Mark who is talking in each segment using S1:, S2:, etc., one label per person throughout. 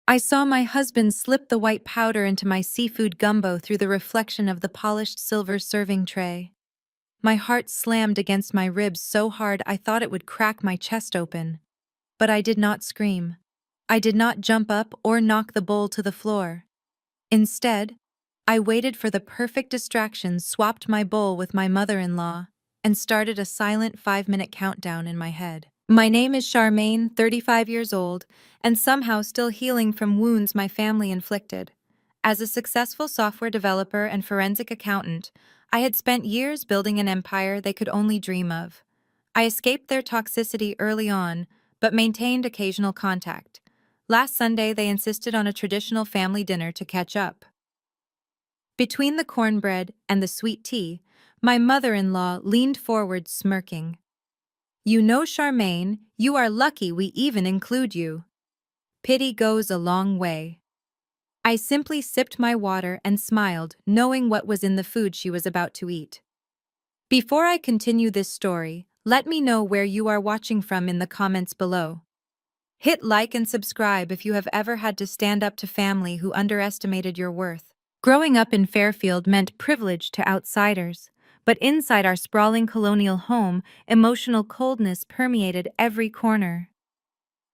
S1: I saw my husband slip the white powder into my seafood gumbo through the reflection of the polished silver serving tray. My heart slammed against my ribs so hard I thought it would crack my chest open. But I did not scream. I did not jump up or knock the bowl to the floor. Instead, I waited for the perfect distraction, swapped my bowl with my mother-in-law, and started a silent 5-minute countdown in my head. My name is Charmaine, 35 years old, and somehow still healing from wounds my family inflicted. As a successful software developer and forensic accountant, I had spent years building an empire they could only dream of. I escaped their toxicity early on, but maintained occasional contact. Last Sunday, they insisted on a traditional family dinner to catch up. Between the cornbread and the sweet tea, my mother-in-law leaned forward smirking. "You know, Charmaine, you are lucky we even include you. Pity goes a long way." I simply sipped my water and smiled, knowing what was in the food she was about to eat. Before I continue this story, let me know where you are watching from in the comments below. Hit like and subscribe if you have ever had to stand up to family who underestimated your worth. Growing up in Fairfield meant privilege to outsiders, but inside our sprawling colonial home, emotional coldness permeated every corner.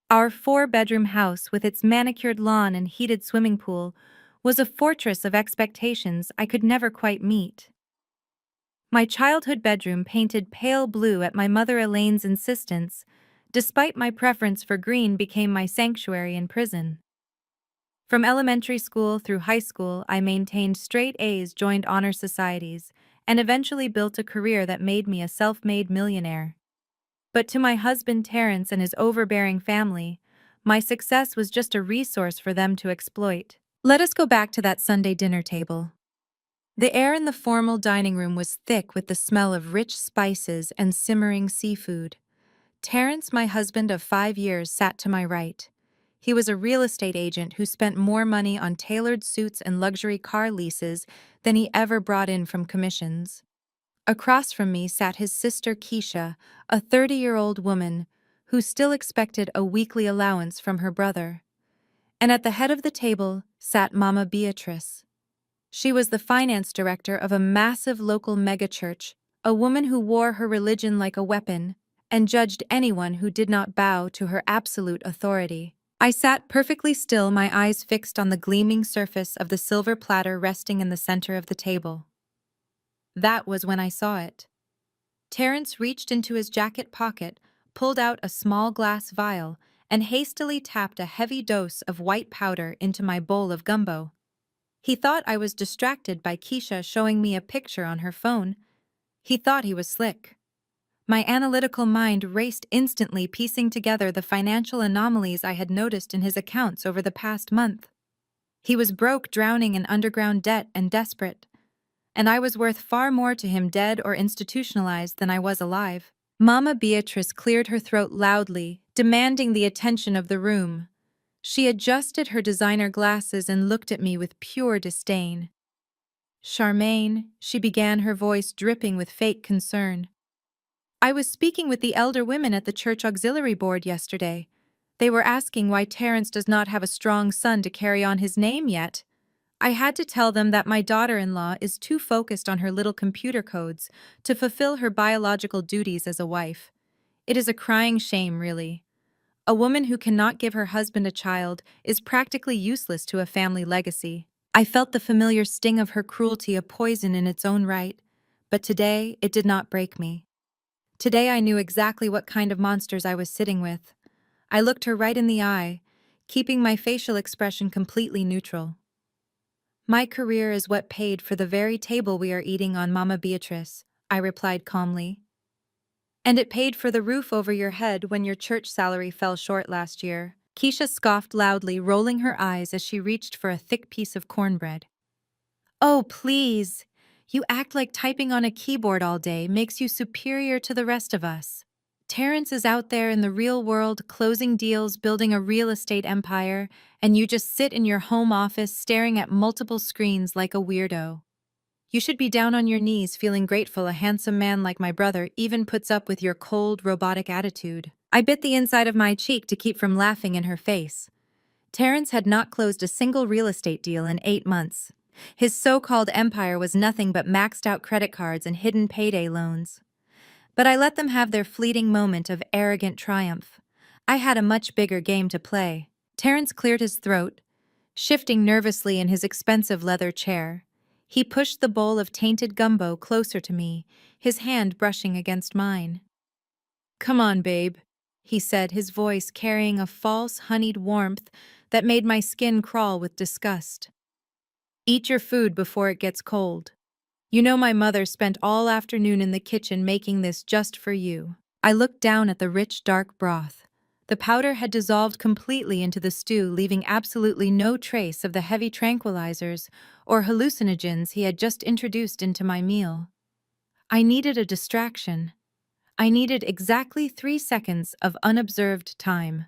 S1: Our 4-bedroom house with its manicured lawn and heated swimming pool was a fortress of expectations I could never quite meet. My childhood bedroom painted pale blue at my mother Elaine's insistence, despite my preference for green became my sanctuary in prison. From elementary school through high school, I maintained straight A's, joined honor societies, and eventually built a career that made me a self-made millionaire. But to my husband Terrence and his overbearing family, my success was just a resource for them to exploit. Let us go back to that Sunday dinner table. The air in the formal dining room was thick with the smell of rich spices and simmering seafood. Terrence, my husband of 5 years, sat to my right. He was a real estate agent who spent more money on tailored suits and luxury car leases than he ever brought in from commissions. Across from me sat his sister Keisha, a 30-year-old woman who still expected a weekly allowance from her brother. And at the head of the table sat Mama Beatrice. She was the finance director of a massive local megachurch, a woman who wore her religion like a weapon and judged anyone who did not bow to her absolute authority. I sat perfectly still, my eyes fixed on the gleaming surface of the silver platter resting in the center of the table. That was when I saw it. Terrence reached into his jacket pocket, pulled out a small glass vial, and hastily tapped a heavy dose of white powder into my bowl of gumbo. He thought I was distracted by Keisha showing me a picture on her phone. He thought he was slick. My analytical mind raced instantly, piecing together the financial anomalies I had noticed in his accounts over the past month. He was broke, drowning in underground debt, and desperate. And I was worth far more to him dead or institutionalized than I was alive. Mama Beatrice cleared her throat loudly, demanding the attention of the room. She adjusted her designer glasses and looked at me with pure disdain. "Charmaine," she began, her voice dripping with fake concern. "I was speaking with the elder women at the church auxiliary board yesterday. They were asking why Terrence does not have a strong son to carry on his name yet. I had to tell them that my daughter-in-law is too focused on her little computer codes to fulfill her biological duties as a wife. It is a crying shame, really. A woman who cannot give her husband a child is practically useless to a family legacy." I felt the familiar sting of her cruelty, a poison in its own right, but today it did not break me. Today I knew exactly what kind of monsters I was sitting with. I looked her right in the eye, keeping my facial expression completely neutral. "My career is what paid for the very table we are eating on, Mama Beatrice," I replied calmly. "And it paid for the roof over your head when your church salary fell short last year." Keisha scoffed loudly, rolling her eyes as she reached for a thick piece of cornbread. "Oh, please! You act like typing on a keyboard all day makes you superior to the rest of us. Terrence is out there in the real world, closing deals, building a real estate empire, and you just sit in your home office staring at multiple screens like a weirdo. You should be down on your knees feeling grateful a handsome man like my brother even puts up with your cold, robotic attitude." I bit the inside of my cheek to keep from laughing in her face. Terrence had not closed a single real estate deal in 8 months. His so-called empire was nothing but maxed-out credit cards and hidden payday loans. But I let them have their fleeting moment of arrogant triumph. I had a much bigger game to play. Terrence cleared his throat, shifting nervously in his expensive leather chair. He pushed the bowl of tainted gumbo closer to me, his hand brushing against mine. "Come on, babe," he said, his voice carrying a false, honeyed warmth that made my skin crawl with disgust. "Eat your food before it gets cold. You know my mother spent all afternoon in the kitchen making this just for you." I looked down at the rich, dark broth. The powder had dissolved completely into the stew, leaving absolutely no trace of the heavy tranquilizers or hallucinogens he had just introduced into my meal. I needed a distraction. I needed exactly 3 seconds of unobserved time.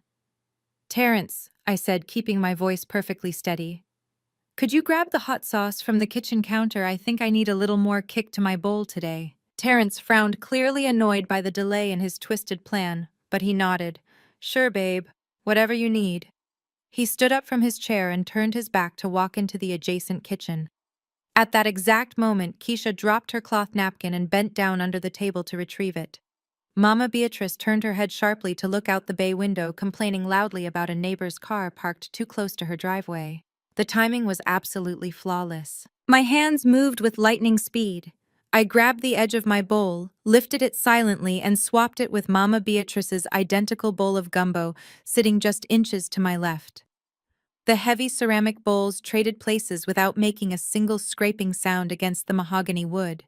S1: "Terrence," I said, keeping my voice perfectly steady, "could you grab the hot sauce from the kitchen counter? I think I need a little more kick to my bowl today." Terrence frowned, clearly annoyed by the delay in his twisted plan, but he nodded. "Sure, babe. Whatever you need." He stood up from his chair and turned his back to walk into the adjacent kitchen. At that exact moment, Keisha dropped her cloth napkin and bent down under the table to retrieve it. Mama Beatrice turned her head sharply to look out the bay window, complaining loudly about a neighbor's car parked too close to her driveway. The timing was absolutely flawless. My hands moved with lightning speed. I grabbed the edge of my bowl, lifted it silently, and swapped it with Mama Beatrice's identical bowl of gumbo, sitting just inches to my left. The heavy ceramic bowls traded places without making a single scraping sound against the mahogany wood.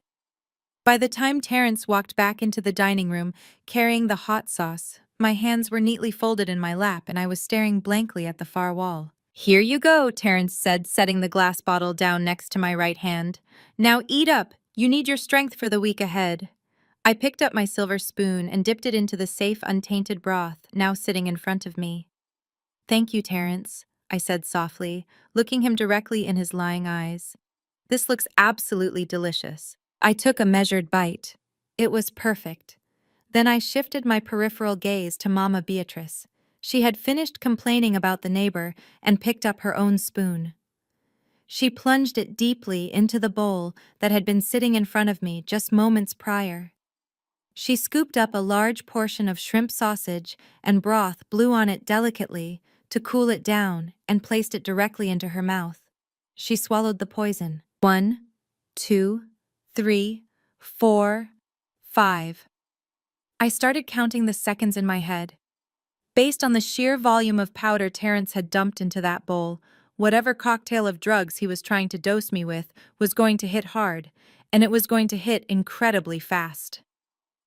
S1: By the time Terrence walked back into the dining room, carrying the hot sauce, my hands were neatly folded in my lap and I was staring blankly at the far wall. "Here you go," Terrence said, setting the glass bottle down next to my right hand. "Now eat up. You need your strength for the week ahead." I picked up my silver spoon and dipped it into the safe, untainted broth, now sitting in front of me. "Thank you, Terrence," I said softly, looking him directly in his lying eyes. "This looks absolutely delicious." I took a measured bite. It was perfect. Then I shifted my peripheral gaze to Mama Beatrice. She had finished complaining about the neighbor and picked up her own spoon. She plunged it deeply into the bowl that had been sitting in front of me just moments prior. She scooped up a large portion of shrimp sausage and broth, blew on it delicately to cool it down, and placed it directly into her mouth. She swallowed the poison. 1, 2, 3, 4, 5. I started counting the seconds in my head. Based on the sheer volume of powder Terrence had dumped into that bowl, whatever cocktail of drugs he was trying to dose me with was going to hit hard, and it was going to hit incredibly fast.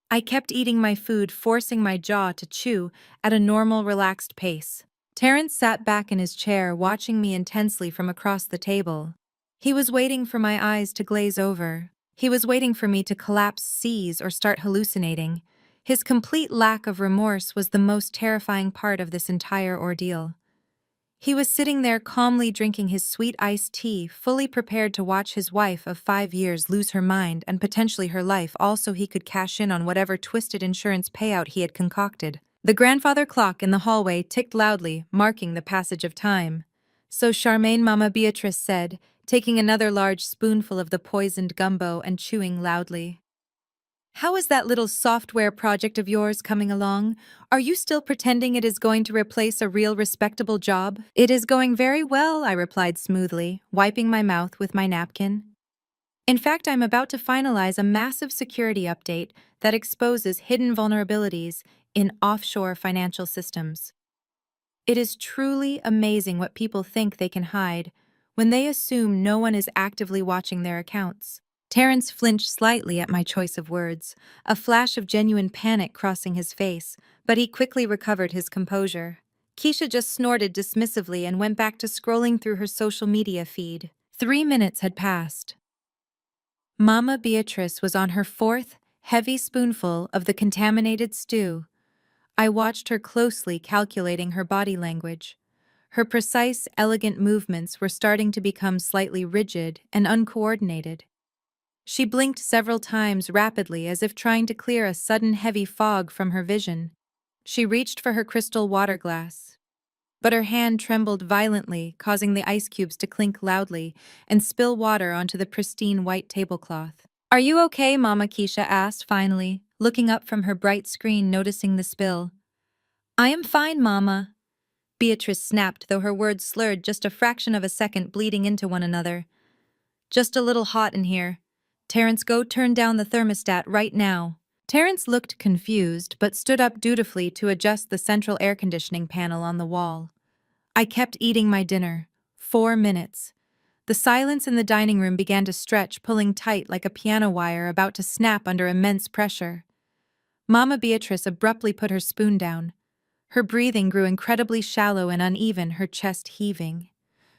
S1: I kept eating my food, forcing my jaw to chew at a normal, relaxed pace. Terrence sat back in his chair, watching me intensely from across the table. He was waiting for my eyes to glaze over. He was waiting for me to collapse, seize, or start hallucinating. His complete lack of remorse was the most terrifying part of this entire ordeal. He was sitting there calmly drinking his sweet iced tea, fully prepared to watch his wife of 5 years lose her mind and potentially her life, also he could cash in on whatever twisted insurance payout he had concocted. The grandfather clock in the hallway ticked loudly, marking the passage of time. "So Charmaine," Mama Beatrice said, taking another large spoonful of the poisoned gumbo and chewing loudly. "How is that little software project of yours coming along? Are you still pretending it is going to replace a real respectable job?" "It is going very well," I replied smoothly, wiping my mouth with my napkin. "In fact, I'm about to finalize a massive security update that exposes hidden vulnerabilities in offshore financial systems. It is truly amazing what people think they can hide when they assume no one is actively watching their accounts." Terrence flinched slightly at my choice of words, a flash of genuine panic crossing his face, but he quickly recovered his composure. Keisha just snorted dismissively and went back to scrolling through her social media feed. 3 minutes had passed. Mama Beatrice was on her 4th heavy spoonful of the contaminated stew. I watched her closely, calculating her body language. Her precise, elegant movements were starting to become slightly rigid and uncoordinated. She blinked several times rapidly, as if trying to clear a sudden heavy fog from her vision. She reached for her crystal water glass. but her hand trembled violently, causing the ice cubes to clink loudly and spill water onto the pristine white tablecloth. "Are you okay, Mama?" Keisha asked finally, looking up from her bright screen, noticing the spill. "I am fine, Mama," Beatrice snapped, though her words slurred just a fraction of a second, bleeding into one another. "Just a little hot in here. Terrence, go turn down the thermostat right now." Terrence looked confused, but stood up dutifully to adjust the central air conditioning panel on the wall. I kept eating my dinner. 4 minutes. The silence in the dining room began to stretch, pulling tight like a piano wire about to snap under immense pressure. Mama Beatrice abruptly put her spoon down. Her breathing grew incredibly shallow and uneven, her chest heaving.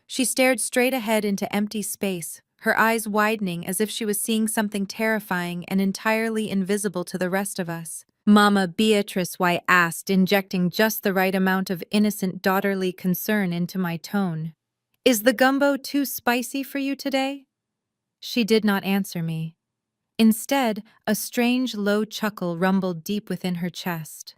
S1: She stared straight ahead into empty space, her eyes widening as if she was seeing something terrifying and entirely invisible to the rest of us. "Mama Beatrice," I asked, injecting just the right amount of innocent daughterly concern into my tone. "Is the gumbo too spicy for you today?" She did not answer me. Instead, a strange low chuckle rumbled deep within her chest.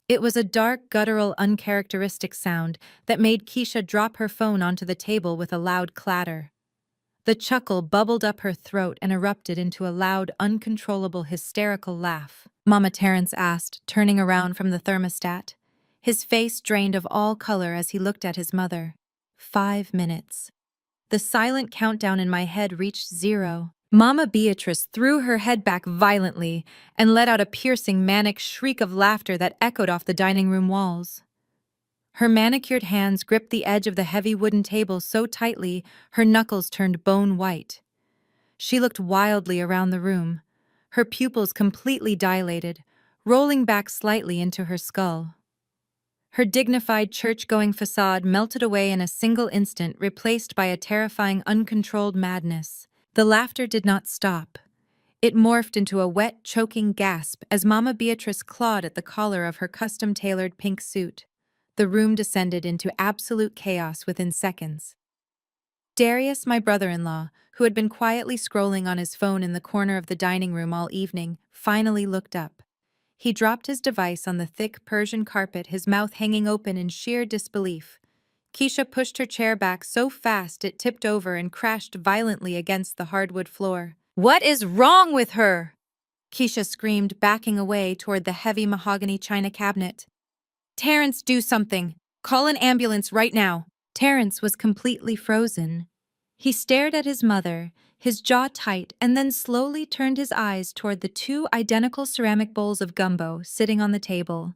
S1: It was a dark, guttural, uncharacteristic sound that made Keisha drop her phone onto the table with a loud clatter. The chuckle bubbled up her throat and erupted into a loud, uncontrollable, hysterical laugh. Mama Terrence asked, turning around from the thermostat. His face drained of all color as he looked at his mother. 5 minutes. The silent countdown in my head reached 0. Mama Beatrice threw her head back violently and let out a piercing, manic shriek of laughter that echoed off the dining room walls. Her manicured hands gripped the edge of the heavy wooden table so tightly her knuckles turned bone white. She looked wildly around the room, her pupils completely dilated, rolling back slightly into her skull. Her dignified church-going facade melted away in a single instant, replaced by a terrifying, uncontrolled madness. The laughter did not stop. It morphed into a wet, choking gasp as Mama Beatrice clawed at the collar of her custom-tailored pink suit. The room descended into absolute chaos within seconds. Darius, my brother-in-law, who had been quietly scrolling on his phone in the corner of the dining room all evening, finally looked up. He dropped his device on the thick Persian carpet, his mouth hanging open in sheer disbelief. Keisha pushed her chair back so fast it tipped over and crashed violently against the hardwood floor. "What is wrong with her?" Keisha screamed, backing away toward the heavy mahogany china cabinet. "Terrence, do something. Call an ambulance right now." Terrence was completely frozen. He stared at his mother, his jaw tight, and then slowly turned his eyes toward the 2 identical ceramic bowls of gumbo sitting on the table.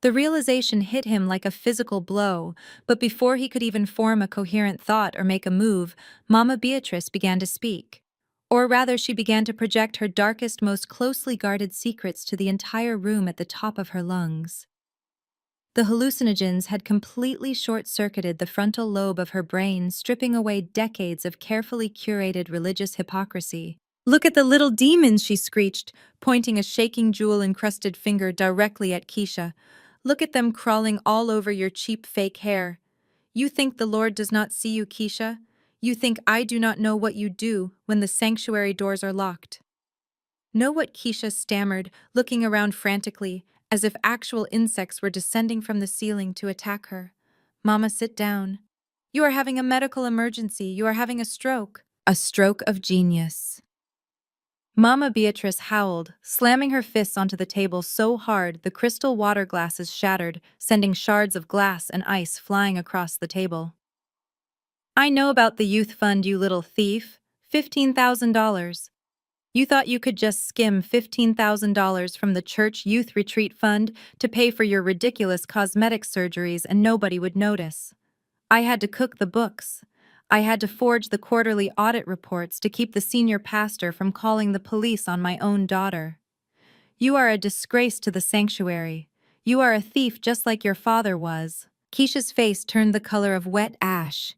S1: The realization hit him like a physical blow, but before he could even form a coherent thought or make a move, Mama Beatrice began to speak. Or rather, she began to project her darkest, most closely guarded secrets to the entire room at the top of her lungs. The hallucinogens had completely short-circuited the frontal lobe of her brain, stripping away decades of carefully curated religious hypocrisy. "Look at the little demons," she screeched, pointing a shaking jewel-encrusted finger directly at Keisha. "Look at them crawling all over your cheap fake hair. You think the Lord does not see you, Keisha? You think I do not know what you do when the sanctuary doors are locked?" "Know what?" Keisha stammered, looking around frantically, as if actual insects were descending from the ceiling to attack her. "Mama, sit down. You are having a medical emergency. You are having a stroke." "A stroke of genius." Mama Beatrice howled, slamming her fists onto the table so hard the crystal water glasses shattered, sending shards of glass and ice flying across the table. "I know about the youth fund, you little thief. $15,000. You thought you could just skim $15,000 from the church youth retreat fund to pay for your ridiculous cosmetic surgeries and nobody would notice. I had to cook the books. I had to forge the quarterly audit reports to keep the senior pastor from calling the police on my own daughter. You are a disgrace to the sanctuary. You are a thief just like your father was." Keisha's face turned the color of wet ash.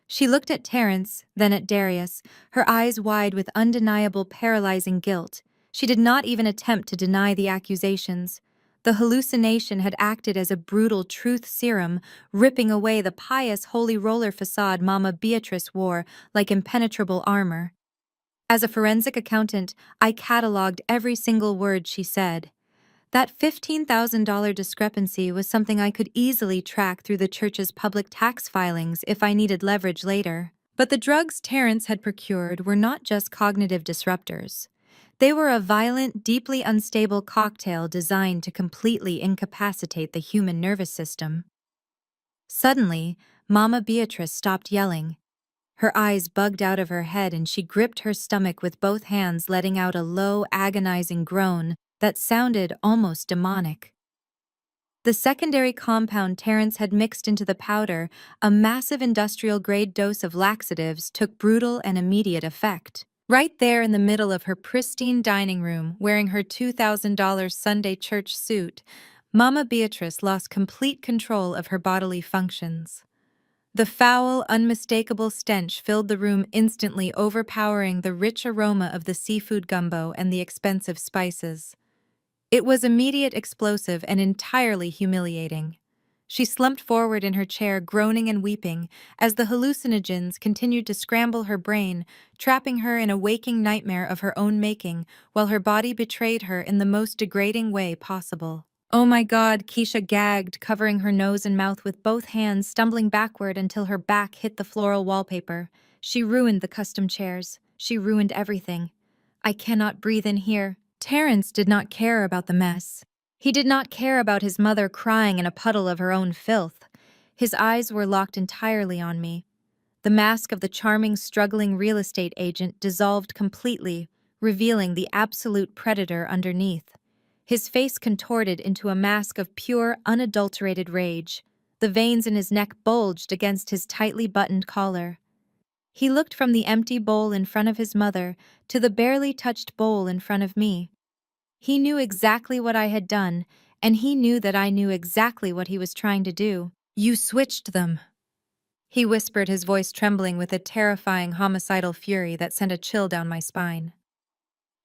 S1: She looked at Terrence, then at Darius, her eyes wide with undeniable, paralyzing guilt. She did not even attempt to deny the accusations. The hallucination had acted as a brutal truth serum, ripping away the pious holy roller facade Mama Beatrice wore like impenetrable armor. As a forensic accountant, I cataloged every single word she said. That $15,000 discrepancy was something I could easily track through the church's public tax filings if I needed leverage later. But the drugs Terrence had procured were not just cognitive disruptors. They were a violent, deeply unstable cocktail designed to completely incapacitate the human nervous system. Suddenly, Mama Beatrice stopped yelling. Her eyes bugged out of her head and she gripped her stomach with both hands, letting out a low, agonizing groan that sounded almost demonic. The secondary compound Terrence had mixed into the powder, a massive industrial-grade dose of laxatives, took brutal and immediate effect. Right there in the middle of her pristine dining room, wearing her $2,000 Sunday church suit, Mama Beatrice lost complete control of her bodily functions. The foul, unmistakable stench filled the room, instantly overpowering the rich aroma of the seafood gumbo and the expensive spices. It was immediate, explosive, and entirely humiliating. She slumped forward in her chair, groaning and weeping, as the hallucinogens continued to scramble her brain, trapping her in a waking nightmare of her own making, while her body betrayed her in the most degrading way possible. "Oh my God," Keisha gagged, covering her nose and mouth with both hands, stumbling backward until her back hit the floral wallpaper. "She ruined the custom chairs. She ruined everything. I cannot breathe in here." Terrence did not care about the mess. He did not care about his mother crying in a puddle of her own filth. His eyes were locked entirely on me. The mask of the charming, struggling real estate agent dissolved completely, revealing the absolute predator underneath. His face contorted into a mask of pure, unadulterated rage. The veins in his neck bulged against his tightly buttoned collar. He looked from the empty bowl in front of his mother to the barely touched bowl in front of me. He knew exactly what I had done, and he knew that I knew exactly what he was trying to do. "You switched them," he whispered, his voice trembling with a terrifying homicidal fury that sent a chill down my spine.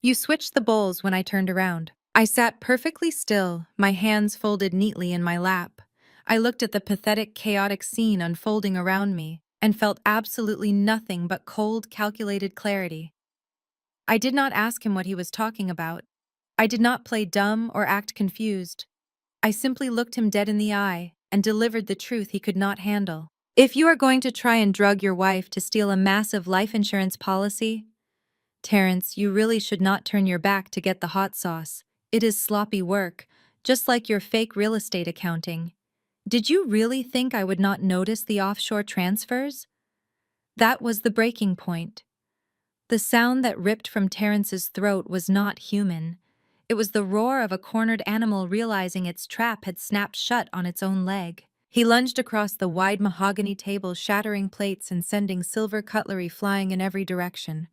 S1: "You switched the bowls when I turned around." I sat perfectly still, my hands folded neatly in my lap. I looked at the pathetic, chaotic scene unfolding around me and felt absolutely nothing but cold, calculated clarity. I did not ask him what he was talking about. I did not play dumb or act confused. I simply looked him dead in the eye and delivered the truth he could not handle. "If you are going to try and drug your wife to steal a massive life insurance policy, Terrence, you really should not turn your back to get the hot sauce. It is sloppy work, just like your fake real estate accounting. Did you really think I would not notice the offshore transfers?" That was the breaking point. The sound that ripped from Terrence's throat was not human. It was the roar of a cornered animal realizing its trap had snapped shut on its own leg. He lunged across the wide mahogany table, shattering plates and sending silver cutlery flying in every direction.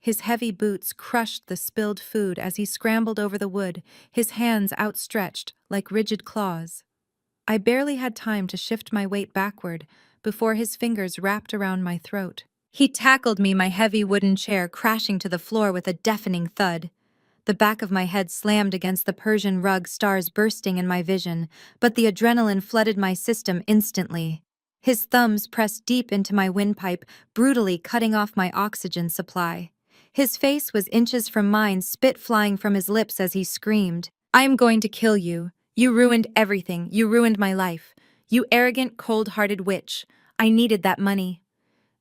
S1: His heavy boots crushed the spilled food as he scrambled over the wood, his hands outstretched like rigid claws. I barely had time to shift my weight backward before his fingers wrapped around my throat. He tackled me, my heavy wooden chair crashing to the floor with a deafening thud. The back of my head slammed against the Persian rug, stars bursting in my vision, but the adrenaline flooded my system instantly. His thumbs pressed deep into my windpipe, brutally cutting off my oxygen supply. His face was inches from mine, spit flying from his lips as he screamed, "I am going to kill you. You ruined everything. You ruined my life. You arrogant, cold-hearted witch. I needed that money.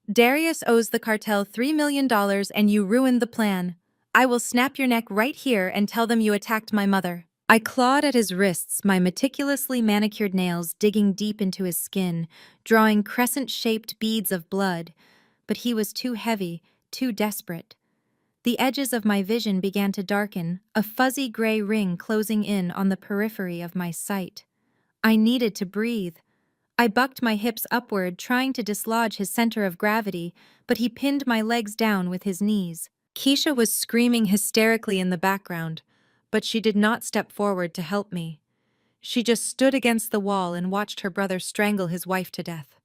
S1: Darius owes the cartel $3 million and you ruined the plan. I will snap your neck right here and tell them you attacked my mother." I clawed at his wrists, my meticulously manicured nails digging deep into his skin, drawing crescent-shaped beads of blood. But he was too heavy, too desperate. The edges of my vision began to darken, a fuzzy gray ring closing in on the periphery of my sight. I needed to breathe. I bucked my hips upward, trying to dislodge his center of gravity, but he pinned my legs down with his knees. Keisha was screaming hysterically in the background, but she did not step forward to help me. She just stood against the wall and watched her brother strangle his wife to death.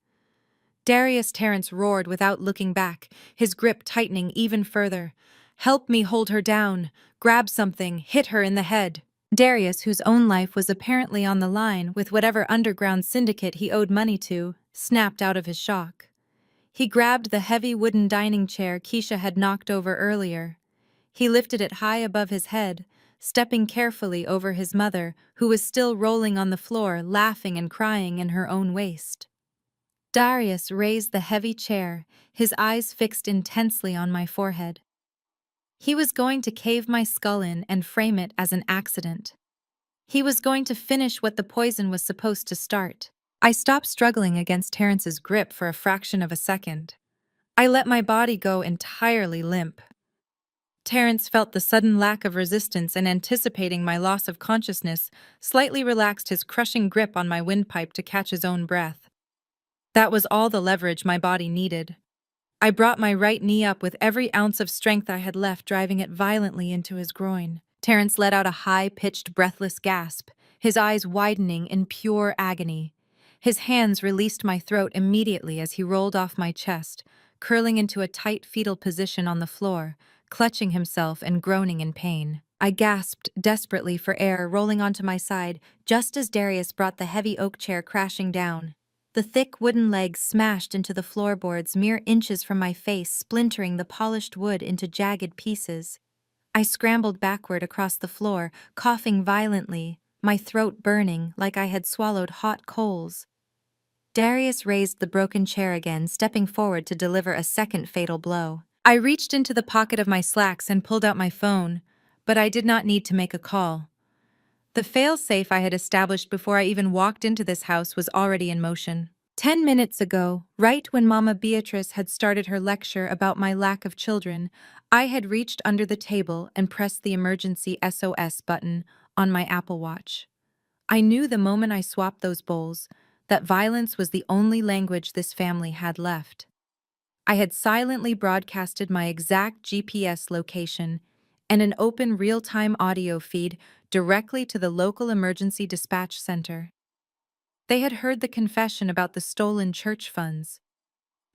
S1: Darius Terrence roared without looking back, his grip tightening even further. "Help me hold her down. Grab something. Hit her in the head." Darius, whose own life was apparently on the line with whatever underground syndicate he owed money to, snapped out of his shock. He grabbed the heavy wooden dining chair Keisha had knocked over earlier. He lifted it high above his head, stepping carefully over his mother, who was still rolling on the floor, laughing and crying in her own waist. Darius raised the heavy chair, his eyes fixed intensely on my forehead. He was going to cave my skull in and frame it as an accident. He was going to finish what the poison was supposed to start. I stopped struggling against Terrence's grip for a fraction of a second. I let my body go entirely limp. Terrence felt the sudden lack of resistance and, anticipating my loss of consciousness, slightly relaxed his crushing grip on my windpipe to catch his own breath. That was all the leverage my body needed. I brought my right knee up with every ounce of strength I had left, driving it violently into his groin. Terrence let out a high-pitched, breathless gasp, his eyes widening in pure agony. His hands released my throat immediately as he rolled off my chest, curling into a tight fetal position on the floor, clutching himself and groaning in pain. I gasped desperately for air, rolling onto my side, just as Darius brought the heavy oak chair crashing down. The thick wooden legs smashed into the floorboards mere inches from my face, splintering the polished wood into jagged pieces. I scrambled backward across the floor, coughing violently, my throat burning like I had swallowed hot coals. Darius raised the broken chair again, stepping forward to deliver a second fatal blow. I reached into the pocket of my slacks and pulled out my phone, but I did not need to make a call. The fail-safe I had established before I even walked into this house was already in motion. 10 minutes ago, right when Mama Beatrice had started her lecture about my lack of children, I had reached under the table and pressed the emergency SOS button on my Apple Watch. I knew the moment I swapped those bowls that violence was the only language this family had left. I had silently broadcasted my exact GPS location and an open real-time audio feed directly to the local emergency dispatch center. They had heard the confession about the stolen church funds.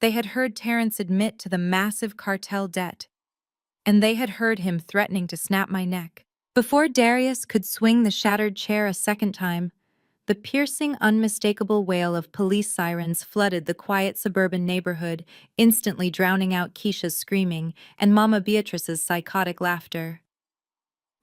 S1: They had heard Terrence admit to the massive cartel debt, and they had heard him threatening to snap my neck. Before Darius could swing the shattered chair a second time, the piercing, unmistakable wail of police sirens flooded the quiet suburban neighborhood, instantly drowning out Keisha's screaming and Mama Beatrice's psychotic laughter.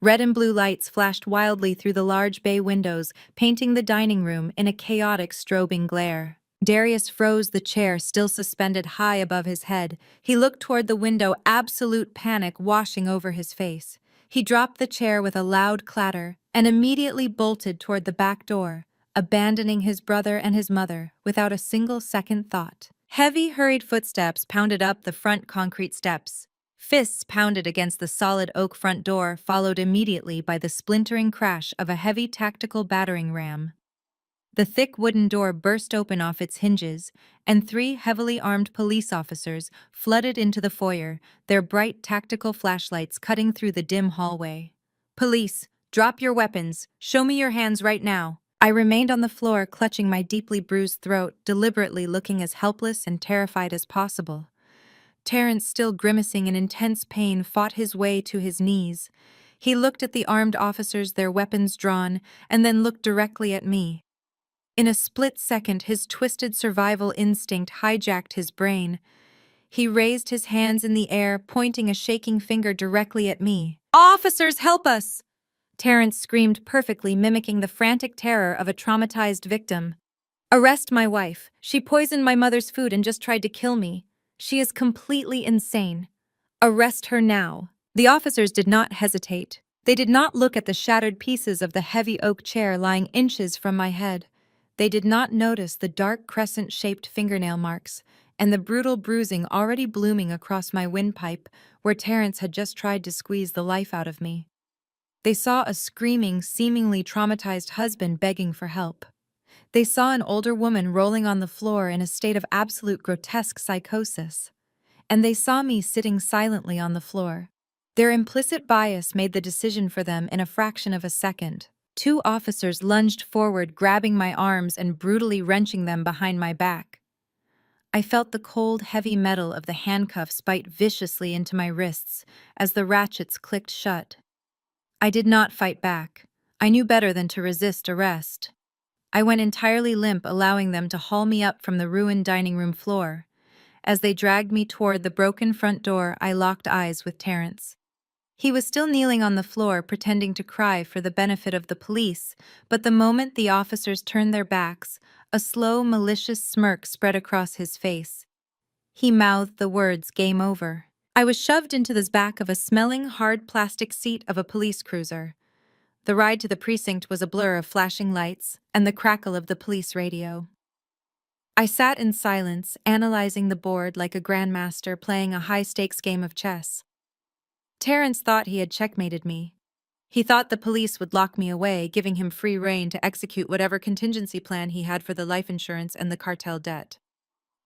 S1: Red and blue lights flashed wildly through the large bay windows, painting the dining room in a chaotic, strobing glare. Darius froze, the chair still suspended high above his head. He looked toward the window, absolute panic washing over his face. He dropped the chair with a loud clatter and immediately bolted toward the back door, abandoning his brother and his mother without a single second thought. Heavy, hurried footsteps pounded up the front concrete steps. Fists pounded against the solid oak front door, followed immediately by the splintering crash of a heavy tactical battering ram. The thick wooden door burst open off its hinges, and 3 heavily armed police officers flooded into the foyer, their bright tactical flashlights cutting through the dim hallway. "Police, drop your weapons. Show me your hands right now." I remained on the floor, clutching my deeply bruised throat, deliberately looking as helpless and terrified as possible. Terrence, still grimacing in intense pain, fought his way to his knees. He looked at the armed officers, their weapons drawn, and then looked directly at me. In a split second, his twisted survival instinct hijacked his brain. He raised his hands in the air, pointing a shaking finger directly at me. "Officers, help us!" Terrence screamed, perfectly mimicking the frantic terror of a traumatized victim. "Arrest my wife. She poisoned my mother's food and just tried to kill me. She is completely insane. Arrest her now." The officers did not hesitate. They did not look at the shattered pieces of the heavy oak chair lying inches from my head. They did not notice the dark crescent-shaped fingernail marks and the brutal bruising already blooming across my windpipe where Terrence had just tried to squeeze the life out of me. They saw a screaming, seemingly traumatized husband begging for help. They saw an older woman rolling on the floor in a state of absolute grotesque psychosis. And they saw me sitting silently on the floor. Their implicit bias made the decision for them in a fraction of a second. 2 officers lunged forward, grabbing my arms and brutally wrenching them behind my back. I felt the cold, heavy metal of the handcuffs bite viciously into my wrists as the ratchets clicked shut. I did not fight back. I knew better than to resist arrest. I went entirely limp, allowing them to haul me up from the ruined dining room floor. As they dragged me toward the broken front door, I locked eyes with Terrence. He was still kneeling on the floor, pretending to cry for the benefit of the police, but the moment the officers turned their backs, a slow, malicious smirk spread across his face. He mouthed the words, "Game over." I was shoved into the back of a smelling, hard plastic seat of a police cruiser. The ride to the precinct was a blur of flashing lights and the crackle of the police radio. I sat in silence, analyzing the board like a grandmaster playing a high-stakes game of chess. Terrence thought he had checkmated me. He thought the police would lock me away, giving him free rein to execute whatever contingency plan he had for the life insurance and the cartel debt.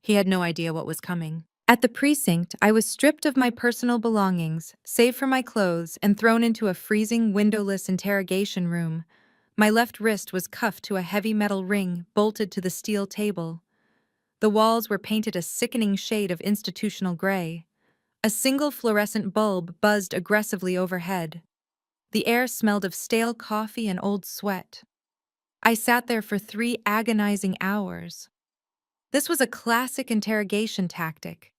S1: He had no idea what was coming. At the precinct, I was stripped of my personal belongings, save for my clothes, and thrown into a freezing, windowless interrogation room. My left wrist was cuffed to a heavy metal ring bolted to the steel table. The walls were painted a sickening shade of institutional gray. A single fluorescent bulb buzzed aggressively overhead. The air smelled of stale coffee and old sweat. I sat there for 3 agonizing hours. This was a classic interrogation tactic.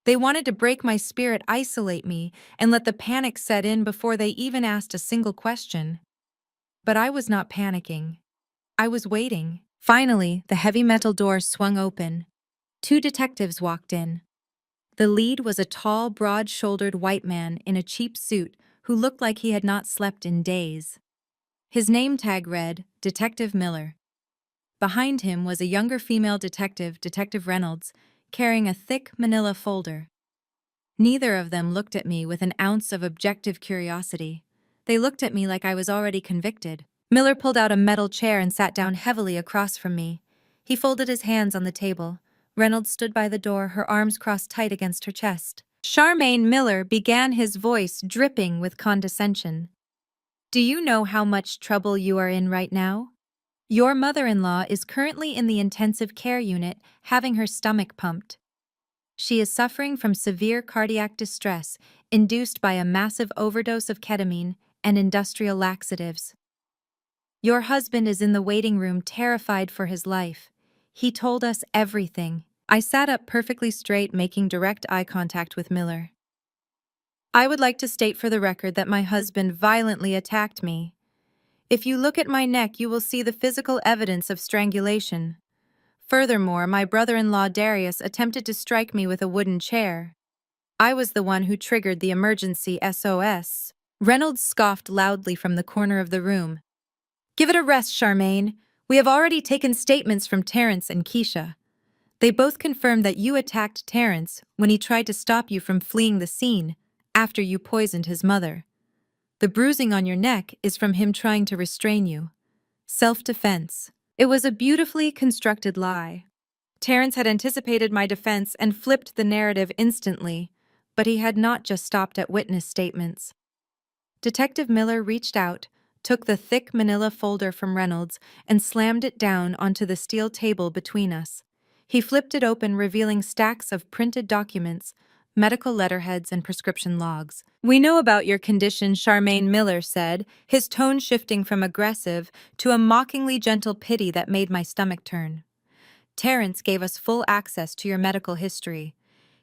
S1: They wanted to break my spirit, isolate me, and let the panic set in before they even asked a single question. But I was not panicking. I was waiting. Finally, the heavy metal door swung open. 2 detectives walked in. The lead was a tall, broad-shouldered white man in a cheap suit who looked like he had not slept in days. His name tag read, Detective Miller. Behind him was a younger female detective, Detective Reynolds, carrying a thick manila folder. Neither of them looked at me with an ounce of objective curiosity. They looked at me like I was already convicted. Miller pulled out a metal chair and sat down heavily across from me. He folded his hands on the table. Reynolds stood by the door, her arms crossed tight against her chest. Charmaine Miller began, his voice dripping with condescension. "Do you know how much trouble you are in right now? Your mother-in-law is currently in the intensive care unit having her stomach pumped. She is suffering from severe cardiac distress induced by a massive overdose of ketamine and industrial laxatives. Your husband is in the waiting room terrified for his life. He told us everything." I sat up perfectly straight, making direct eye contact with Miller. "I would like to state for the record that my husband violently attacked me. If you look at my neck, you will see the physical evidence of strangulation. Furthermore, my brother-in-law Darius attempted to strike me with a wooden chair. I was the one who triggered the emergency SOS." Reynolds scoffed loudly from the corner of the room. "Give it a rest, Charmaine. We have already taken statements from Terrence and Keisha. They both confirmed that you attacked Terrence when he tried to stop you from fleeing the scene after you poisoned his mother. The bruising on your neck is from him trying to restrain you. Self-defense." It was a beautifully constructed lie. Terrence had anticipated my defense and flipped the narrative instantly, but he had not just stopped at witness statements. Detective Miller reached out, took the thick manila folder from Reynolds, and slammed it down onto the steel table between us. He flipped it open, revealing stacks of printed documents, medical letterheads, and prescription logs. "We know about your condition," Charmaine Miller said, his tone shifting from aggressive to a mockingly gentle pity that made my stomach turn. "Terrence gave us full access to your medical history.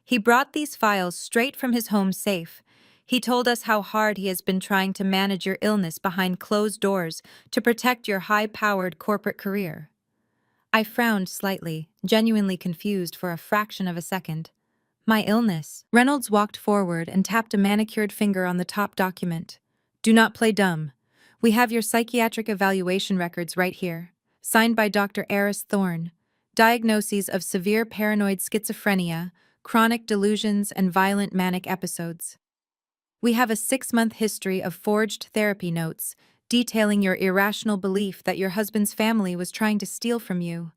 S1: He brought these files straight from his home safe. He told us how hard he has been trying to manage your illness behind closed doors to protect your high-powered corporate career." I frowned slightly, genuinely confused for a fraction of a second. "My illness." Reynolds walked forward and tapped a manicured finger on the top document. "Do not play dumb. We have your psychiatric evaluation records right here. Signed by Dr. Eris Thorne. Diagnoses of severe paranoid schizophrenia, chronic delusions, and violent manic episodes. We have a 6-month history of forged therapy notes detailing your irrational belief that your husband's family was trying to steal from you.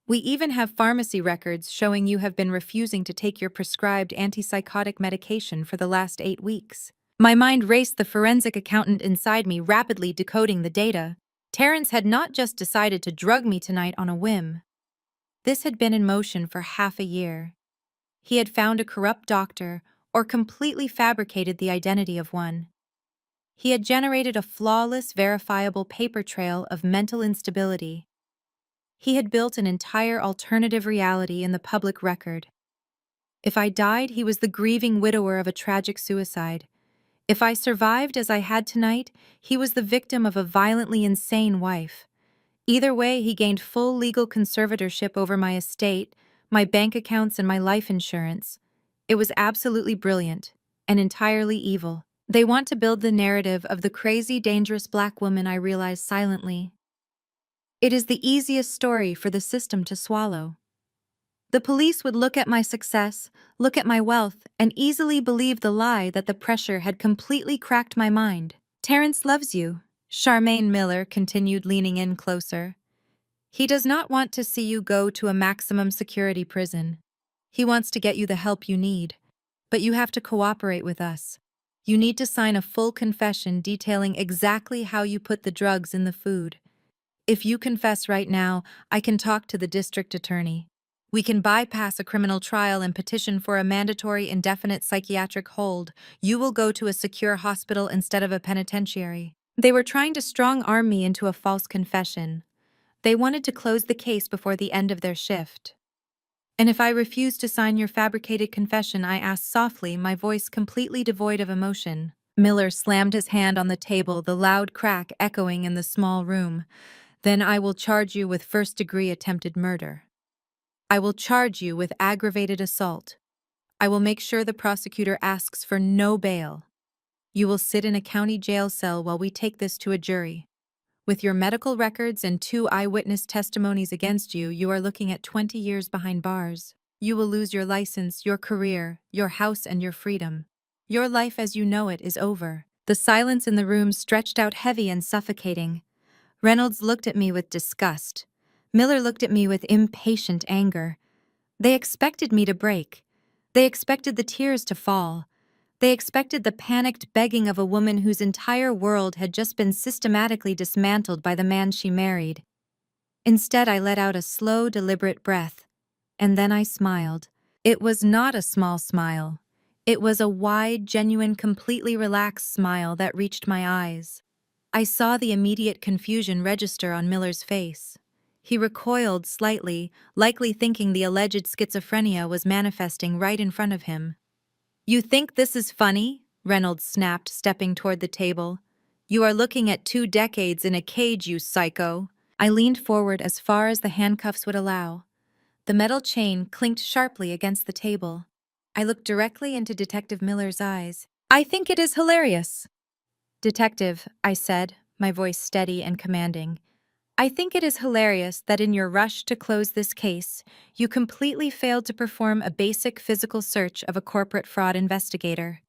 S1: We even have pharmacy records showing you have been refusing to take your prescribed antipsychotic medication for the last 8 weeks. My mind raced, the forensic accountant inside me rapidly decoding the data. Terrence had not just decided to drug me tonight on a whim. This had been in motion for half a year. He had found a corrupt doctor or completely fabricated the identity of one. He had generated a flawless, verifiable paper trail of mental instability. He had built an entire alternative reality in the public record. If I died, he was the grieving widower of a tragic suicide. If I survived as I had tonight, he was the victim of a violently insane wife. Either way, he gained full legal conservatorship over my estate, my bank accounts, and my life insurance. It was absolutely brilliant and entirely evil. They want to build the narrative of the crazy, dangerous black woman, I realized silently. It is the easiest story for the system to swallow. The police would look at my success, look at my wealth, and easily believe the lie that the pressure had completely cracked my mind. Terrence loves you, Charmaine Miller continued, leaning in closer. He does not want to see you go to a maximum security prison. He wants to get you the help you need. But you have to cooperate with us. You need to sign a full confession detailing exactly how you put the drugs in the food. If you confess right now, I can talk to the district attorney. We can bypass a criminal trial and petition for a mandatory indefinite psychiatric hold. You will go to a secure hospital instead of a penitentiary. They were trying to strong-arm me into a false confession. They wanted to close the case before the end of their shift. And if I refused to sign your fabricated confession, I asked softly, my voice completely devoid of emotion. Miller slammed his hand on the table, the loud crack echoing in the small room. Then I will charge you with first-degree attempted murder. I will charge you with aggravated assault. I will make sure the prosecutor asks for no bail. You will sit in a county jail cell while we take this to a jury. With your medical records and 2 eyewitness testimonies against you, you are looking at 20 years behind bars. You will lose your license, your career, your house, and your freedom. Your life as you know it is over. The silence in the room stretched out heavy and suffocating. Reynolds looked at me with disgust. Miller looked at me with impatient anger. They expected me to break. They expected the tears to fall. They expected the panicked begging of a woman whose entire world had just been systematically dismantled by the man she married. Instead, I let out a slow, deliberate breath, and then I smiled. It was not a small smile. It was a wide, genuine, completely relaxed smile that reached my eyes. I saw the immediate confusion register on Miller's face. He recoiled slightly, likely thinking the alleged schizophrenia was manifesting right in front of him. You think this is funny? Reynolds snapped, stepping toward the table. You are looking at 2 decades in a cage, you psycho. I leaned forward as far as the handcuffs would allow. The metal chain clinked sharply against the table. I looked directly into Detective Miller's eyes. I think it is hilarious. Detective, I said, my voice steady and commanding. I think it is hilarious that in your rush to close this case, you completely failed to perform a basic physical search of a corporate fraud investigator.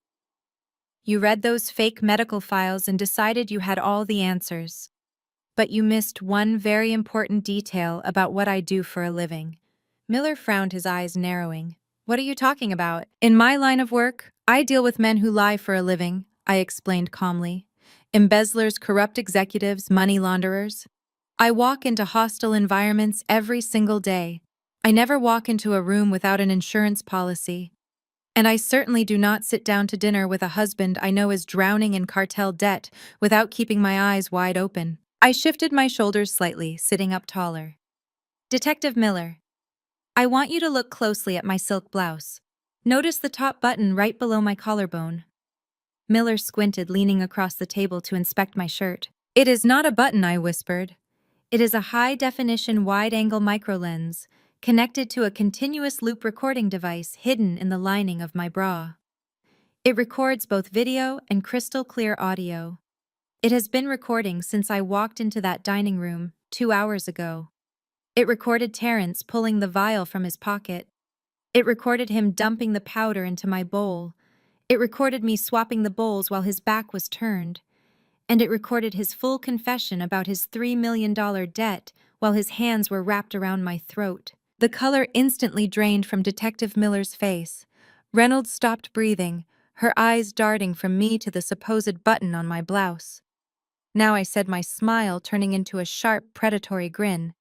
S1: You read those fake medical files and decided you had all the answers. But you missed one very important detail about what I do for a living. Miller frowned, his eyes narrowing. What are you talking about? In my line of work, I deal with men who lie for a living, I explained calmly. Embezzlers, corrupt executives, money launderers. I walk into hostile environments every single day. I never walk into a room without an insurance policy. And I certainly do not sit down to dinner with a husband I know is drowning in cartel debt without keeping my eyes wide open. I shifted my shoulders slightly, sitting up taller. Detective Miller, I want you to look closely at my silk blouse. Notice the top button right below my collarbone. Miller squinted, leaning across the table to inspect my shirt. It is not a button, I whispered. It is a high-definition wide-angle microlens connected to a continuous loop recording device hidden in the lining of my bra. It records both video and crystal-clear audio. It has been recording since I walked into that dining room 2 hours ago. It recorded Terrence pulling the vial from his pocket. It recorded him dumping the powder into my bowl. It recorded me swapping the bowls while his back was turned. And it recorded his full confession about his $3 million debt while his hands were wrapped around my throat. The color instantly drained from Detective Miller's face. Reynolds stopped breathing, her eyes darting from me to the supposed button on my blouse. Now I said, my smile turning into a sharp, predatory grin.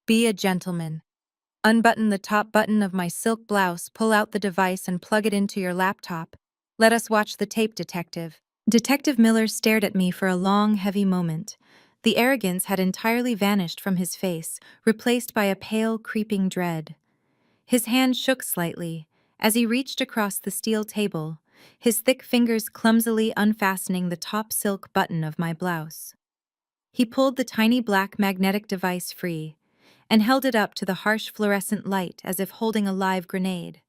S1: Be a gentleman. Unbutton the top button of my silk blouse, pull out the device and plug it into your laptop. Let us watch the tape, Detective. Detective Miller stared at me for a long, heavy moment. The arrogance had entirely vanished from his face, replaced by a pale, creeping dread. His hand shook slightly as he reached across the steel table, his thick fingers clumsily unfastening the top silk button of my blouse. He pulled the tiny black magnetic device free and held it up to the harsh fluorescent light as if holding a live grenade.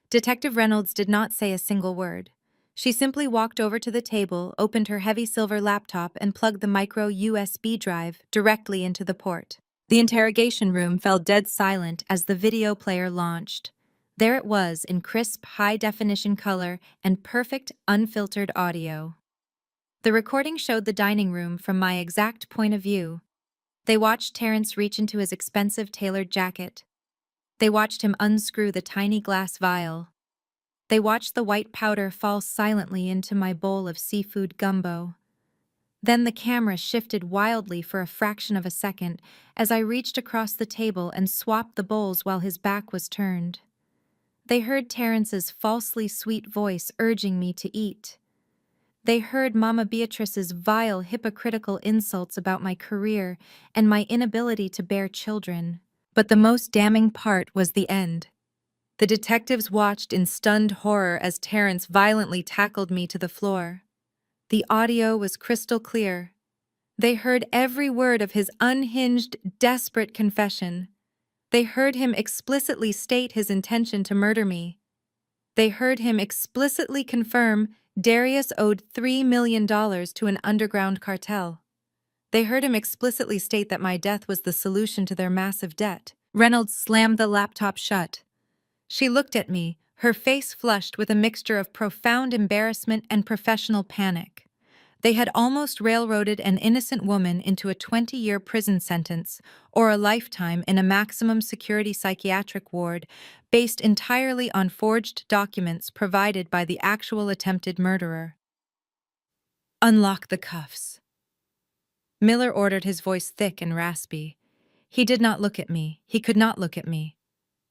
S1: Detective Reynolds did not say a single word. She simply walked over to the table, opened her heavy silver laptop, and plugged the micro USB drive directly into the port. The interrogation room fell dead silent as the video player launched. There it was in crisp, high-definition color and perfect, unfiltered audio. The recording showed the dining room from my exact point of view. They watched Terrence reach into his expensive tailored jacket. They watched him unscrew the tiny glass vial. They watched the white powder fall silently into my bowl of seafood gumbo. Then the camera shifted wildly for a fraction of a second as I reached across the table and swapped the bowls while his back was turned. They heard Terrence's falsely sweet voice urging me to eat. They heard Mama Beatrice's vile, hypocritical insults about my career and my inability to bear children. But the most damning part was the end. The detectives watched in stunned horror as Terrence violently tackled me to the floor. The audio was crystal clear. They heard every word of his unhinged, desperate confession. They heard him explicitly state his intention to murder me. They heard him explicitly confirm Darius owed $3 million to an underground cartel. They heard him explicitly state that my death was the solution to their massive debt. Reynolds slammed the laptop shut. She looked at me, her face flushed with a mixture of profound embarrassment and professional panic. They had almost railroaded an innocent woman into a 20-year prison sentence or a lifetime in a maximum security psychiatric ward based entirely on forged documents provided by the actual attempted murderer. "Unlock the cuffs." Miller ordered, his voice thick and raspy. He did not look at me. He could not look at me.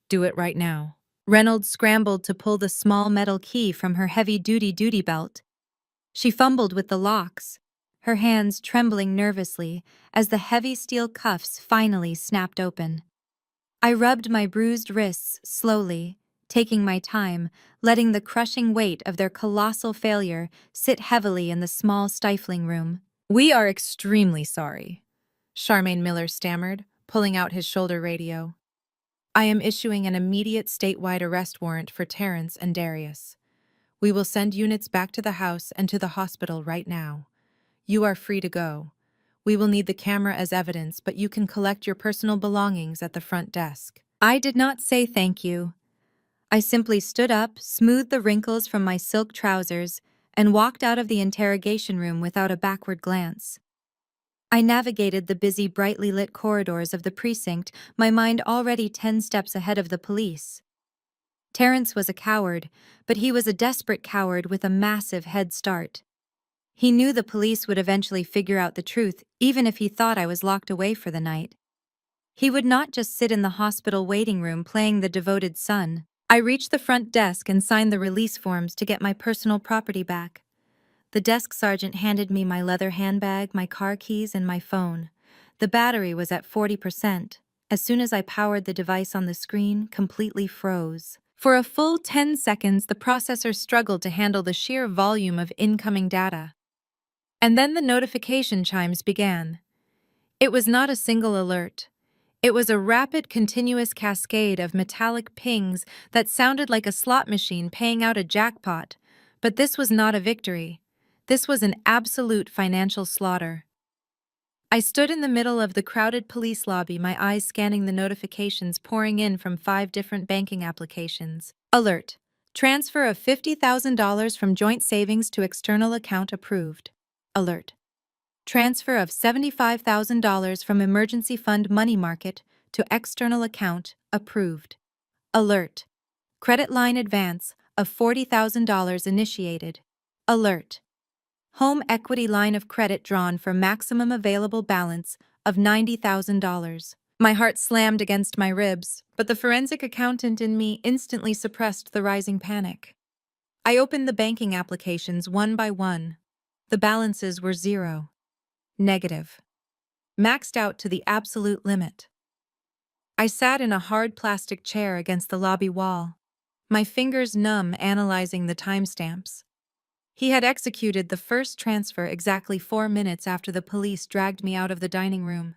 S1: "Do it right now." Reynolds scrambled to pull the small metal key from her heavy-duty belt. She fumbled with the locks, her hands trembling nervously as the heavy steel cuffs finally snapped open. I rubbed my bruised wrists slowly, taking my time, letting the crushing weight of their colossal failure sit heavily in the small, stifling room. "We are extremely sorry," Charmaine Miller stammered, pulling out his shoulder radio. "I am issuing an immediate statewide arrest warrant for Terrence and Darius. We will send units back to the house and to the hospital right now. You are free to go. We will need the camera as evidence, but you can collect your personal belongings at the front desk." I did not say thank you. I simply stood up, smoothed the wrinkles from my silk trousers, and walked out of the interrogation room without a backward glance. I navigated the busy, brightly lit corridors of the precinct, my mind already 10 steps ahead of the police. Terrence was a coward, but he was a desperate coward with a massive head start. He knew the police would eventually figure out the truth, even if he thought I was locked away for the night. He would not just sit in the hospital waiting room playing the devoted son. I reached the front desk and signed the release forms to get my personal property back. The desk sergeant handed me my leather handbag, my car keys, and my phone. The battery was at 40%. As soon as I powered the device on the screen, completely froze. For a full 10 seconds, the processor struggled to handle the sheer volume of incoming data. And then the notification chimes began. It was not a single alert. It was a rapid, continuous cascade of metallic pings that sounded like a slot machine paying out a jackpot. But this was not a victory. This was an absolute financial slaughter. I stood in the middle of the crowded police lobby, my eyes scanning the notifications pouring in from 5 different banking applications. Alert. Transfer of $50,000 from joint savings to external account approved. Alert. Transfer of $75,000 from emergency fund money market to external account approved. Alert. Credit line advance of $40,000 initiated. Alert. Home equity line of credit drawn for maximum available balance of $90,000. My heart slammed against my ribs, but the forensic accountant in me instantly suppressed the rising panic. I opened the banking applications one by one. The balances were zero. Negative. Maxed out to the absolute limit. I sat in a hard plastic chair against the lobby wall, my fingers numb analyzing the timestamps. He had executed the first transfer exactly 4 minutes after the police dragged me out of the dining room.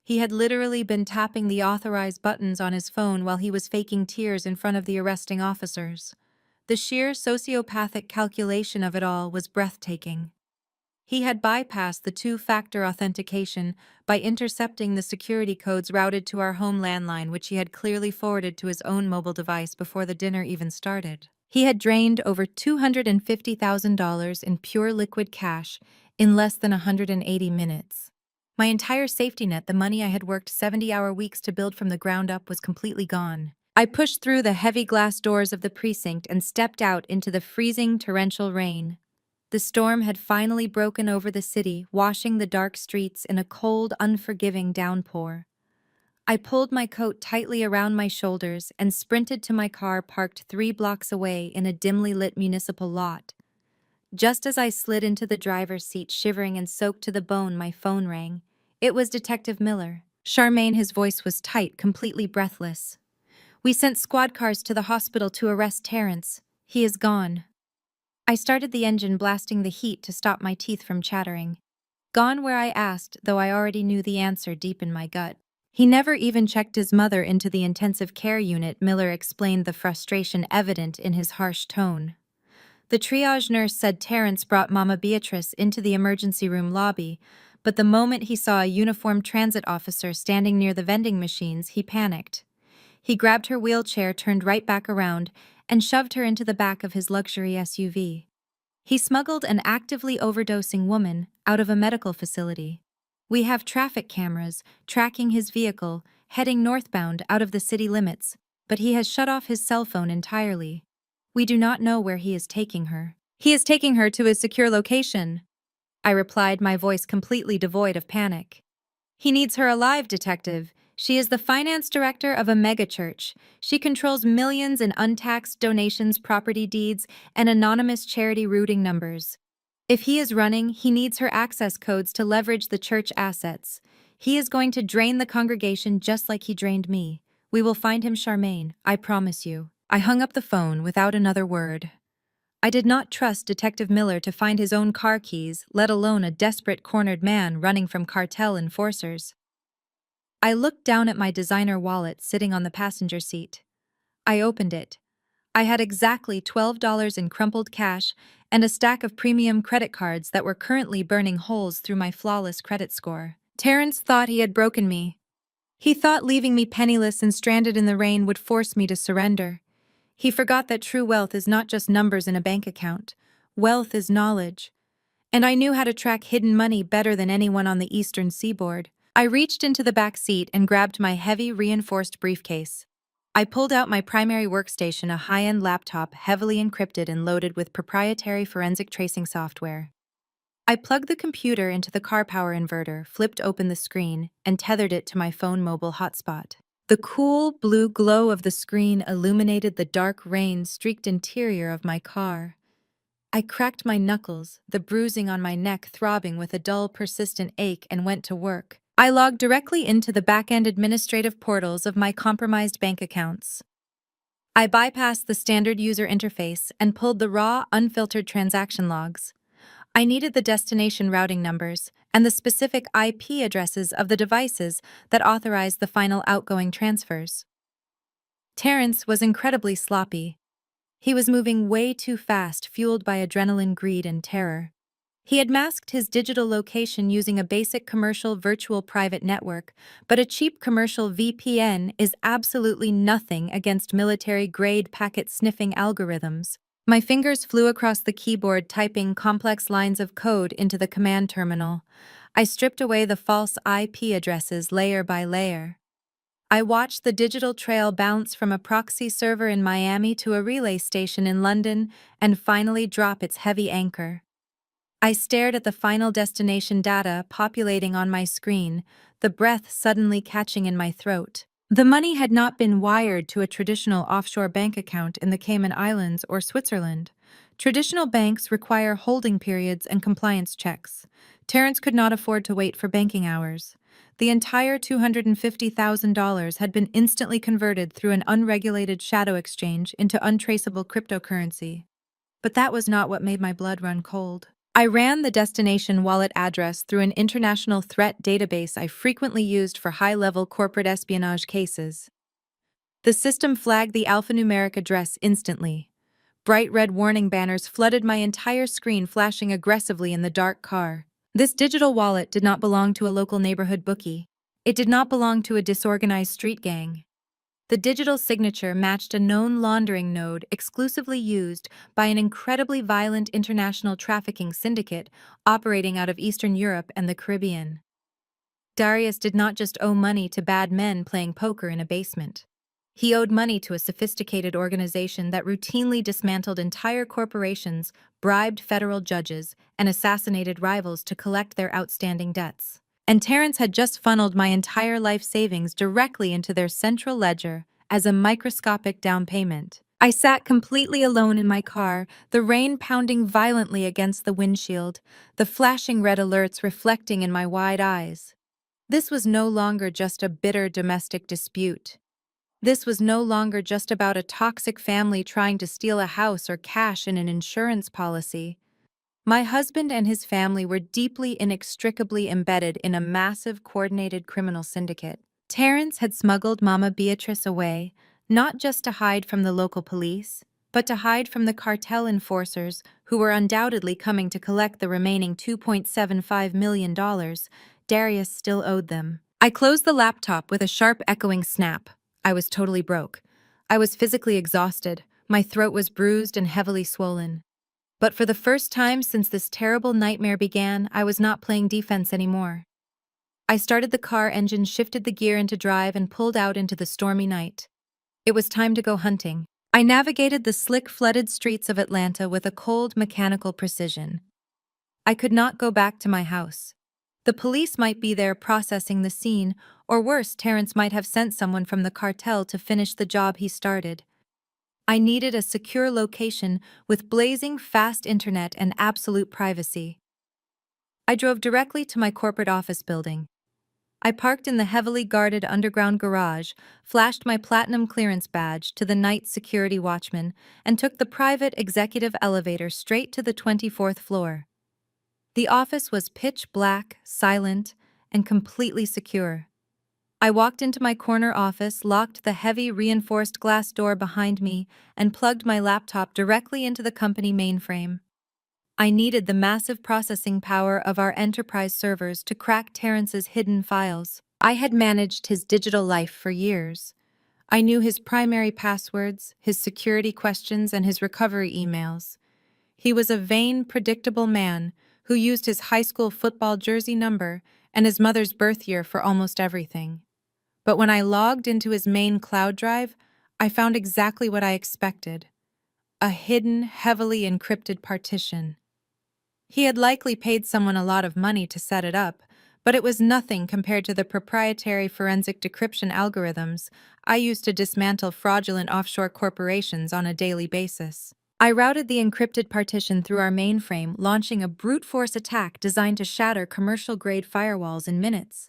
S1: He had literally been tapping the authorized buttons on his phone while he was faking tears in front of the arresting officers. The sheer sociopathic calculation of it all was breathtaking. He had bypassed the two-factor authentication by intercepting the security codes routed to our home landline, which he had clearly forwarded to his own mobile device before the dinner even started. He had drained over $250,000 in pure liquid cash in less than 180 minutes. My entire safety net, the money I had worked 70-hour weeks to build from the ground up, was completely gone. I pushed through the heavy glass doors of the precinct and stepped out into the freezing torrential rain. The storm had finally broken over the city, washing the dark streets in a cold, unforgiving downpour. I pulled my coat tightly around my shoulders and sprinted to my car parked 3 blocks away in a dimly lit municipal lot. Just as I slid into the driver's seat, shivering and soaked to the bone, my phone rang. It was Detective Miller. Charmaine, his voice was tight, completely breathless. "We sent squad cars to the hospital to arrest Terrence. He is gone." I started the engine, blasting the heat to stop my teeth from chattering. Gone where, I asked, though I already knew the answer deep in my gut. "He never even checked his mother into the intensive care unit," Miller explained, the frustration evident in his harsh tone. "The triage nurse said Terrence brought Mama Beatrice into the emergency room lobby, but the moment he saw a uniformed transit officer standing near the vending machines, he panicked. He grabbed her wheelchair, turned right back around, and shoved her into the back of his luxury SUV. He smuggled an actively overdosing woman out of a medical facility. We have traffic cameras tracking his vehicle, heading northbound out of the city limits, but he has shut off his cell phone entirely. We do not know where he is taking her." "He is taking her to his secure location," I replied, my voice completely devoid of panic. "He needs her alive, Detective. She is the finance director of a megachurch. She controls millions in untaxed donations, property deeds, and anonymous charity routing numbers. If he is running, he needs her access codes to leverage the church assets. He is going to drain the congregation just like he drained me. We will find him, Charmaine, I promise you." I hung up the phone without another word. I did not trust Detective Miller to find his own car keys, let alone a desperate cornered man running from cartel enforcers. I looked down at my designer wallet sitting on the passenger seat. I opened it. I had exactly $12 in crumpled cash and a stack of premium credit cards that were currently burning holes through my flawless credit score. Terrence thought he had broken me. He thought leaving me penniless and stranded in the rain would force me to surrender. He forgot that true wealth is not just numbers in a bank account. Wealth is knowledge. And I knew how to track hidden money better than anyone on the eastern seaboard. I reached into the back seat and grabbed my heavy, reinforced briefcase. I pulled out my primary workstation, a high-end laptop heavily encrypted and loaded with proprietary forensic tracing software. I plugged the computer into the car power inverter, flipped open the screen, and tethered it to my phone mobile hotspot. The cool, blue glow of the screen illuminated the dark, rain-streaked interior of my car. I cracked my knuckles, the bruising on my neck throbbing with a dull, persistent ache, and went to work. I logged directly into the back-end administrative portals of my compromised bank accounts. I bypassed the standard user interface and pulled the raw, unfiltered transaction logs. I needed the destination routing numbers and the specific IP addresses of the devices that authorized the final outgoing transfers. Terrence was incredibly sloppy. He was moving way too fast, fueled by adrenaline, greed, and terror. He had masked his digital location using a basic commercial virtual private network, but a cheap commercial VPN is absolutely nothing against military-grade packet-sniffing algorithms. My fingers flew across the keyboard, typing complex lines of code into the command terminal. I stripped away the false IP addresses layer by layer. I watched the digital trail bounce from a proxy server in Miami to a relay station in London and finally drop its heavy anchor. I stared at the final destination data populating on my screen, the breath suddenly catching in my throat. The money had not been wired to a traditional offshore bank account in the Cayman Islands or Switzerland. Traditional banks require holding periods and compliance checks. Terrence could not afford to wait for banking hours. The entire $250,000 had been instantly converted through an unregulated shadow exchange into untraceable cryptocurrency. But that was not what made my blood run cold. I ran the destination wallet address through an international threat database I frequently used for high-level corporate espionage cases. The system flagged the alphanumeric address instantly. Bright red warning banners flooded my entire screen, flashing aggressively in the dark car. This digital wallet did not belong to a local neighborhood bookie. It did not belong to a disorganized street gang. The digital signature matched a known laundering node exclusively used by an incredibly violent international trafficking syndicate operating out of Eastern Europe and the Caribbean. Darius did not just owe money to bad men playing poker in a basement. He owed money to a sophisticated organization that routinely dismantled entire corporations, bribed federal judges, and assassinated rivals to collect their outstanding debts. And Terrence had just funneled my entire life savings directly into their central ledger as a microscopic down payment. I sat completely alone in my car, the rain pounding violently against the windshield, the flashing red alerts reflecting in my wide eyes. This was no longer just a bitter domestic dispute. This was no longer just about a toxic family trying to steal a house or cash in an insurance policy. My husband and his family were deeply, inextricably embedded in a massive, coordinated criminal syndicate. Terrence had smuggled Mama Beatrice away, not just to hide from the local police, but to hide from the cartel enforcers who were undoubtedly coming to collect the remaining $2.75 million Darius still owed them. I closed the laptop with a sharp, echoing snap. I was totally broke. I was physically exhausted. My throat was bruised and heavily swollen. But for the first time since this terrible nightmare began, I was not playing defense anymore. I started the car engine, shifted the gear into drive, and pulled out into the stormy night. It was time to go hunting. I navigated the slick, flooded streets of Atlanta with a cold, mechanical precision. I could not go back to my house. The police might be there processing the scene, or worse, Terrence might have sent someone from the cartel to finish the job he started. I needed a secure location with blazing fast internet and absolute privacy. I drove directly to my corporate office building. I parked in the heavily guarded underground garage, flashed my platinum clearance badge to the night security watchman, and took the private executive elevator straight to the 24th floor. The office was pitch black, silent, and completely secure. I walked into my corner office, locked the heavy reinforced glass door behind me, and plugged my laptop directly into the company mainframe. I needed the massive processing power of our enterprise servers to crack Terrence's hidden files. I had managed his digital life for years. I knew his primary passwords, his security questions, and his recovery emails. He was a vain, predictable man who used his high school football jersey number and his mother's birth year for almost everything. But when I logged into his main cloud drive, I found exactly what I expected: a hidden, heavily encrypted partition. He had likely paid someone a lot of money to set it up, but it was nothing compared to the proprietary forensic decryption algorithms I used to dismantle fraudulent offshore corporations on a daily basis. I routed the encrypted partition through our mainframe, launching a brute force attack designed to shatter commercial-grade firewalls in minutes.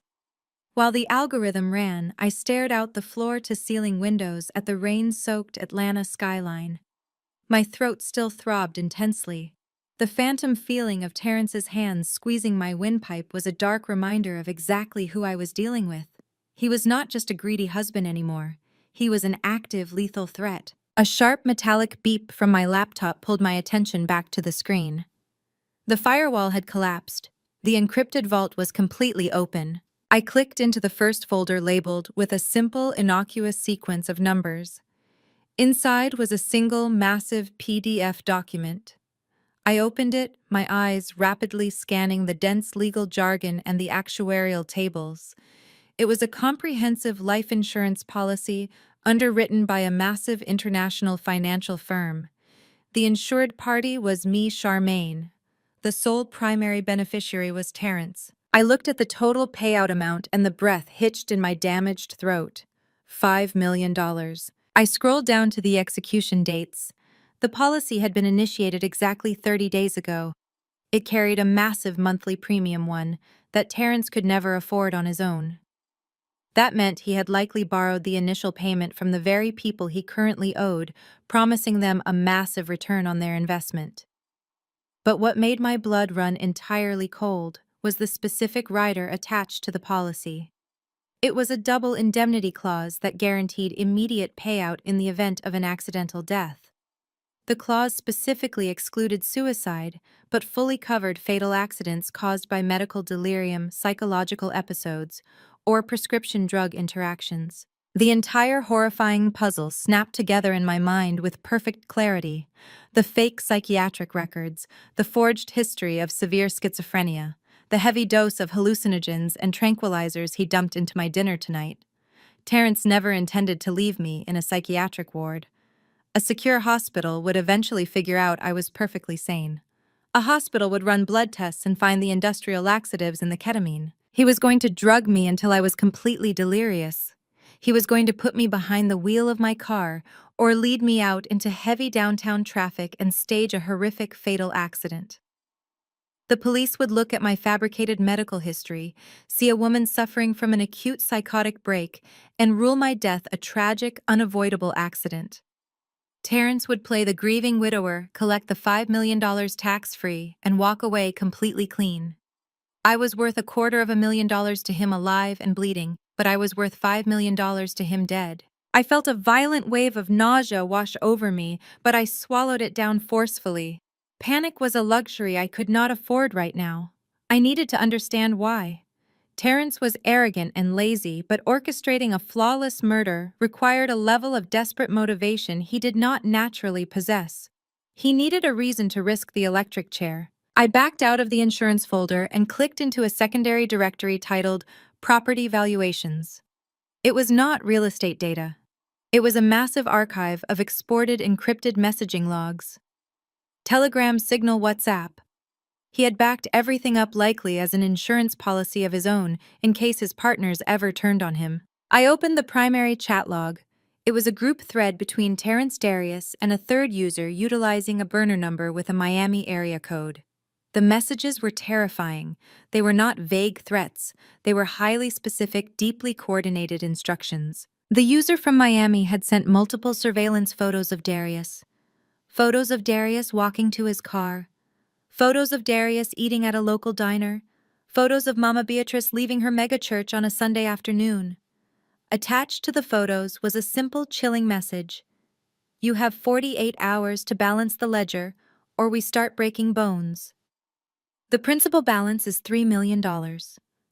S1: While the algorithm ran, I stared out the floor-to-ceiling windows at the rain-soaked Atlanta skyline. My throat still throbbed intensely. The phantom feeling of Terrence's hands squeezing my windpipe was a dark reminder of exactly who I was dealing with. He was not just a greedy husband anymore. He was an active, lethal threat. A sharp metallic beep from my laptop pulled my attention back to the screen. The firewall had collapsed. The encrypted vault was completely open. I clicked into the first folder labeled with a simple, innocuous sequence of numbers. Inside was a single, massive PDF document. I opened it, my eyes rapidly scanning the dense legal jargon and the actuarial tables. It was a comprehensive life insurance policy underwritten by a massive international financial firm. The insured party was me, Charmaine. The sole primary beneficiary was Terrence. I looked at the total payout amount and the breath hitched in my damaged throat. $5 million. I scrolled down to the execution dates. The policy had been initiated exactly 30 days ago. It carried a massive monthly premium, one that Terrence could never afford on his own. That meant he had likely borrowed the initial payment from the very people he currently owed, promising them a massive return on their investment. But what made my blood run entirely cold was the specific rider attached to the policy. It was a double indemnity clause that guaranteed immediate payout in the event of an accidental death. The clause specifically excluded suicide, but fully covered fatal accidents caused by medical delirium, psychological episodes, or prescription drug interactions. The entire horrifying puzzle snapped together in my mind with perfect clarity. The fake psychiatric records, the forged history of severe schizophrenia, the heavy dose of hallucinogens and tranquilizers he dumped into my dinner tonight. Terrence never intended to leave me in a psychiatric ward. A secure hospital would eventually figure out I was perfectly sane. A hospital would run blood tests and find the industrial laxatives in the ketamine. He was going to drug me until I was completely delirious. He was going to put me behind the wheel of my car or lead me out into heavy downtown traffic and stage a horrific fatal accident. The police would look at my fabricated medical history, see a woman suffering from an acute psychotic break, and rule my death a tragic, unavoidable accident. Terrence would play the grieving widower, collect the $5 million tax-free, and walk away completely clean. I was worth $250,000 to him alive and bleeding, but I was worth $5 million to him dead. I felt a violent wave of nausea wash over me, but I swallowed it down forcefully. Panic was a luxury I could not afford right now. I needed to understand why. Terrence was arrogant and lazy, but orchestrating a flawless murder required a level of desperate motivation he did not naturally possess. He needed a reason to risk the electric chair. I backed out of the insurance folder and clicked into a secondary directory titled Property Valuations. It was not real estate data. It was a massive archive of exported encrypted messaging logs. Telegram, Signal, WhatsApp. He had backed everything up likely as an insurance policy of his own in case his partners ever turned on him. I opened the primary chat log. It was a group thread between Terrence Darius and a third user utilizing a burner number with a Miami area code. The messages were terrifying. They were not vague threats. They were highly specific, deeply coordinated instructions. The user from Miami had sent multiple surveillance photos of Darius. Photos of Darius walking to his car. Photos of Darius eating at a local diner. Photos of Mama Beatrice leaving her megachurch on a Sunday afternoon. Attached to the photos was a simple, chilling message. You have 48 hours to balance the ledger, or we start breaking bones. The principal balance is $3 million.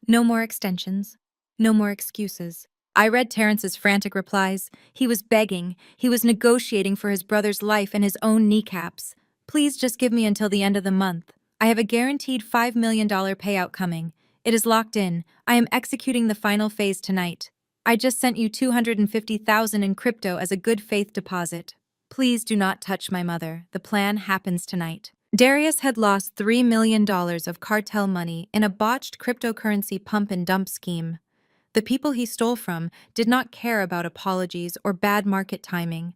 S1: No more extensions. No more excuses. I read Terrence's frantic replies. He was begging. He was negotiating for his brother's life and his own kneecaps. Please just give me until the end of the month. I have a guaranteed $5 million payout coming. It is locked in. I am executing the final phase tonight. I just sent you $250,000 in crypto as a good faith deposit. Please do not touch my mother. The plan happens tonight. Darius had lost $3 million of cartel money in a botched cryptocurrency pump and dump scheme. The people he stole from did not care about apologies or bad market timing.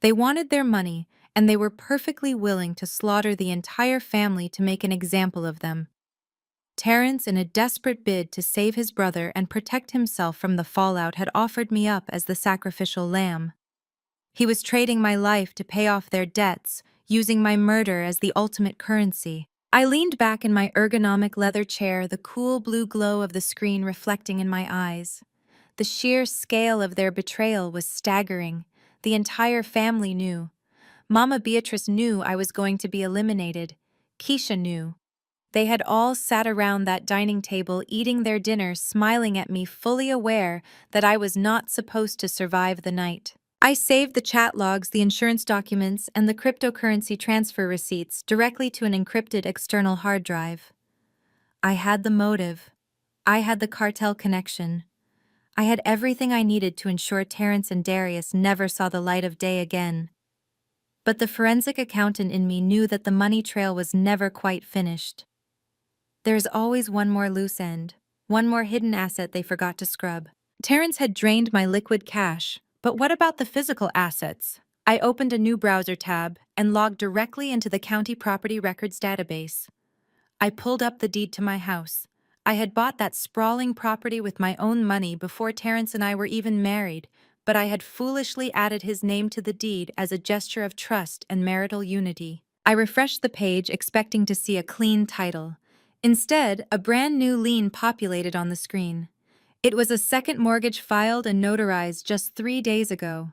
S1: They wanted their money, and they were perfectly willing to slaughter the entire family to make an example of them. Terrence, in a desperate bid to save his brother and protect himself from the fallout, had offered me up as the sacrificial lamb. He was trading my life to pay off their debts, using my murder as the ultimate currency. I leaned back in my ergonomic leather chair, the cool blue glow of the screen reflecting in my eyes. The sheer scale of their betrayal was staggering. The entire family knew. Mama Beatrice knew I was going to be eliminated. Keisha knew. They had all sat around that dining table eating their dinner, smiling at me, fully aware that I was not supposed to survive the night. I saved the chat logs, the insurance documents, and the cryptocurrency transfer receipts directly to an encrypted external hard drive. I had the motive. I had the cartel connection. I had everything I needed to ensure Terrence and Darius never saw the light of day again. But the forensic accountant in me knew that the money trail was never quite finished. There's always one more loose end, one more hidden asset they forgot to scrub. Terrence had drained my liquid cash, but what about the physical assets? I opened a new browser tab and logged directly into the county property records database. I pulled up the deed to my house. I had bought that sprawling property with my own money before Terrence and I were even married, but I had foolishly added his name to the deed as a gesture of trust and marital unity. I refreshed the page expecting to see a clean title. Instead, a brand new lien populated on the screen. It was a second mortgage filed and notarized just 3 days ago.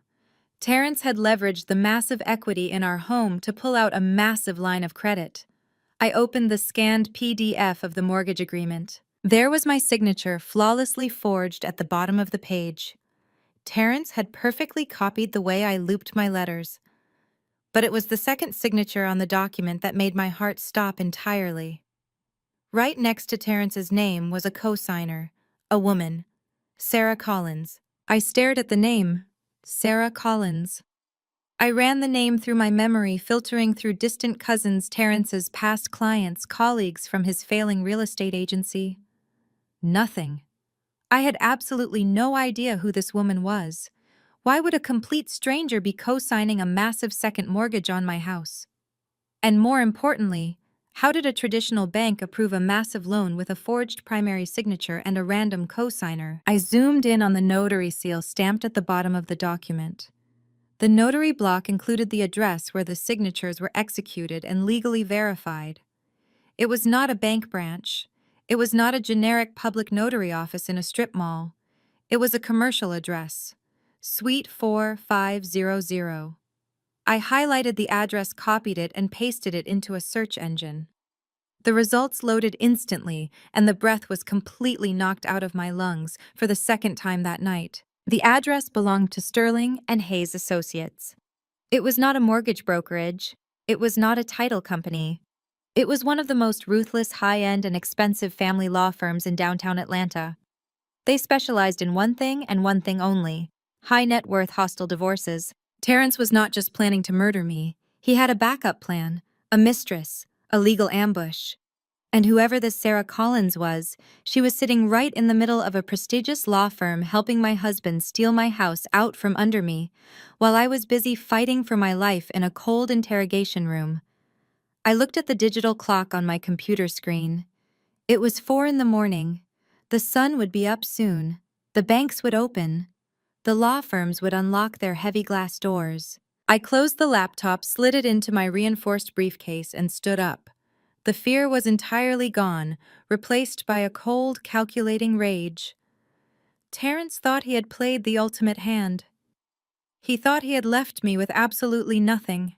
S1: Terrence had leveraged the massive equity in our home to pull out a massive line of credit. I opened the scanned PDF of the mortgage agreement. There was my signature flawlessly forged at the bottom of the page. Terrence had perfectly copied the way I looped my letters. But it was the second signature on the document that made my heart stop entirely. Right next to Terrence's name was a co-signer, a woman, Sarah Collins. I stared at the name, Sarah Collins. I ran the name through my memory, filtering through distant cousins, Terrence's past clients, colleagues from his failing real estate agency. Nothing. I had absolutely no idea who this woman was. Why would a complete stranger be co-signing a massive second mortgage on my house? And more importantly, how did a traditional bank approve a massive loan with a forged primary signature and a random co-signer? I zoomed in on the notary seal stamped at the bottom of the document. The notary block included the address where the signatures were executed and legally verified. It was not a bank branch. It was not a generic public notary office in a strip mall. It was a commercial address. Suite 4500. I highlighted the address, copied it, and pasted it into a search engine. The results loaded instantly, and the breath was completely knocked out of my lungs for the second time that night. The address belonged to Sterling and Hayes Associates. It was not a mortgage brokerage. It was not a title company. It was one of the most ruthless, high-end, and expensive family law firms in downtown Atlanta. They specialized in one thing and one thing only: high-net-worth hostile divorces. Terrence was not just planning to murder me. He had a backup plan, a mistress, a legal ambush. And whoever this Sarah Collins was, she was sitting right in the middle of a prestigious law firm helping my husband steal my house out from under me, while I was busy fighting for my life in a cold interrogation room. I looked at the digital clock on my computer screen. It was 4 in the morning. The sun would be up soon. The banks would open. The law firms would unlock their heavy glass doors. I closed the laptop, slid it into my reinforced briefcase, and stood up. The fear was entirely gone, replaced by a cold, calculating rage. Terrence thought he had played the ultimate hand. He thought he had left me with absolutely nothing.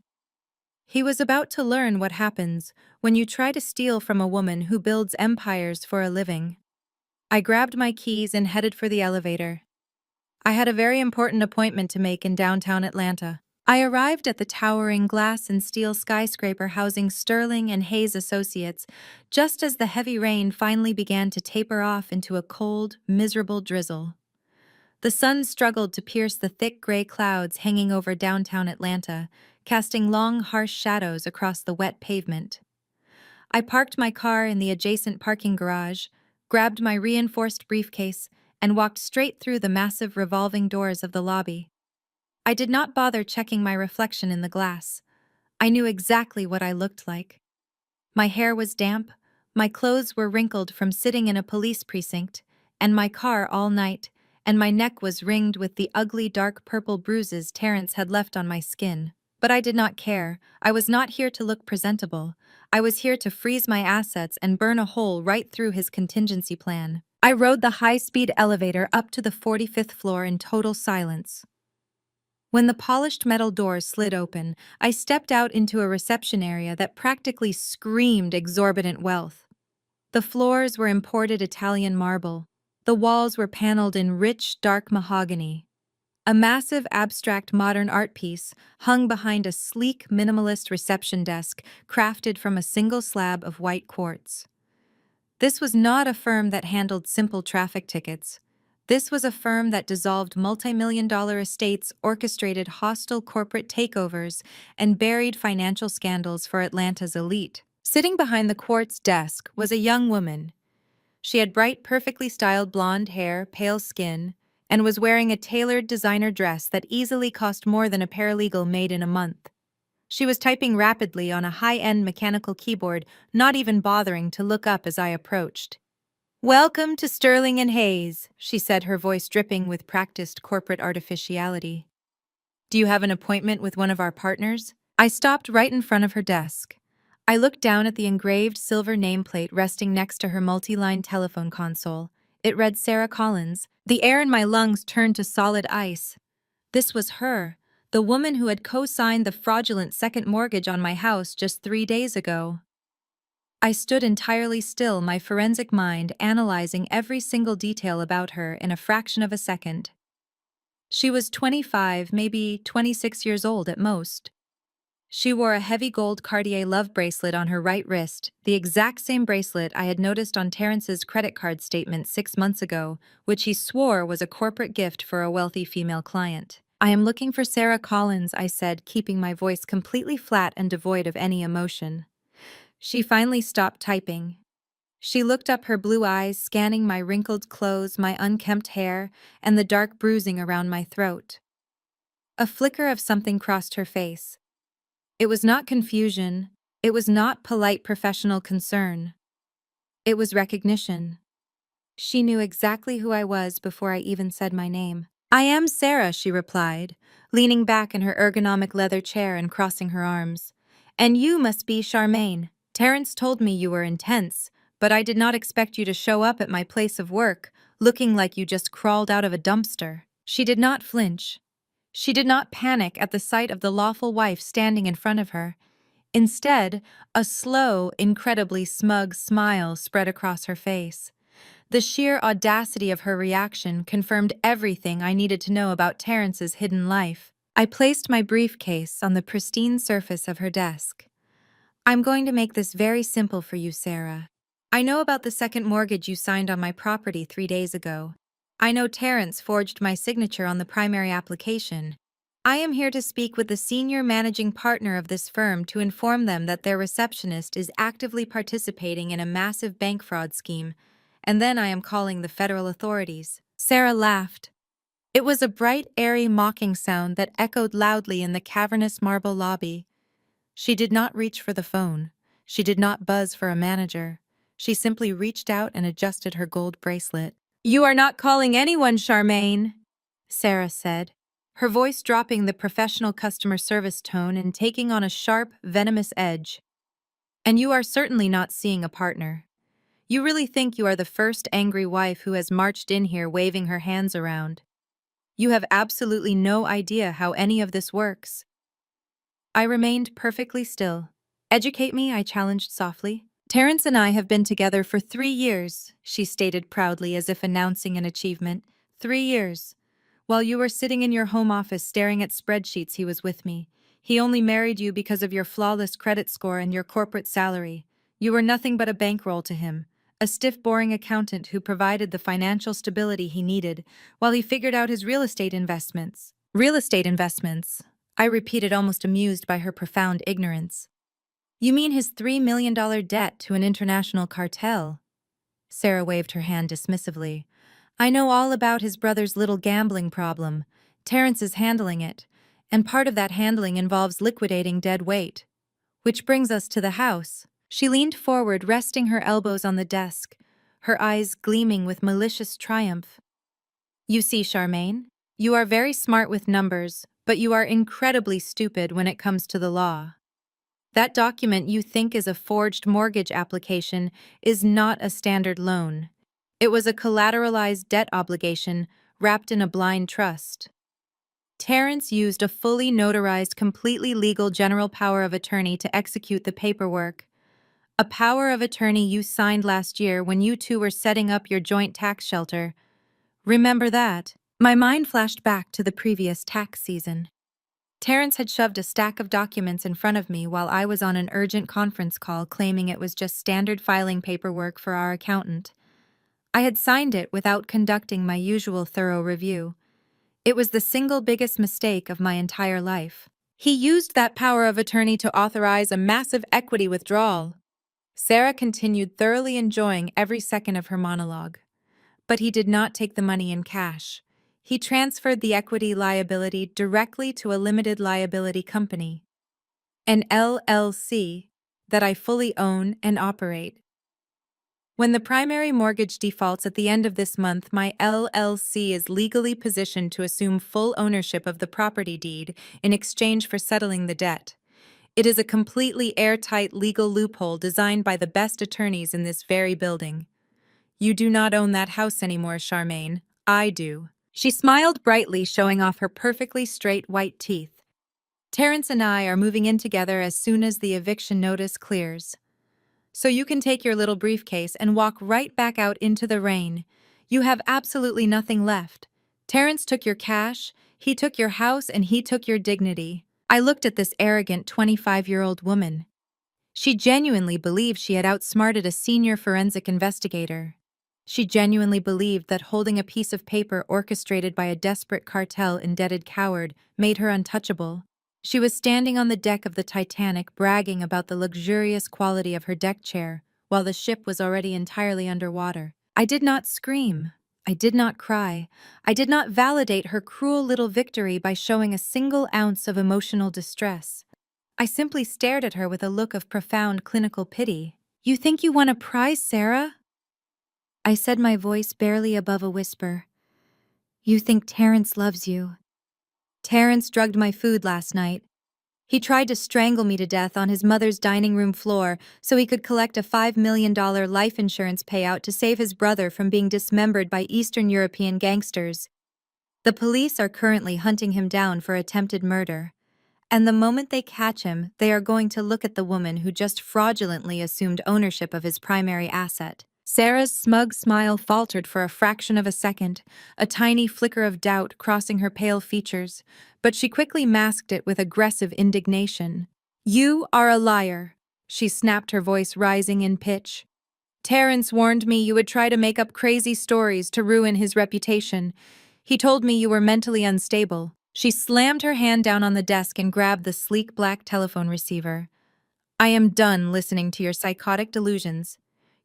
S1: He was about to learn what happens when you try to steal from a woman who builds empires for a living. I grabbed my keys and headed for the elevator. I had a very important appointment to make in downtown Atlanta. I arrived at the towering glass and steel skyscraper housing Sterling and Hayes Associates just as the heavy rain finally began to taper off into a cold, miserable drizzle. The sun struggled to pierce the thick gray clouds hanging over downtown Atlanta, casting long, harsh shadows across the wet pavement. I parked my car in the adjacent parking garage, grabbed my reinforced briefcase, and walked straight through the massive revolving doors of the lobby. I did not bother checking my reflection in the glass. I knew exactly what I looked like. My hair was damp, my clothes were wrinkled from sitting in a police precinct, and my car all night, and my neck was ringed with the ugly dark purple bruises Terrence had left on my skin. But I did not care. I was not here to look presentable. I was here to freeze my assets and burn a hole right through his contingency plan. I rode the high-speed elevator up to the 45th floor in total silence. When the polished metal doors slid open, I stepped out into a reception area that practically screamed exorbitant wealth. The floors were imported Italian marble. The walls were paneled in rich, dark mahogany. A massive abstract modern art piece hung behind a sleek, minimalist reception desk crafted from a single slab of white quartz. This was not a firm that handled simple traffic tickets. This was a firm that dissolved multi-million-dollar estates, orchestrated hostile corporate takeovers, and buried financial scandals for Atlanta's elite. Sitting behind the quartz desk was a young woman. She had bright, perfectly styled blonde hair, pale skin, and was wearing a tailored designer dress that easily cost more than a paralegal made in a month. She was typing rapidly on a high-end mechanical keyboard, not even bothering to look up as I approached. Welcome to Sterling and Hayes, she said, her voice dripping with practiced corporate artificiality. Do you have an appointment with one of our partners? I stopped right in front of her desk. I looked down at the engraved silver nameplate resting next to her multi-line telephone console. It read Sarah Collins. The air in my lungs turned to solid ice. This was her, the woman who had co-signed the fraudulent second mortgage on my house just 3 days ago. I stood entirely still, my forensic mind analyzing every single detail about her in a fraction of a second. She was 25, maybe 26 years old at most. She wore a heavy gold Cartier love bracelet on her right wrist, the exact same bracelet I had noticed on Terrence's credit card statement 6 months ago, which he swore was a corporate gift for a wealthy female client. I am looking for Sarah Collins, I said, keeping my voice completely flat and devoid of any emotion. She finally stopped typing. She looked up, her blue eyes scanning my wrinkled clothes, my unkempt hair, and the dark bruising around my throat. A flicker of something crossed her face. It was not confusion. It was not polite professional concern. It was recognition. She knew exactly who I was before I even said my name. I am Sarah, she replied, leaning back in her ergonomic leather chair and crossing her arms. And you must be Charmaine. Terrence told me you were intense, but I did not expect you to show up at my place of work, looking like you just crawled out of a dumpster. She did not flinch. She did not panic at the sight of the lawful wife standing in front of her. Instead, a slow, incredibly smug smile spread across her face. The sheer audacity of her reaction confirmed everything I needed to know about Terrence's hidden life. I placed my briefcase on the pristine surface of her desk. I'm going to make this very simple for you, Sarah. I know about the second mortgage you signed on my property 3 days ago. I know Terrence forged my signature on the primary application. I am here to speak with the senior managing partner of this firm to inform them that their receptionist is actively participating in a massive bank fraud scheme, and then I am calling the federal authorities. Sarah laughed. It was a bright, airy, mocking sound that echoed loudly in the cavernous marble lobby. She did not reach for the phone. She did not buzz for a manager. She simply reached out and adjusted her gold bracelet. You are not calling anyone, Charmaine, Sarah said, her voice dropping the professional customer service tone and taking on a sharp, venomous edge. And you are certainly not seeing a partner. You really think you are the first angry wife who has marched in here waving her hands around. You have absolutely no idea how any of this works. I remained perfectly still. Educate me, I challenged softly. Terrence and I have been together for 3 years, she stated proudly as if announcing an achievement. 3 years. While you were sitting in your home office staring at spreadsheets, he was with me. He only married you because of your flawless credit score and your corporate salary. You were nothing but a bankroll to him, a stiff, boring accountant who provided the financial stability he needed while he figured out his real estate investments. Real estate investments, I repeated, almost amused by her profound ignorance. You mean his $3 million debt to an international cartel? Sarah waved her hand dismissively. I know all about his brother's little gambling problem. Terrence is handling it, and part of that handling involves liquidating dead weight. Which brings us to the house. She leaned forward, resting her elbows on the desk, her eyes gleaming with malicious triumph. You see, Charmaine, you are very smart with numbers, but you are incredibly stupid when it comes to the law. That document you think is a forged mortgage application is not a standard loan. It was a collateralized debt obligation wrapped in a blind trust. Terrence used a fully notarized, completely legal general power of attorney to execute the paperwork. A power of attorney you signed last year when you two were setting up your joint tax shelter. Remember that? My mind flashed back to the previous tax season. Terrence had shoved a stack of documents in front of me while I was on an urgent conference call, claiming it was just standard filing paperwork for our accountant. I had signed it without conducting my usual thorough review. It was the single biggest mistake of my entire life. He used that power of attorney to authorize a massive equity withdrawal. Sarah continued, thoroughly enjoying every second of her monologue. But he did not take the money in cash. He transferred the equity liability directly to a limited liability company, an LLC, that I fully own and operate. When the primary mortgage defaults at the end of this month, my LLC is legally positioned to assume full ownership of the property deed in exchange for settling the debt. It is a completely airtight legal loophole designed by the best attorneys in this very building. You do not own that house anymore, Charmaine. I do. She smiled brightly, showing off her perfectly straight white teeth. Terrence and I are moving in together as soon as the eviction notice clears. So you can take your little briefcase and walk right back out into the rain. You have absolutely nothing left. Terrence took your cash, he took your house, and he took your dignity. I looked at this arrogant 25-year-old woman. She genuinely believed she had outsmarted a senior forensic investigator. She genuinely believed that holding a piece of paper orchestrated by a desperate cartel-indebted coward made her untouchable. She was standing on the deck of the Titanic bragging about the luxurious quality of her deck chair, while the ship was already entirely underwater. I did not scream. I did not cry. I did not validate her cruel little victory by showing a single ounce of emotional distress. I simply stared at her with a look of profound clinical pity. "You think you won a prize, Sarah?" I said, my voice barely above a whisper. "You think Terrence loves you." Terrence drugged my food last night. He tried to strangle me to death on his mother's dining room floor so he could collect a $5 million life insurance payout to save his brother from being dismembered by Eastern European gangsters. The police are currently hunting him down for attempted murder. And the moment they catch him, they are going to look at the woman who just fraudulently assumed ownership of his primary asset. Sarah's smug smile faltered for a fraction of a second, a tiny flicker of doubt crossing her pale features, but she quickly masked it with aggressive indignation. "You are a liar," she snapped, her voice rising in pitch. "Terrence warned me you would try to make up crazy stories to ruin his reputation. He told me you were mentally unstable." She slammed her hand down on the desk and grabbed the sleek black telephone receiver. "I am done listening to your psychotic delusions.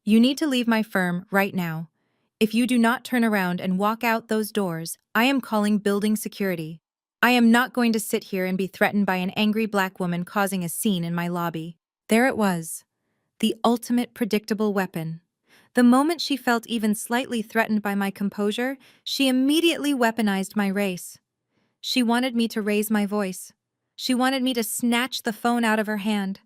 S1: You need to leave my firm right now. If you do not turn around and walk out those doors, I am calling building security. I am not going to sit here and be threatened by an angry black woman causing a scene in my lobby." There it was, the ultimate predictable weapon. The moment she felt even slightly threatened by my composure, she immediately weaponized my race. She wanted me to raise my voice. She wanted me to snatch the phone out of her hand.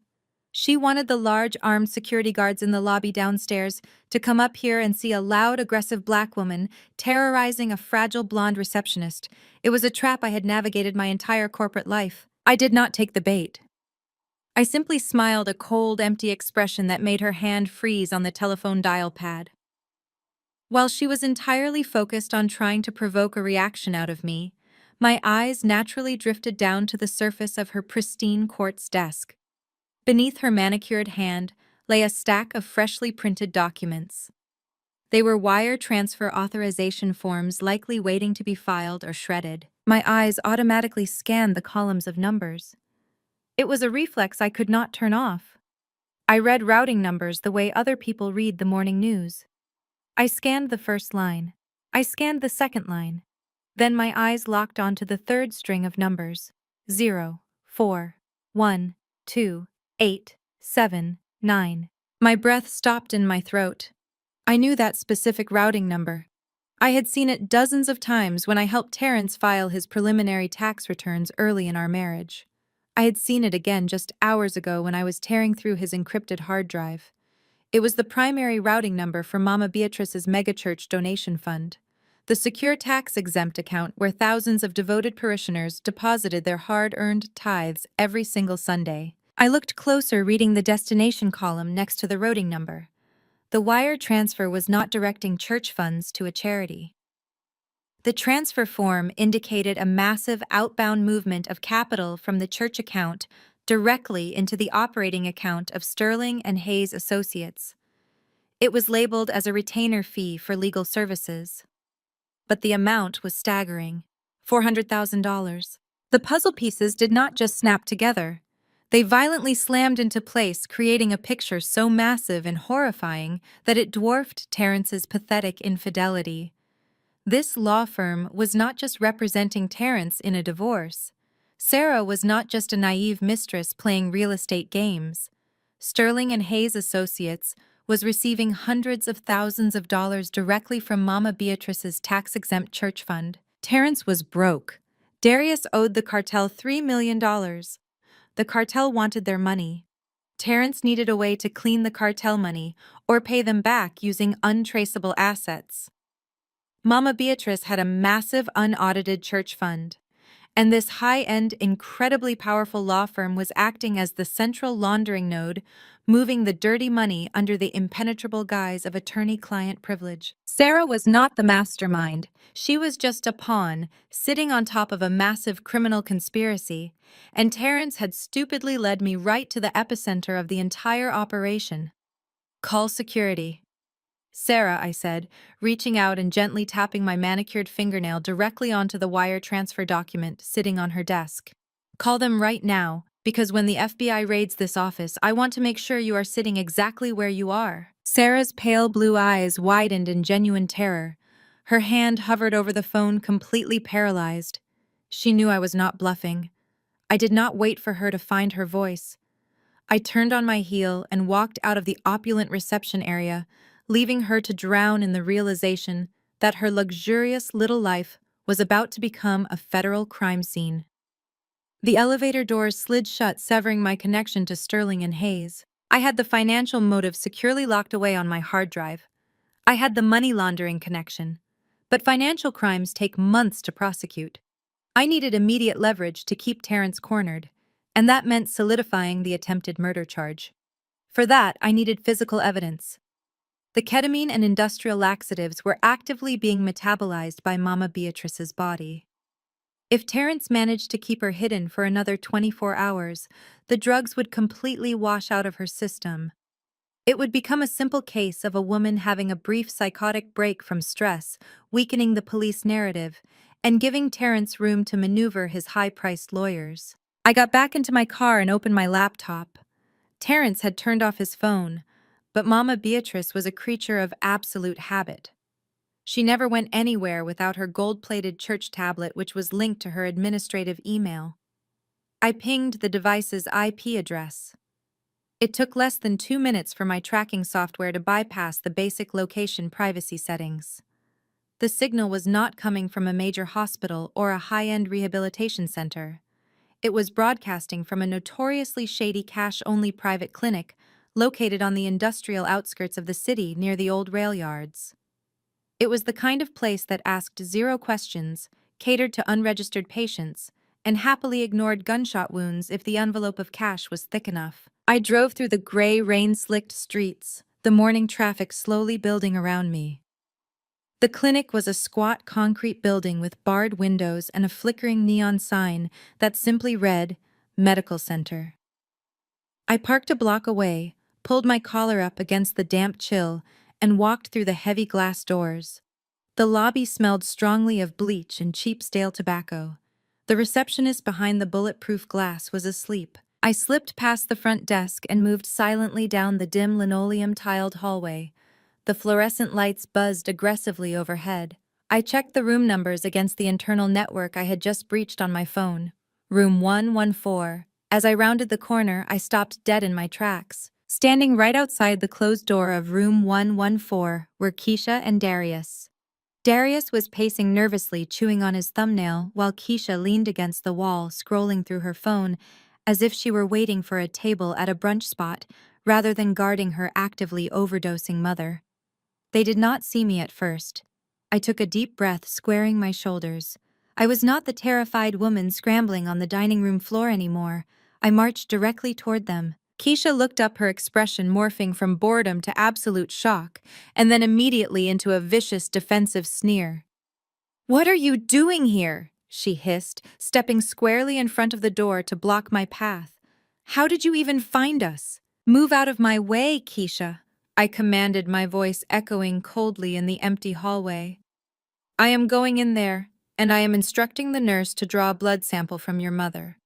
S1: She wanted the large armed security guards in the lobby downstairs to come up here and see a loud, aggressive black woman terrorizing a fragile blonde receptionist. It was a trap I had navigated my entire corporate life. I did not take the bait. I simply smiled, a cold, empty expression that made her hand freeze on the telephone dial pad. While she was entirely focused on trying to provoke a reaction out of me, my eyes naturally drifted down to the surface of her pristine quartz desk. Beneath her manicured hand lay a stack of freshly printed documents. They were wire transfer authorization forms likely waiting to be filed or shredded. My eyes automatically scanned the columns of numbers. It was a reflex I could not turn off. I read routing numbers the way other people read the morning news. I scanned the first line. I scanned the second line. Then my eyes locked onto the third string of numbers. 0, 4, 1, 2, 8, 7, 9. My breath stopped in my throat. I knew that specific routing number. I had seen it dozens of times when I helped Terrence file his preliminary tax returns early in our marriage. I had seen it again just hours ago when I was tearing through his encrypted hard drive. It was the primary routing number for Mama Beatrice's megachurch donation fund, the secure tax-exempt account where thousands of devoted parishioners deposited their hard-earned tithes every single Sunday. I looked closer, reading the destination column next to the routing number. The wire transfer was not directing church funds to a charity. The transfer form indicated a massive outbound movement of capital from the church account directly into the operating account of Sterling and Hayes Associates. It was labeled as a retainer fee for legal services. But the amount was staggering, $400,000. The puzzle pieces did not just snap together. They violently slammed into place, creating a picture so massive and horrifying that it dwarfed Terrence's pathetic infidelity. This law firm was not just representing Terrence in a divorce. Sarah was not just a naive mistress playing real estate games. Sterling and Hayes Associates was receiving hundreds of thousands of dollars directly from Mama Beatrice's tax-exempt church fund. Terrence was broke. Darius owed the cartel $3 million. The cartel wanted their money. Terrence needed a way to clean the cartel money or pay them back using untraceable assets. Mama Beatrice had a massive unaudited church fund, and this high-end, incredibly powerful law firm was acting as the central laundering node, moving the dirty money under the impenetrable guise of attorney-client privilege. Sarah was not the mastermind. She was just a pawn, sitting on top of a massive criminal conspiracy, and Terrence had stupidly led me right to the epicenter of the entire operation. "Call security." "Sarah," I said, reaching out and gently tapping my manicured fingernail directly onto the wire transfer document sitting on her desk. "Call them right now, because when the FBI raids this office, I want to make sure you are sitting exactly where you are." Sarah's pale blue eyes widened in genuine terror. Her hand hovered over the phone, completely paralyzed. She knew I was not bluffing. I did not wait for her to find her voice. I turned on my heel and walked out of the opulent reception area, leaving her to drown in the realization that her luxurious little life was about to become a federal crime scene. The elevator doors slid shut, severing my connection to Sterling and Hayes. I had the financial motive securely locked away on my hard drive. I had the money laundering connection. But financial crimes take months to prosecute. I needed immediate leverage to keep Terrence cornered, and that meant solidifying the attempted murder charge. For that, I needed physical evidence. The ketamine and industrial laxatives were actively being metabolized by Mama Beatrice's body. If Terrence managed to keep her hidden for another 24 hours, the drugs would completely wash out of her system. It would become a simple case of a woman having a brief psychotic break from stress, weakening the police narrative, and giving Terrence room to maneuver his high-priced lawyers. I got back into my car and opened my laptop. Terrence had turned off his phone, but Mama Beatrice was a creature of absolute habit. She never went anywhere without her gold-plated church tablet, which was linked to her administrative email. I pinged the device's IP address. It took less than 2 minutes for my tracking software to bypass the basic location privacy settings. The signal was not coming from a major hospital or a high-end rehabilitation center. It was broadcasting from a notoriously shady cash-only private clinic located on the industrial outskirts of the city near the old rail yards. It was the kind of place that asked zero questions, catered to unregistered patients, and happily ignored gunshot wounds if the envelope of cash was thick enough. I drove through the gray, rain-slicked streets, the morning traffic slowly building around me. The clinic was a squat concrete building with barred windows and a flickering neon sign that simply read, "Medical Center." I parked a block away, pulled my collar up against the damp chill, and walked through the heavy glass doors. The lobby smelled strongly of bleach and cheap stale tobacco. The receptionist behind the bulletproof glass was asleep. I slipped past the front desk and moved silently down the dim linoleum-tiled hallway. The fluorescent lights buzzed aggressively overhead. I checked the room numbers against the internal network I had just breached on my phone. Room 114. As I rounded the corner, I stopped dead in my tracks. Standing right outside the closed door of room 114 were Keisha and Darius. Darius was pacing nervously, chewing on his thumbnail, while Keisha leaned against the wall, scrolling through her phone, as if she were waiting for a table at a brunch spot, rather than guarding her actively overdosing mother. They did not see me at first. I took a deep breath, squaring my shoulders. I was not the terrified woman scrambling on the dining room floor anymore. I marched directly toward them. Keisha looked up, her expression morphing from boredom to absolute shock, and then immediately into a vicious, defensive sneer. "What are you doing here?" she hissed, stepping squarely in front of the door to block my path. "How did you even find us?" "Move out of my way, Keisha," I commanded, my voice echoing coldly in the empty hallway. "I am going in there, and I am instructing the nurse to draw a blood sample from your mother.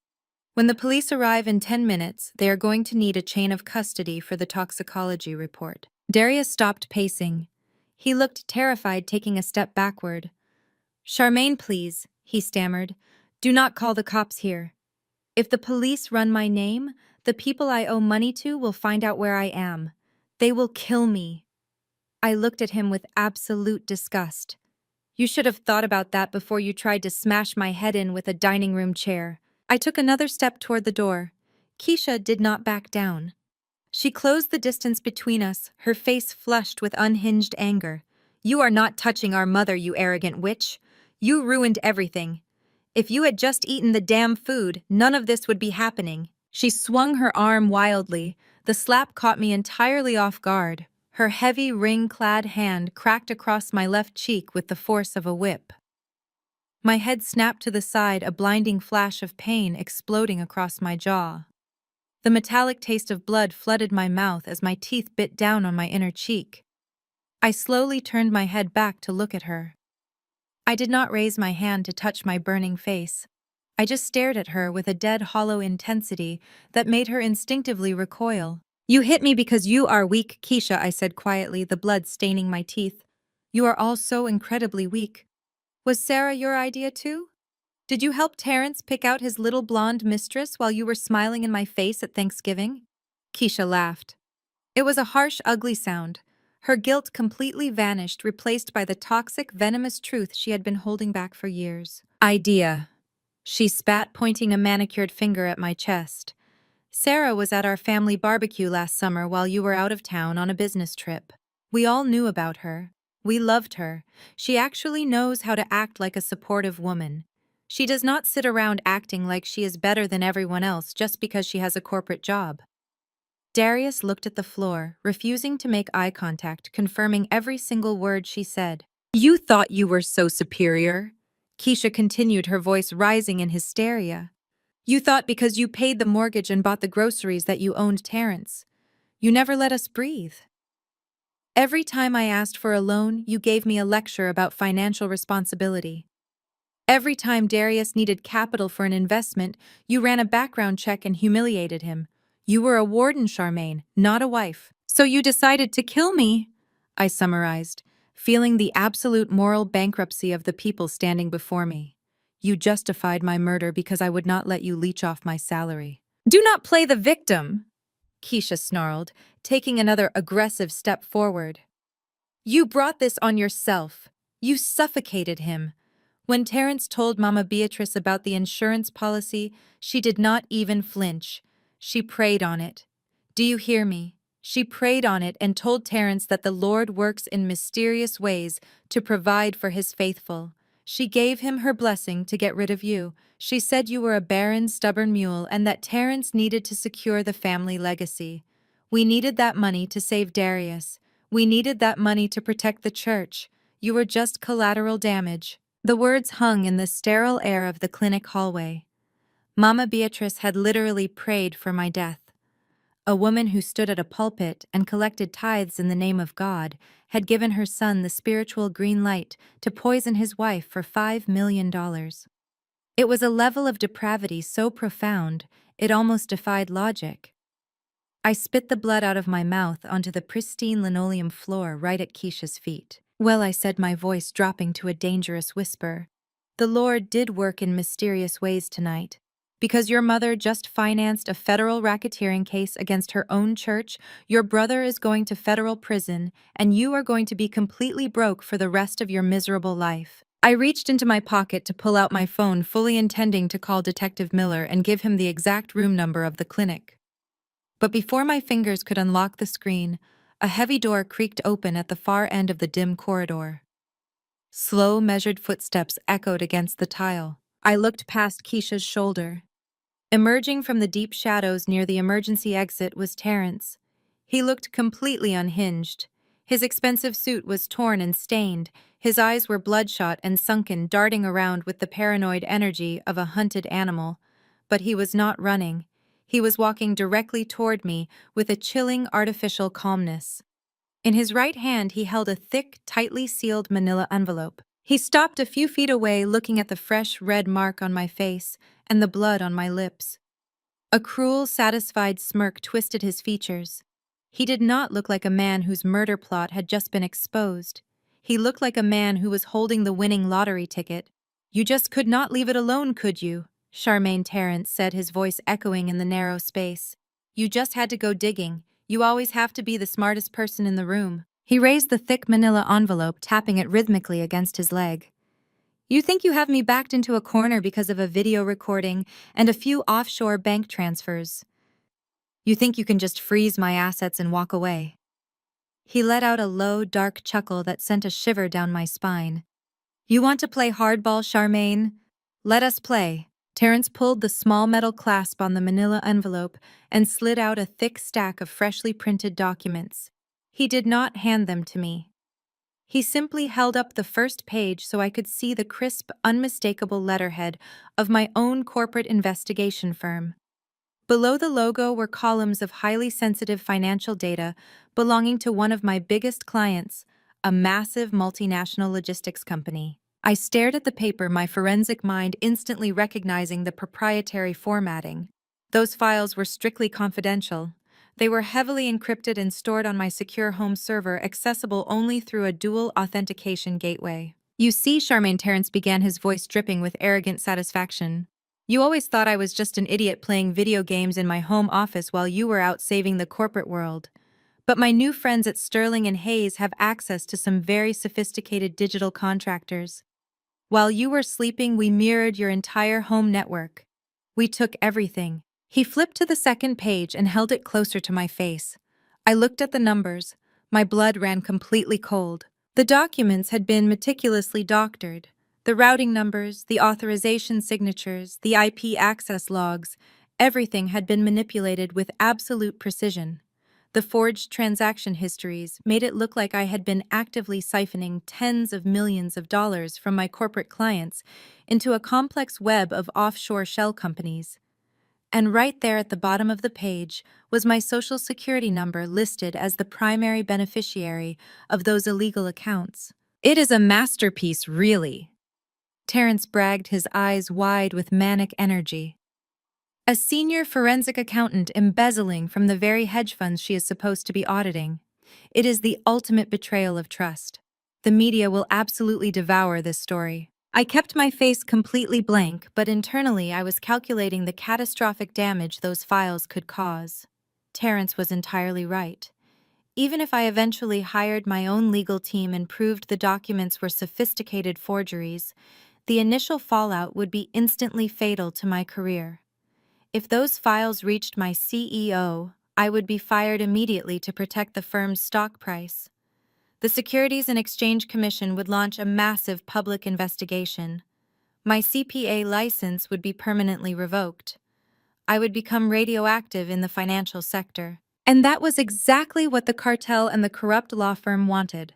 S1: When the police arrive in 10 minutes, they are going to need a chain of custody for the toxicology report." Darius stopped pacing. He looked terrified, taking a step backward. "Charmaine, please," he stammered. "Do not call the cops here. If the police run my name, the people I owe money to will find out where I am. They will kill me. I looked at him with absolute disgust. You should have thought about that before you tried to smash my head in with a dining room chair. I took another step toward the door. Keisha did not back down. She closed the distance between us, her face flushed with unhinged anger. You are not touching our mother, you arrogant witch. You ruined everything. If you had just eaten the damn food, none of this would be happening. She swung her arm wildly. The slap caught me entirely off guard. Her heavy, ring-clad hand cracked across my left cheek with the force of a whip. My head snapped to the side, a blinding flash of pain exploding across my jaw. The metallic taste of blood flooded my mouth as my teeth bit down on my inner cheek. I slowly turned my head back to look at her. I did not raise my hand to touch my burning face. I just stared at her with a dead, hollow intensity that made her instinctively recoil. You hit me because you are weak, Keisha, I said quietly, the blood staining my teeth. You are all so incredibly weak. Was Sarah your idea too? Did you help Terrence pick out his little blonde mistress while you were smiling in my face at Thanksgiving? Keisha laughed. It was a harsh, ugly sound. Her guilt completely vanished, replaced by the toxic, venomous truth she had been holding back for years. Idea. She spat, pointing a manicured finger at my chest. Sarah was at our family barbecue last summer while you were out of town on a business trip. We all knew about her. We loved her. She actually knows how to act like a supportive woman. She does not sit around acting like she is better than everyone else just because she has a corporate job. Darius looked at the floor, refusing to make eye contact, confirming every single word she said. You thought you were so superior? Keisha continued, her voice rising in hysteria. You thought because you paid the mortgage and bought the groceries that you owned Terrence. You never let us breathe. Every time I asked for a loan, you gave me a lecture about financial responsibility. Every time Darius needed capital for an investment, you ran a background check and humiliated him. You were a warden, Charmaine, not a wife. So you decided to kill me, I summarized, feeling the absolute moral bankruptcy of the people standing before me. You justified my murder because I would not let you leech off my salary. Do not play the victim, Keisha snarled, taking another aggressive step forward. You brought this on yourself. You suffocated him. When Terrence told Mama Beatrice about the insurance policy, she did not even flinch. She prayed on it. Do you hear me? She prayed on it and told Terrence that the Lord works in mysterious ways to provide for his faithful. She gave him her blessing to get rid of you. She said you were a barren, stubborn mule and that Terrence needed to secure the family legacy. We needed that money to save Darius. We needed that money to protect the church. You were just collateral damage. The words hung in the sterile air of the clinic hallway. Mama Beatrice had literally prayed for my death. A woman who stood at a pulpit and collected tithes in the name of God had given her son the spiritual green light to poison his wife for $5 million. It was a level of depravity so profound, it almost defied logic. I spit the blood out of my mouth onto the pristine linoleum floor right at Keisha's feet. Well, I said, my voice dropping to a dangerous whisper, the Lord did work in mysterious ways tonight. Because your mother just financed a federal racketeering case against her own church, your brother is going to federal prison, and you are going to be completely broke for the rest of your miserable life. I reached into my pocket to pull out my phone, fully intending to call Detective Miller and give him the exact room number of the clinic. But before my fingers could unlock the screen, a heavy door creaked open at the far end of the dim corridor. Slow, measured footsteps echoed against the tile. I looked past Keisha's shoulder. Emerging from the deep shadows near the emergency exit was Terrence. He looked completely unhinged. His expensive suit was torn and stained, his eyes were bloodshot and sunken, darting around with the paranoid energy of a hunted animal. But he was not running. He was walking directly toward me with a chilling, artificial calmness. In his right hand, he held a thick, tightly sealed manila envelope. He stopped a few feet away, looking at the fresh red mark on my face and the blood on my lips. A cruel, satisfied smirk twisted his features. He did not look like a man whose murder plot had just been exposed. He looked like a man who was holding the winning lottery ticket. You just could not leave it alone, could you? Charmaine Terrence said, his voice echoing in the narrow space. You just had to go digging. You always have to be the smartest person in the room. He raised the thick manila envelope, tapping it rhythmically against his leg. You think you have me backed into a corner because of a video recording and a few offshore bank transfers. You think you can just freeze my assets and walk away. He let out a low, dark chuckle that sent a shiver down my spine. You want to play hardball, Charmaine? Let us play. Terrence pulled the small metal clasp on the manila envelope and slid out a thick stack of freshly printed documents. He did not hand them to me. He simply held up the first page so I could see the crisp, unmistakable letterhead of my own corporate investigation firm. Below the logo were columns of highly sensitive financial data belonging to one of my biggest clients, a massive multinational logistics company. I stared at the paper, my forensic mind instantly recognizing the proprietary formatting. Those files were strictly confidential. They were heavily encrypted and stored on my secure home server, accessible only through a dual authentication gateway. You see, Charmaine, Terrence began, his voice dripping with arrogant satisfaction. You always thought I was just an idiot playing video games in my home office while you were out saving the corporate world. But my new friends at Sterling and Hayes have access to some very sophisticated digital contractors. While you were sleeping, we mirrored your entire home network. We took everything. He flipped to the second page and held it closer to my face. I looked at the numbers. My blood ran completely cold. The documents had been meticulously doctored. The routing numbers, the authorization signatures, the IP access logs, everything had been manipulated with absolute precision. The forged transaction histories made it look like I had been actively siphoning tens of millions of dollars from my corporate clients into a complex web of offshore shell companies. And right there at the bottom of the page was my social security number listed as the primary beneficiary of those illegal accounts. It is a masterpiece, really. Terrence bragged, his eyes wide with manic energy. A senior forensic accountant embezzling from the very hedge funds she is supposed to be auditing. It is the ultimate betrayal of trust. The media will absolutely devour this story. I kept my face completely blank, but internally I was calculating the catastrophic damage those files could cause. Terrence was entirely right. Even if I eventually hired my own legal team and proved the documents were sophisticated forgeries, the initial fallout would be instantly fatal to my career. If those files reached my CEO, I would be fired immediately to protect the firm's stock price. The Securities and Exchange Commission would launch a massive public investigation. My CPA license would be permanently revoked. I would become radioactive in the financial sector. And that was exactly what the cartel and the corrupt law firm wanted.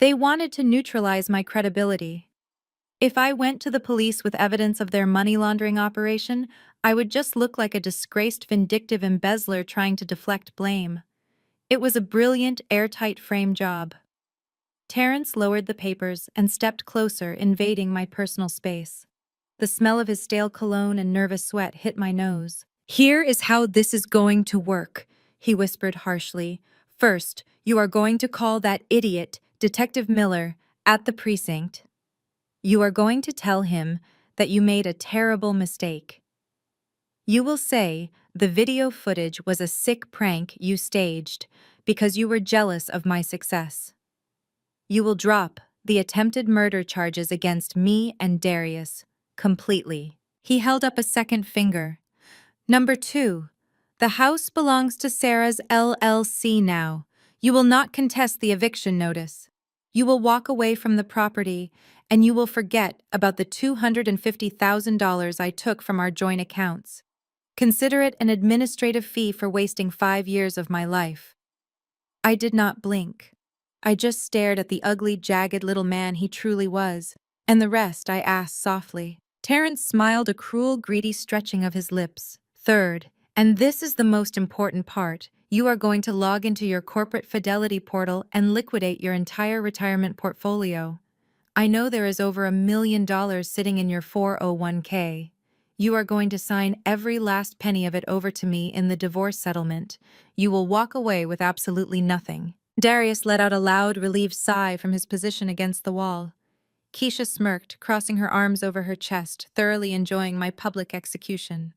S1: They wanted to neutralize my credibility. If I went to the police with evidence of their money laundering operation, I would just look like a disgraced, vindictive embezzler trying to deflect blame. It was a brilliant, airtight frame job. Terrence lowered the papers and stepped closer, invading my personal space. The smell of his stale cologne and nervous sweat hit my nose. "Here is how this is going to work," he whispered harshly. "First, you are going to call that idiot, Detective Miller, at the precinct. You are going to tell him that you made a terrible mistake. You will say the video footage was a sick prank you staged because you were jealous of my success. You will drop the attempted murder charges against me and Darius completely." He held up a second finger. "Number 2, the house belongs to Sarah's LLC now. You will not contest the eviction notice. You will walk away from the property, and you will forget about the $250,000 I took from our joint accounts. Consider it an administrative fee for wasting 5 years of my life." I did not blink. I just stared at the ugly, jagged little man he truly was. "And the rest?" I asked softly. Terrence smiled, a cruel, greedy stretching of his lips. "Third, and this is the most important part, you are going to log into your corporate fidelity portal and liquidate your entire retirement portfolio. I know there is over $1 million sitting in your 401k. You are going to sign every last penny of it over to me in the divorce settlement. You will walk away with absolutely nothing." Darius let out a loud, relieved sigh from his position against the wall. Keisha smirked, crossing her arms over her chest, thoroughly enjoying my public execution.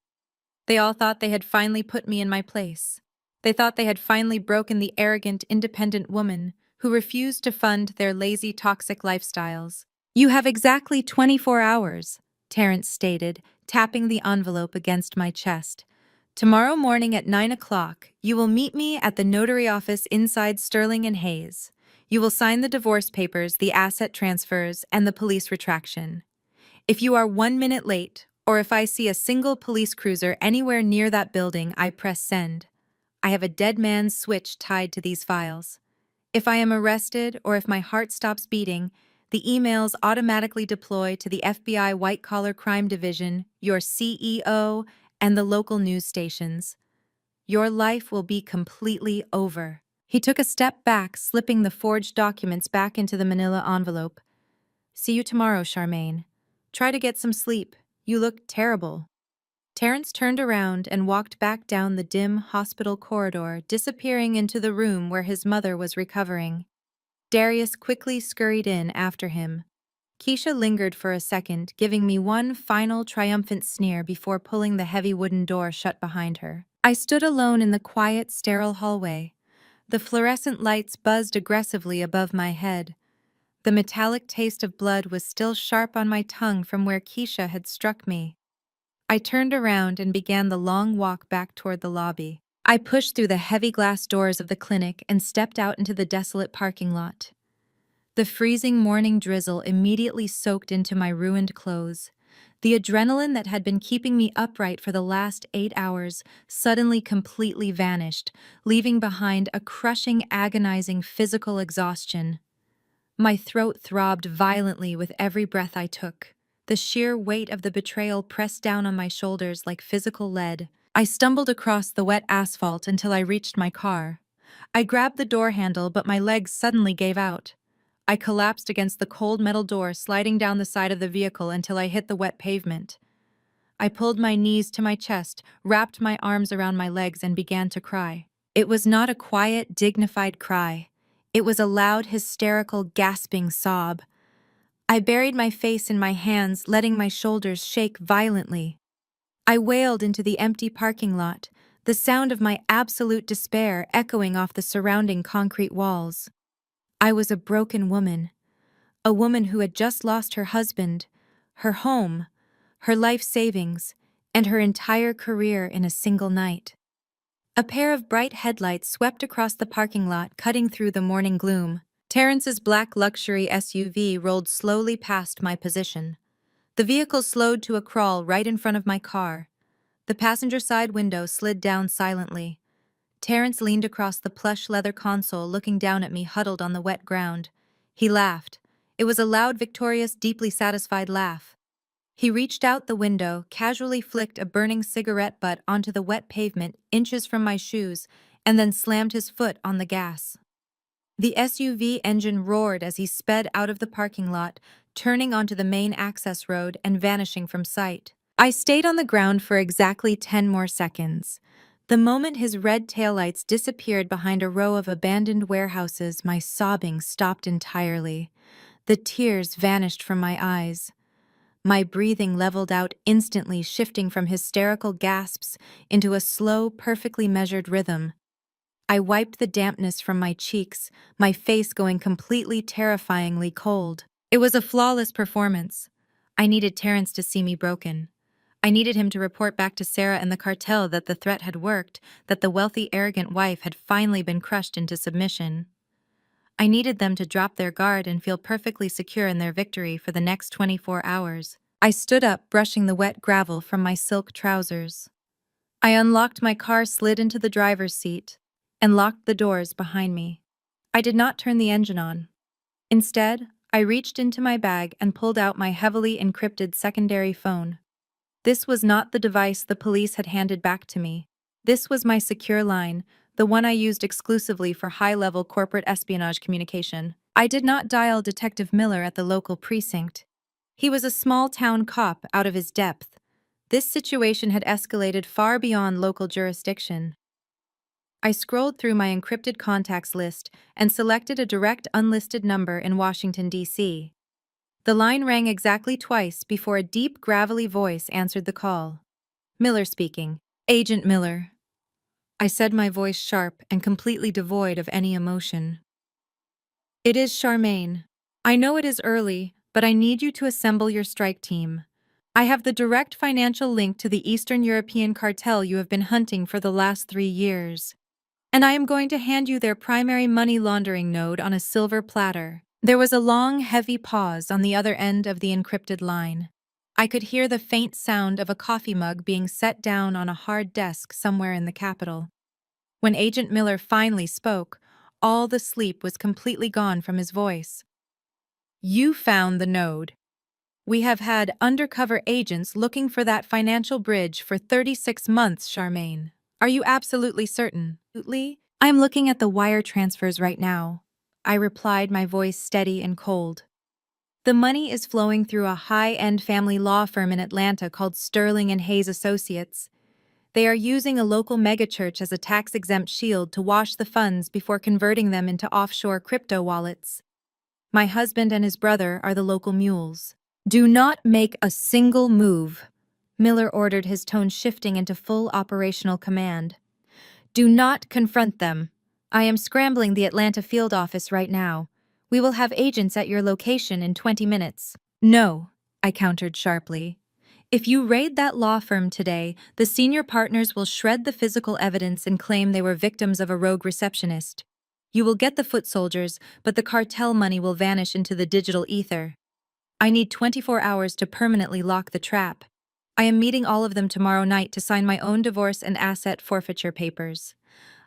S1: They all thought they had finally put me in my place. They thought they had finally broken the arrogant, independent woman who refused to fund their lazy, toxic lifestyles. "You have exactly 24 hours," Terrence stated, tapping the envelope against my chest. "Tomorrow morning at 9 o'clock, you will meet me at the notary office inside Sterling and Hayes. You will sign the divorce papers, the asset transfers, and the police retraction. If you are 1 minute late, or if I see a single police cruiser anywhere near that building, I press send. I have a dead man's switch tied to these files. If I am arrested or if my heart stops beating, the emails automatically deploy to the FBI White Collar Crime Division, your CEO, and the local news stations. Your life will be completely over." He took a step back, slipping the forged documents back into the manila envelope. "See you tomorrow, Charmaine. Try to get some sleep. You look terrible." Terrence turned around and walked back down the dim hospital corridor, disappearing into the room where his mother was recovering. Darius quickly scurried in after him. Keisha lingered for a second, giving me one final triumphant sneer before pulling the heavy wooden door shut behind her. I stood alone in the quiet, sterile hallway. The fluorescent lights buzzed aggressively above my head. The metallic taste of blood was still sharp on my tongue from where Keisha had struck me. I turned around and began the long walk back toward the lobby. I pushed through the heavy glass doors of the clinic and stepped out into the desolate parking lot. The freezing morning drizzle immediately soaked into my ruined clothes. The adrenaline that had been keeping me upright for the last 8 hours suddenly completely vanished, leaving behind a crushing, agonizing physical exhaustion. My throat throbbed violently with every breath I took. The sheer weight of the betrayal pressed down on my shoulders like physical lead. I stumbled across the wet asphalt until I reached my car. I grabbed the door handle, but my legs suddenly gave out. I collapsed against the cold metal door, sliding down the side of the vehicle until I hit the wet pavement. I pulled my knees to my chest, wrapped my arms around my legs, and began to cry. It was not a quiet, dignified cry. It was a loud, hysterical, gasping sob. I buried my face in my hands, letting my shoulders shake violently. I wailed into the empty parking lot, the sound of my absolute despair echoing off the surrounding concrete walls. I was a broken woman, a woman who had just lost her husband, her home, her life savings, and her entire career in a single night. A pair of bright headlights swept across the parking lot, cutting through the morning gloom. Terrence's black luxury SUV rolled slowly past my position. The vehicle slowed to a crawl right in front of my car. The passenger side window slid down silently. Terrence leaned across the plush leather console, looking down at me huddled on the wet ground. He laughed. It was a loud, victorious, deeply satisfied laugh. He reached out the window, casually flicked a burning cigarette butt onto the wet pavement inches from my shoes, and then slammed his foot on the gas. The SUV engine roared as he sped out of the parking lot, turning onto the main access road and vanishing from sight. I stayed on the ground for exactly 10 more seconds. The moment his red taillights disappeared behind a row of abandoned warehouses, my sobbing stopped entirely. The tears vanished from my eyes. My breathing leveled out instantly, shifting from hysterical gasps into a slow, perfectly measured rhythm. I wiped the dampness from my cheeks, my face going completely terrifyingly cold. It was a flawless performance. I needed Terrence to see me broken. I needed him to report back to Sarah and the cartel that the threat had worked, that the wealthy, arrogant wife had finally been crushed into submission. I needed them to drop their guard and feel perfectly secure in their victory for the next 24 hours. I stood up, brushing the wet gravel from my silk trousers. I unlocked my car, slid into the driver's seat, and locked the doors behind me. I did not turn the engine on. Instead, I reached into my bag and pulled out my heavily encrypted secondary phone. This was not the device the police had handed back to me. This was my secure line, the one I used exclusively for high-level corporate espionage communication. I did not dial Detective Miller at the local precinct. He was a small-town cop out of his depth. This situation had escalated far beyond local jurisdiction. I scrolled through my encrypted contacts list and selected a direct unlisted number in Washington, D.C. The line rang exactly twice before a deep, gravelly voice answered the call. Miller speaking. Agent Miller. I said, my voice sharp and completely devoid of any emotion. It is Charmaine. I know it is early, but I need you to assemble your strike team. I have the direct financial link to the Eastern European cartel you have been hunting for the last 3 years. And I am going to hand you their primary money laundering node on a silver platter. There was a long, heavy pause on the other end of the encrypted line. I could hear the faint sound of a coffee mug being set down on a hard desk somewhere in the capital. When Agent Miller finally spoke, all the sleep was completely gone from his voice. You found the node. We have had undercover agents looking for that financial bridge for 36 months, Charmaine. Are you absolutely certain? Absolutely. I'm looking at the wire transfers right now, I replied, my voice steady and cold. The money is flowing through a high-end family law firm in Atlanta called Sterling and Hayes Associates. They are using a local megachurch as a tax-exempt shield to wash the funds before converting them into offshore crypto wallets. My husband and his brother are the local mules. Do not make a single move, Miller ordered, his tone shifting into full operational command. Do not confront them. I am scrambling the Atlanta field office right now. We will have agents at your location in 20 minutes. No, I countered sharply. If you raid that law firm today, the senior partners will shred the physical evidence and claim they were victims of a rogue receptionist. You will get the foot soldiers, but the cartel money will vanish into the digital ether. I need 24 hours to permanently lock the trap. I am meeting all of them tomorrow night to sign my own divorce and asset forfeiture papers.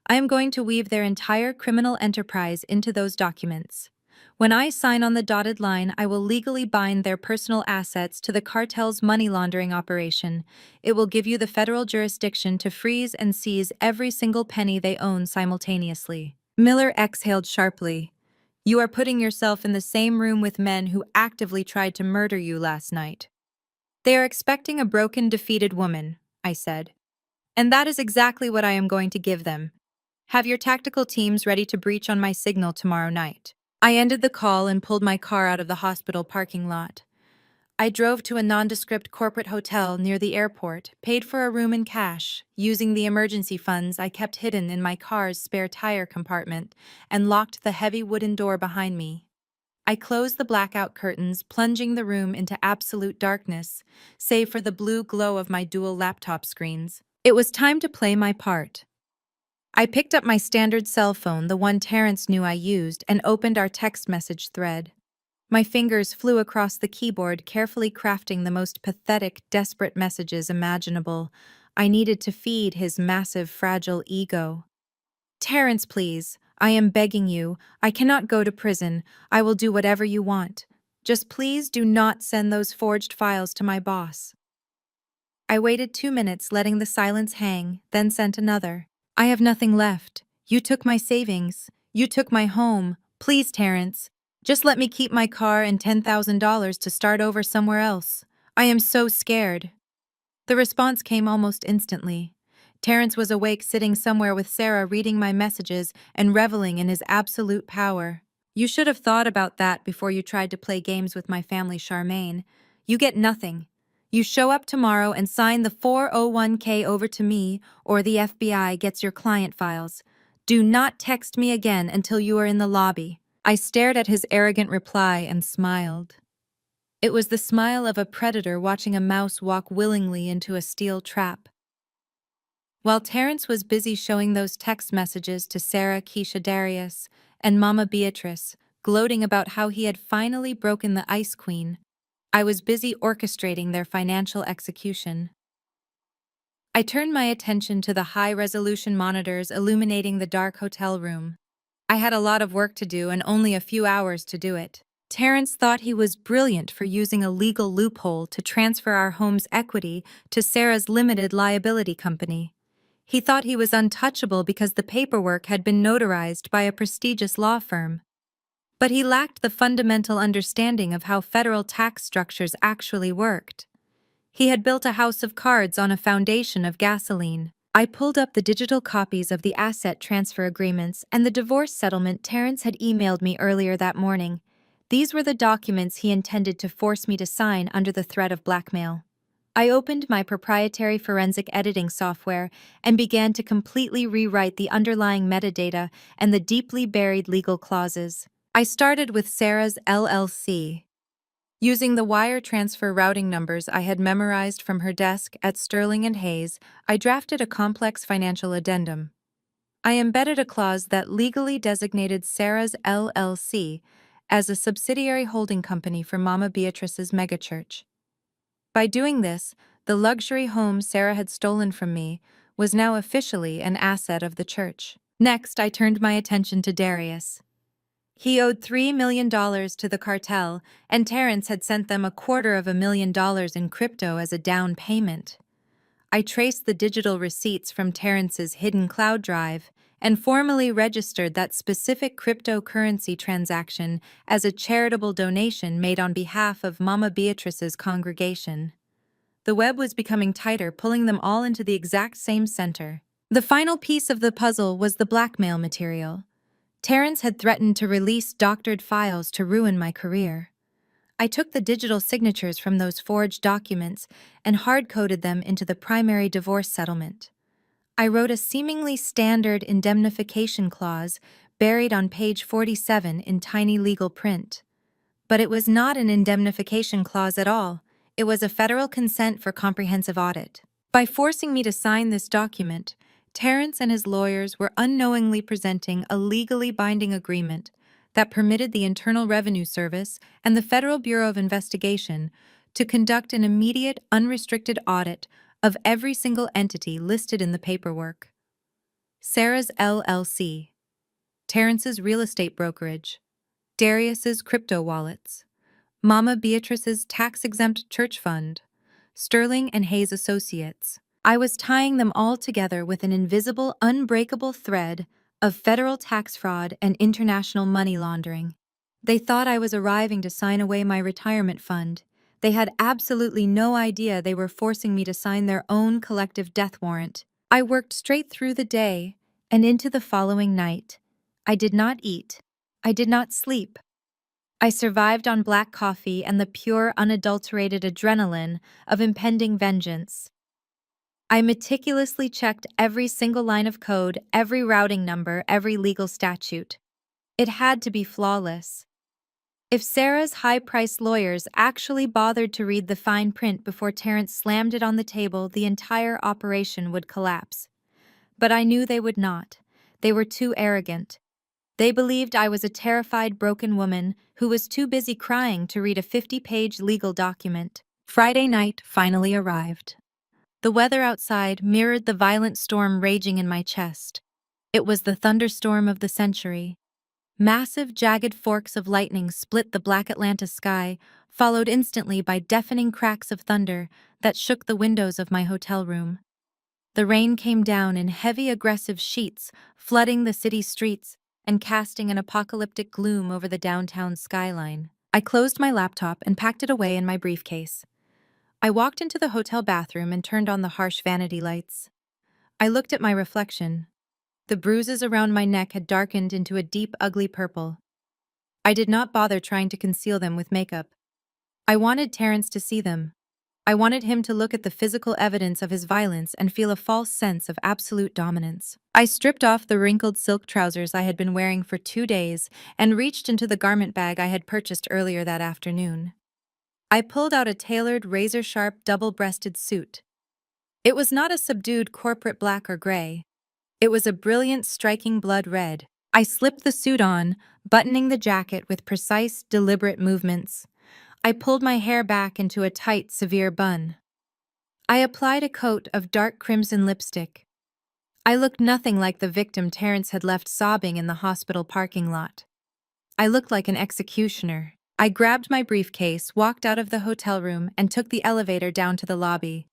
S1: I am going to weave their entire criminal enterprise into those documents. When I sign on the dotted line, I will legally bind their personal assets to the cartel's money laundering operation. It will give you the federal jurisdiction to freeze and seize every single penny they own simultaneously. Miller exhaled sharply. You are putting yourself in the same room with men who actively tried to murder you last night. They are expecting a broken, defeated woman, I said. And that is exactly what I am going to give them. Have your tactical teams ready to breach on my signal tomorrow night. I ended the call and pulled my car out of the hospital parking lot. I drove to a nondescript corporate hotel near the airport, paid for a room in cash, using the emergency funds I kept hidden in my car's spare tire compartment, and locked the heavy wooden door behind me. I closed the blackout curtains, plunging the room into absolute darkness, save for the blue glow of my dual laptop screens. It was time to play my part. I picked up my standard cell phone, the one Terrence knew I used, and opened our text message thread. My fingers flew across the keyboard, carefully crafting the most pathetic, desperate messages imaginable. I needed to feed his massive, fragile ego. Terrence, please. I am begging you. I cannot go to prison. I will do whatever you want. Just please do not send those forged files to my boss. I waited 2 minutes, letting the silence hang, then sent another. I have nothing left. You took my savings. You took my home. Please, Terrence. Just let me keep my car and $10,000 to start over somewhere else. I am so scared. The response came almost instantly. Terrence was awake, sitting somewhere with Sarah, reading my messages and reveling in his absolute power. You should have thought about that before you tried to play games with my family, Charmaine. You get nothing. You show up tomorrow and sign the 401k over to me, or the FBI gets your client files. Do not text me again until you are in the lobby. I stared at his arrogant reply and smiled. It was the smile of a predator watching a mouse walk willingly into a steel trap. While Terrence was busy showing those text messages to Sarah, Keisha, Darius, and Mama Beatrice, gloating about how he had finally broken the Ice Queen, I was busy orchestrating their financial execution. I turned my attention to the high-resolution monitors illuminating the dark hotel room. I had a lot of work to do and only a few hours to do it. Terrence thought he was brilliant for using a legal loophole to transfer our home's equity to Sarah's limited liability company. He thought he was untouchable because the paperwork had been notarized by a prestigious law firm. But he lacked the fundamental understanding of how federal tax structures actually worked. He had built a house of cards on a foundation of gasoline. I pulled up the digital copies of the asset transfer agreements and the divorce settlement Terrence had emailed me earlier that morning. These were the documents he intended to force me to sign under the threat of blackmail. I opened my proprietary forensic editing software and began to completely rewrite the underlying metadata and the deeply buried legal clauses. I started with Sarah's LLC. Using the wire transfer routing numbers I had memorized from her desk at Sterling and Hayes, I drafted a complex financial addendum. I embedded a clause that legally designated Sarah's LLC as a subsidiary holding company for Mama Beatrice's megachurch. By doing this, the luxury home Sarah had stolen from me was now officially an asset of the church. Next, I turned my attention to Darius. He owed $3 million to the cartel, and Terrence had sent them $250,000 in crypto as a down payment. I traced the digital receipts from Terrence's hidden cloud drive and formally registered that specific cryptocurrency transaction as a charitable donation made on behalf of Mama Beatrice's congregation. The web was becoming tighter, pulling them all into the exact same center. The final piece of the puzzle was the blackmail material. Terrence had threatened to release doctored files to ruin my career. I took the digital signatures from those forged documents and hard-coded them into the primary divorce settlement. I wrote a seemingly standard indemnification clause buried on page 47 in tiny legal print. But it was not an indemnification clause at all. It was a federal consent for comprehensive audit. By forcing me to sign this document, Terrence and his lawyers were unknowingly presenting a legally binding agreement that permitted the Internal Revenue Service and the Federal Bureau of Investigation to conduct an immediate, unrestricted audit of every single entity listed in the paperwork. Sarah's LLC, Terrence's real estate brokerage, Darius's crypto wallets, Mama Beatrice's tax-exempt church fund, Sterling and Hayes Associates. I was tying them all together with an invisible, unbreakable thread of federal tax fraud and international money laundering. They thought I was arriving to sign away my retirement fund. They had absolutely no idea they were forcing me to sign their own collective death warrant. I worked straight through the day and into the following night. I did not eat. I did not sleep. I survived on black coffee and the pure, unadulterated adrenaline of impending vengeance. I meticulously checked every single line of code, every routing number, every legal statute. It had to be flawless. If Sarah's high-priced lawyers actually bothered to read the fine print before Terrence slammed it on the table, the entire operation would collapse. But I knew they would not. They were too arrogant. They believed I was a terrified, broken woman who was too busy crying to read a 50-page legal document. Friday night finally arrived. The weather outside mirrored the violent storm raging in my chest. It was the thunderstorm of the century. Massive, jagged forks of lightning split the black Atlanta sky, followed instantly by deafening cracks of thunder that shook the windows of my hotel room. The rain came down in heavy, aggressive sheets, flooding the city streets and casting an apocalyptic gloom over the downtown skyline. I closed my laptop and packed it away in my briefcase. I walked into the hotel bathroom and turned on the harsh vanity lights. I looked at my reflection. The bruises around my neck had darkened into a deep, ugly purple. I did not bother trying to conceal them with makeup. I wanted Terrence to see them. I wanted him to look at the physical evidence of his violence and feel a false sense of absolute dominance. I stripped off the wrinkled silk trousers I had been wearing for 2 days and reached into the garment bag I had purchased earlier that afternoon. I pulled out a tailored, razor-sharp, double-breasted suit. It was not a subdued corporate black or gray. It was a brilliant, striking blood red. I slipped the suit on, buttoning the jacket with precise, deliberate movements. I pulled my hair back into a tight, severe bun. I applied a coat of dark crimson lipstick. I looked nothing like the victim Terrence had left sobbing in the hospital parking lot. I looked like an executioner. I grabbed my briefcase, walked out of the hotel room, and took the elevator down to the lobby.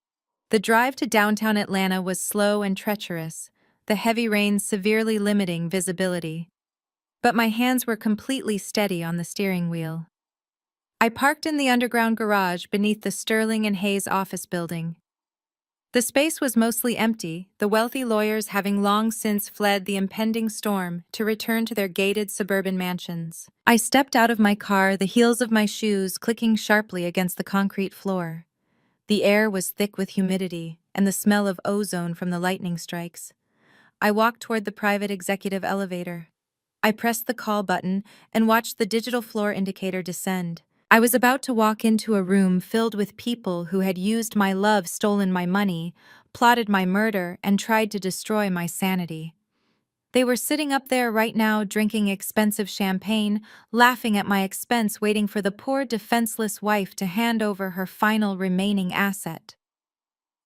S1: The drive to downtown Atlanta was slow and treacherous, the heavy rain severely limiting visibility. But my hands were completely steady on the steering wheel. I parked in the underground garage beneath the Sterling and Hayes office building. The space was mostly empty, the wealthy lawyers having long since fled the impending storm to return to their gated suburban mansions. I stepped out of my car, the heels of my shoes clicking sharply against the concrete floor. The air was thick with humidity and the smell of ozone from the lightning strikes. I walked toward the private executive elevator. I pressed the call button and watched the digital floor indicator descend. I was about to walk into a room filled with people who had used my love, stolen my money, plotted my murder, and tried to destroy my sanity. They were sitting up there right now, drinking expensive champagne, laughing at my expense, waiting for the poor defenseless wife to hand over her final remaining asset.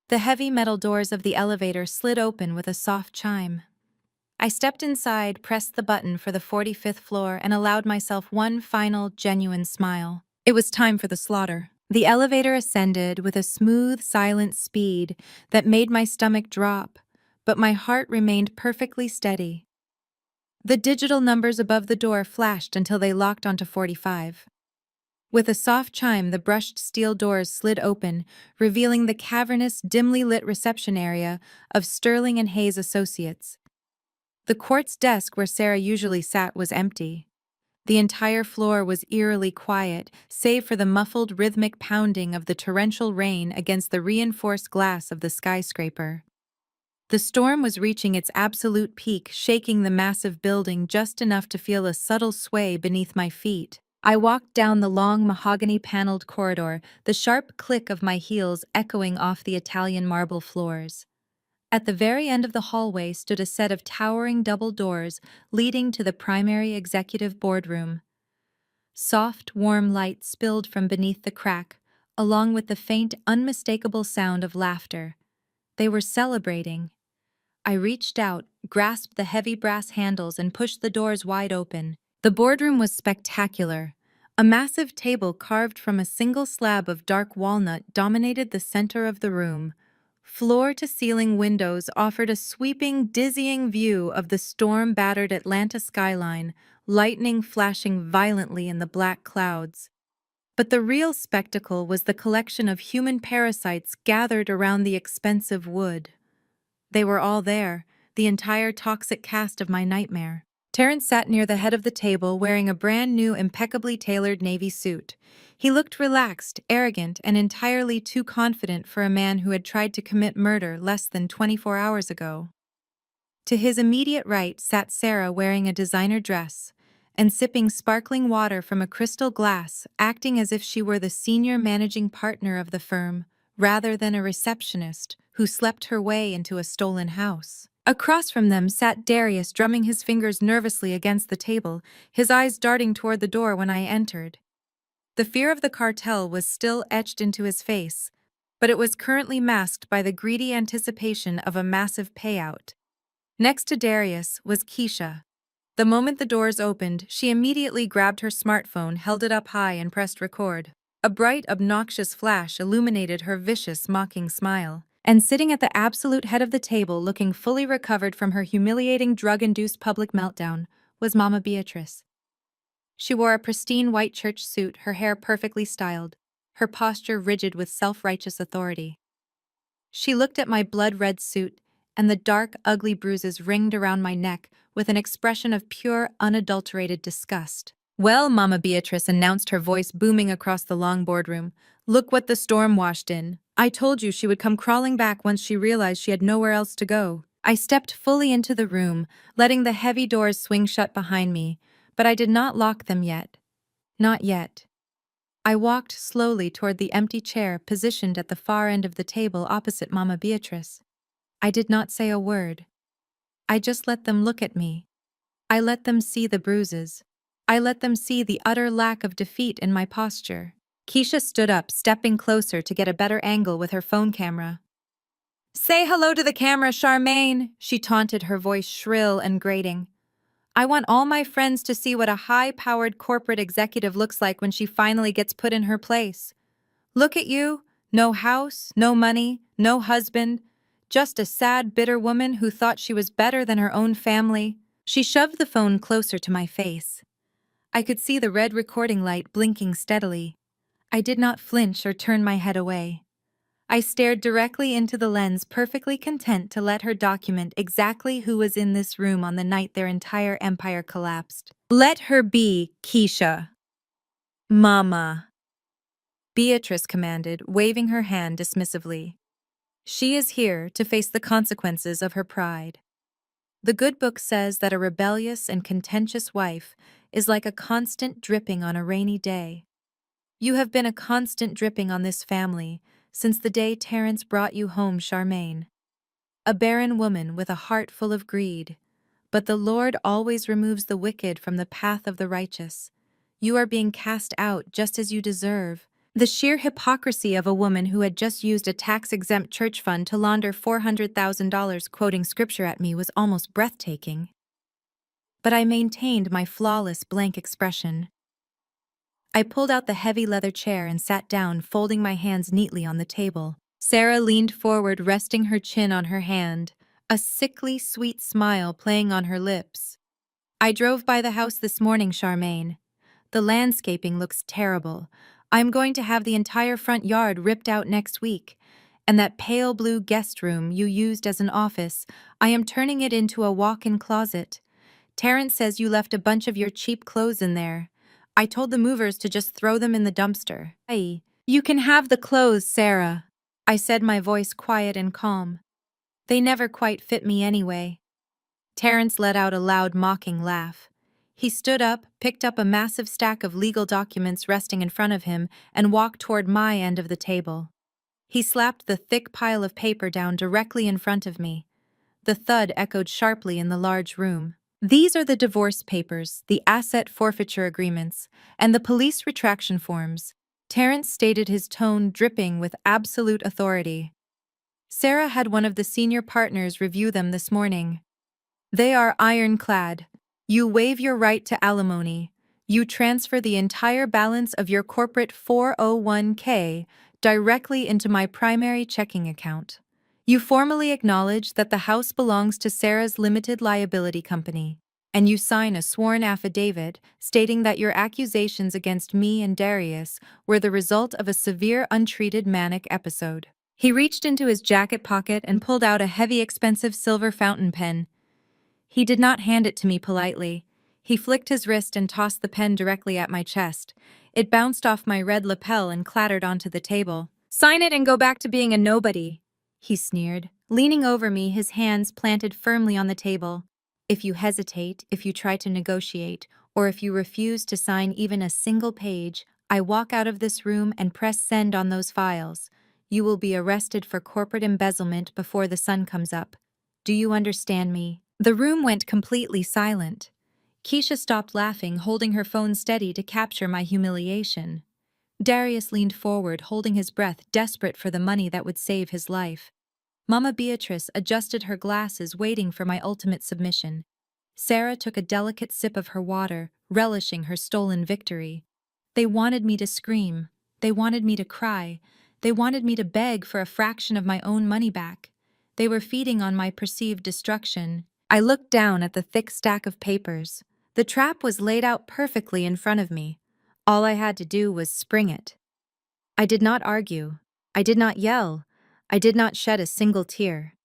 S1: The heavy metal doors of the elevator slid open with a soft chime. I stepped inside, pressed the button for the 45th floor, and allowed myself one final, genuine smile. It was time for the slaughter. The elevator ascended with a smooth, silent speed that made my stomach drop, but my heart remained perfectly steady. The digital numbers above the door flashed until they locked onto 45. With a soft chime, the brushed steel doors slid open, revealing the cavernous, dimly lit reception area of Sterling and Hayes Associates. The quartz desk where Sarah usually sat was empty. The entire floor was eerily quiet, save for the muffled rhythmic pounding of the torrential rain against the reinforced glass of the skyscraper. The storm was reaching its absolute peak, shaking the massive building just enough to feel a subtle sway beneath my feet. I walked down the long mahogany-paneled corridor, the sharp click of my heels echoing off the Italian marble floors. At the very end of the hallway stood a set of towering double doors leading to the primary executive boardroom. Soft, warm light spilled from beneath the crack, along with the faint, unmistakable sound of laughter. They were celebrating. I reached out, grasped the heavy brass handles, and pushed the doors wide open. The boardroom was spectacular. A massive table carved from a single slab of dark walnut dominated the center of the room. Floor-to-ceiling windows offered a sweeping, dizzying view of the storm-battered Atlanta skyline, lightning flashing violently in the black clouds. But the real spectacle was the collection of human parasites gathered around the expensive wood. They were all there, the entire toxic cast of my nightmare. Terrence sat near the head of the table wearing a brand-new, impeccably tailored navy suit. He looked relaxed, arrogant, and entirely too confident for a man who had tried to commit murder less than 24 hours ago. To his immediate right sat Sarah wearing a designer dress and sipping sparkling water from a crystal glass, acting as if she were the senior managing partner of the firm, rather than a receptionist who slept her way into a stolen house. Across from them sat Darius, drumming his fingers nervously against the table, his eyes darting toward the door when I entered. The fear of the cartel was still etched into his face, but it was currently masked by the greedy anticipation of a massive payout. Next to Darius was Keisha. The moment the doors opened, she immediately grabbed her smartphone, held it up high, and pressed record. A bright, obnoxious flash illuminated her vicious, mocking smile. And sitting at the absolute head of the table, looking fully recovered from her humiliating drug-induced public meltdown, was Mama Beatrice. She wore a pristine white church suit, her hair perfectly styled, her posture rigid with self-righteous authority. She looked at my blood-red suit and the dark, ugly bruises ringed around my neck with an expression of pure, unadulterated disgust. "Well," Mama Beatrice announced, her voice booming across the long boardroom, "look what the storm washed in. I told you she would come crawling back once she realized she had nowhere else to go." I stepped fully into the room, letting the heavy doors swing shut behind me, but I did not lock them yet. Not yet. I walked slowly toward the empty chair positioned at the far end of the table opposite Mama Beatrice. I did not say a word. I just let them look at me. I let them see the bruises. I let them see the utter lack of defeat in my posture. Keisha stood up, stepping closer to get a better angle with her phone camera. "Say hello to the camera, Charmaine," she taunted, her voice shrill and grating. "I want all my friends to see what a high-powered corporate executive looks like when she finally gets put in her place. Look at you. No house, no money, no husband. Just a sad, bitter woman who thought she was better than her own family." She shoved the phone closer to my face. I could see the red recording light blinking steadily. I did not flinch or turn my head away. I stared directly into the lens, perfectly content to let her document exactly who was in this room on the night their entire empire collapsed. "Let her be, Keisha." "Mama." Beatrice commanded, waving her hand dismissively. She is here to face the consequences of her pride. The good book says that a rebellious and contentious wife is like a constant dripping on a rainy day. You have been a constant dripping on this family since the day Terence brought you home, Charmaine. A barren woman with a heart full of greed. But the Lord always removes the wicked from the path of the righteous. You are being cast out just as you deserve. The sheer hypocrisy of a woman who had just used a tax-exempt church fund to launder $400,000 quoting scripture at me was almost breathtaking. But I maintained my flawless blank expression. I pulled out the heavy leather chair and sat down, folding my hands neatly on the table. Sarah leaned forward, resting her chin on her hand, a sickly sweet smile playing on her lips. I drove by the house this morning, Charmaine. The landscaping looks terrible. I'm going to have the entire front yard ripped out next week. And that pale blue guest room you used as an office, I am turning it into a walk-in closet. Terence says you left a bunch of your cheap clothes in there. I told the movers to just throw them in the dumpster. Hey, you can have the clothes, Sarah. I said, my voice quiet and calm. They never quite fit me anyway. Terence let out a loud, mocking laugh. He stood up, picked up a massive stack of legal documents resting in front of him, and walked toward my end of the table. He slapped the thick pile of paper down directly in front of me. The thud echoed sharply in the large room. These are the divorce papers, the asset forfeiture agreements, and the police retraction forms. Terence stated, his tone dripping with absolute authority. Sarah had one of the senior partners review them this morning. They are ironclad. You waive your right to alimony. You transfer the entire balance of your corporate 401k directly into my primary checking account. You formally acknowledge that the house belongs to Sarah's limited liability company, and you sign a sworn affidavit stating that your accusations against me and Darius were the result of a severe untreated manic episode. He reached into his jacket pocket and pulled out a heavy, expensive silver fountain pen. He did not hand it to me politely. He flicked his wrist and tossed the pen directly at my chest. It bounced off my red lapel and clattered onto the table. "Sign it and go back to being a nobody," he sneered, leaning over me, his hands planted firmly on the table. "If you hesitate, if you try to negotiate, or if you refuse to sign even a single page, I walk out of this room and press send on those files. You will be arrested for corporate embezzlement before the sun comes up. Do you understand me?" The room went completely silent. Keisha stopped laughing, holding her phone steady to capture my humiliation. Darius leaned forward, holding his breath, desperate for the money that would save his life. Mama Beatrice adjusted her glasses, waiting for my ultimate submission. Sarah took a delicate sip of her water, relishing her stolen victory. They wanted me to scream. They wanted me to cry. They wanted me to beg for a fraction of my own money back. They were feeding on my perceived destruction. I looked down at the thick stack of papers. The trap was laid out perfectly in front of me. All I had to do was spring it. I did not argue. I did not yell. I did not shed a single tear.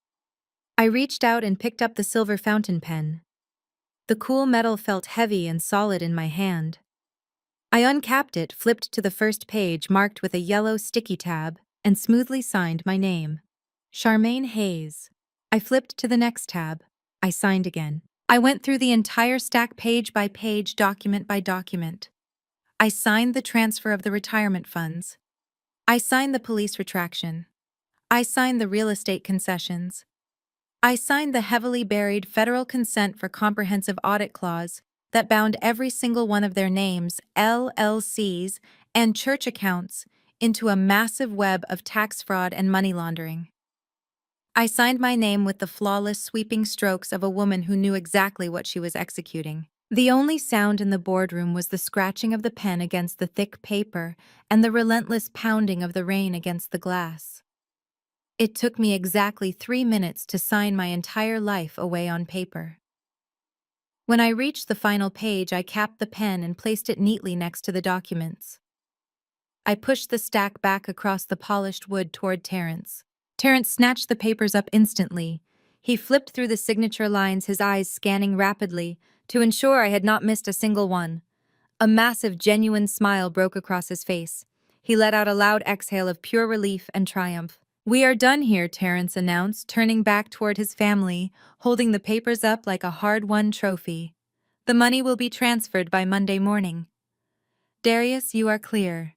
S1: I reached out and picked up the silver fountain pen. The cool metal felt heavy and solid in my hand. I uncapped it, flipped to the first page marked with a yellow sticky tab, and smoothly signed my name. Charmaine Hayes. I flipped to the next tab. I signed again. I went through the entire stack page by page, document by document. I signed the transfer of the retirement funds. I signed the police retraction. I signed the real estate concessions. I signed the heavily buried federal consent for comprehensive audit clause that bound every single one of their names, LLCs, and church accounts into a massive web of tax fraud and money laundering. I signed my name with the flawless, sweeping strokes of a woman who knew exactly what she was executing. The only sound in the boardroom was the scratching of the pen against the thick paper and the relentless pounding of the rain against the glass. It took me exactly 3 minutes to sign my entire life away on paper. When I reached the final page, I capped the pen and placed it neatly next to the documents. I pushed the stack back across the polished wood toward Terence. Terence snatched the papers up instantly. He flipped through the signature lines, his eyes scanning rapidly to ensure I had not missed a single one. A massive, genuine smile broke across his face. He let out a loud exhale of pure relief and triumph. "We are done here," Terrence announced, turning back toward his family, holding the papers up like a hard-won trophy. "The money will be transferred by Monday morning. Darius, you are clear.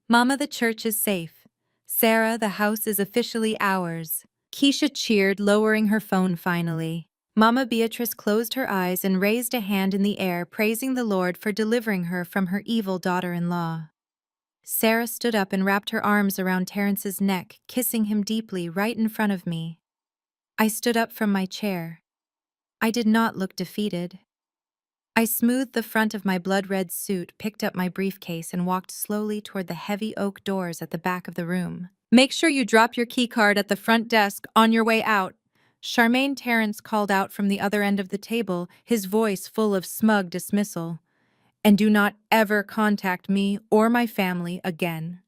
S1: Mama, the church is safe. Sarah, the house is officially ours." Keisha cheered, lowering her phone finally. Mama Beatrice closed her eyes and raised a hand in the air, praising the Lord for delivering her from her evil daughter-in-law. Sarah stood up and wrapped her arms around Terrence's neck, kissing him deeply right in front of me. I stood up from my chair. I did not look defeated. I smoothed the front of my blood-red suit, picked up my briefcase, and walked slowly toward the heavy oak doors at the back of the room. "Make sure you drop your keycard at the front desk on your way out," Charmaine Terrence called out from the other end of the table, his voice full of smug dismissal. "And do not ever contact me or my family again."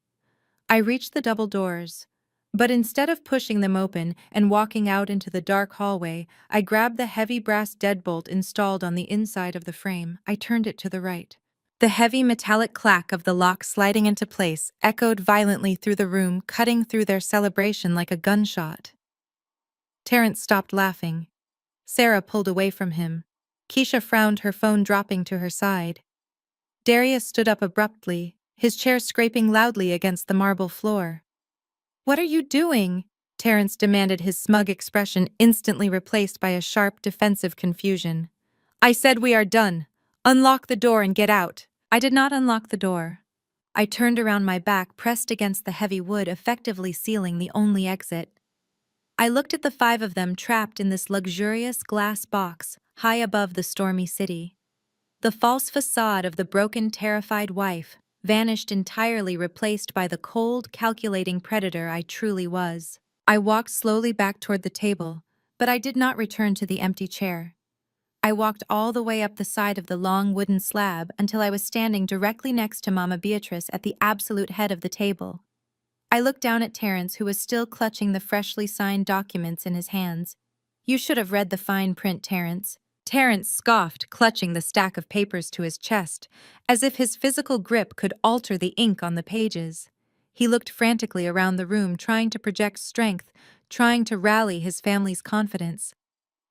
S1: I reached the double doors, but instead of pushing them open and walking out into the dark hallway, I grabbed the heavy brass deadbolt installed on the inside of the frame. I turned it to the right. The heavy metallic clack of the lock sliding into place echoed violently through the room, cutting through their celebration like a gunshot. Terrence stopped laughing. Sarah pulled away from him. Keisha frowned, her phone dropping to her side. Darius stood up abruptly, his chair scraping loudly against the marble floor. "What are you doing?" Terrence demanded, his smug expression instantly replaced by a sharp, defensive confusion. "I said we are done. Unlock the door and get out." I did not unlock the door. I turned around, my back pressed against the heavy wood, effectively sealing the only exit. I looked at the five of them trapped in this luxurious glass box, high above the stormy city. The false facade of the broken, terrified wife vanished entirely, replaced by the cold, calculating predator I truly was. I walked slowly back toward the table, but I did not return to the empty chair. I walked all the way up the side of the long wooden slab until I was standing directly next to Mama Beatrice at the absolute head of the table. I looked down at Terrence, who was still clutching the freshly signed documents in his hands. "You should have read the fine print, Terrence." Terrence scoffed, clutching the stack of papers to his chest, as if his physical grip could alter the ink on the pages. He looked frantically around the room, trying to project strength, trying to rally his family's confidence.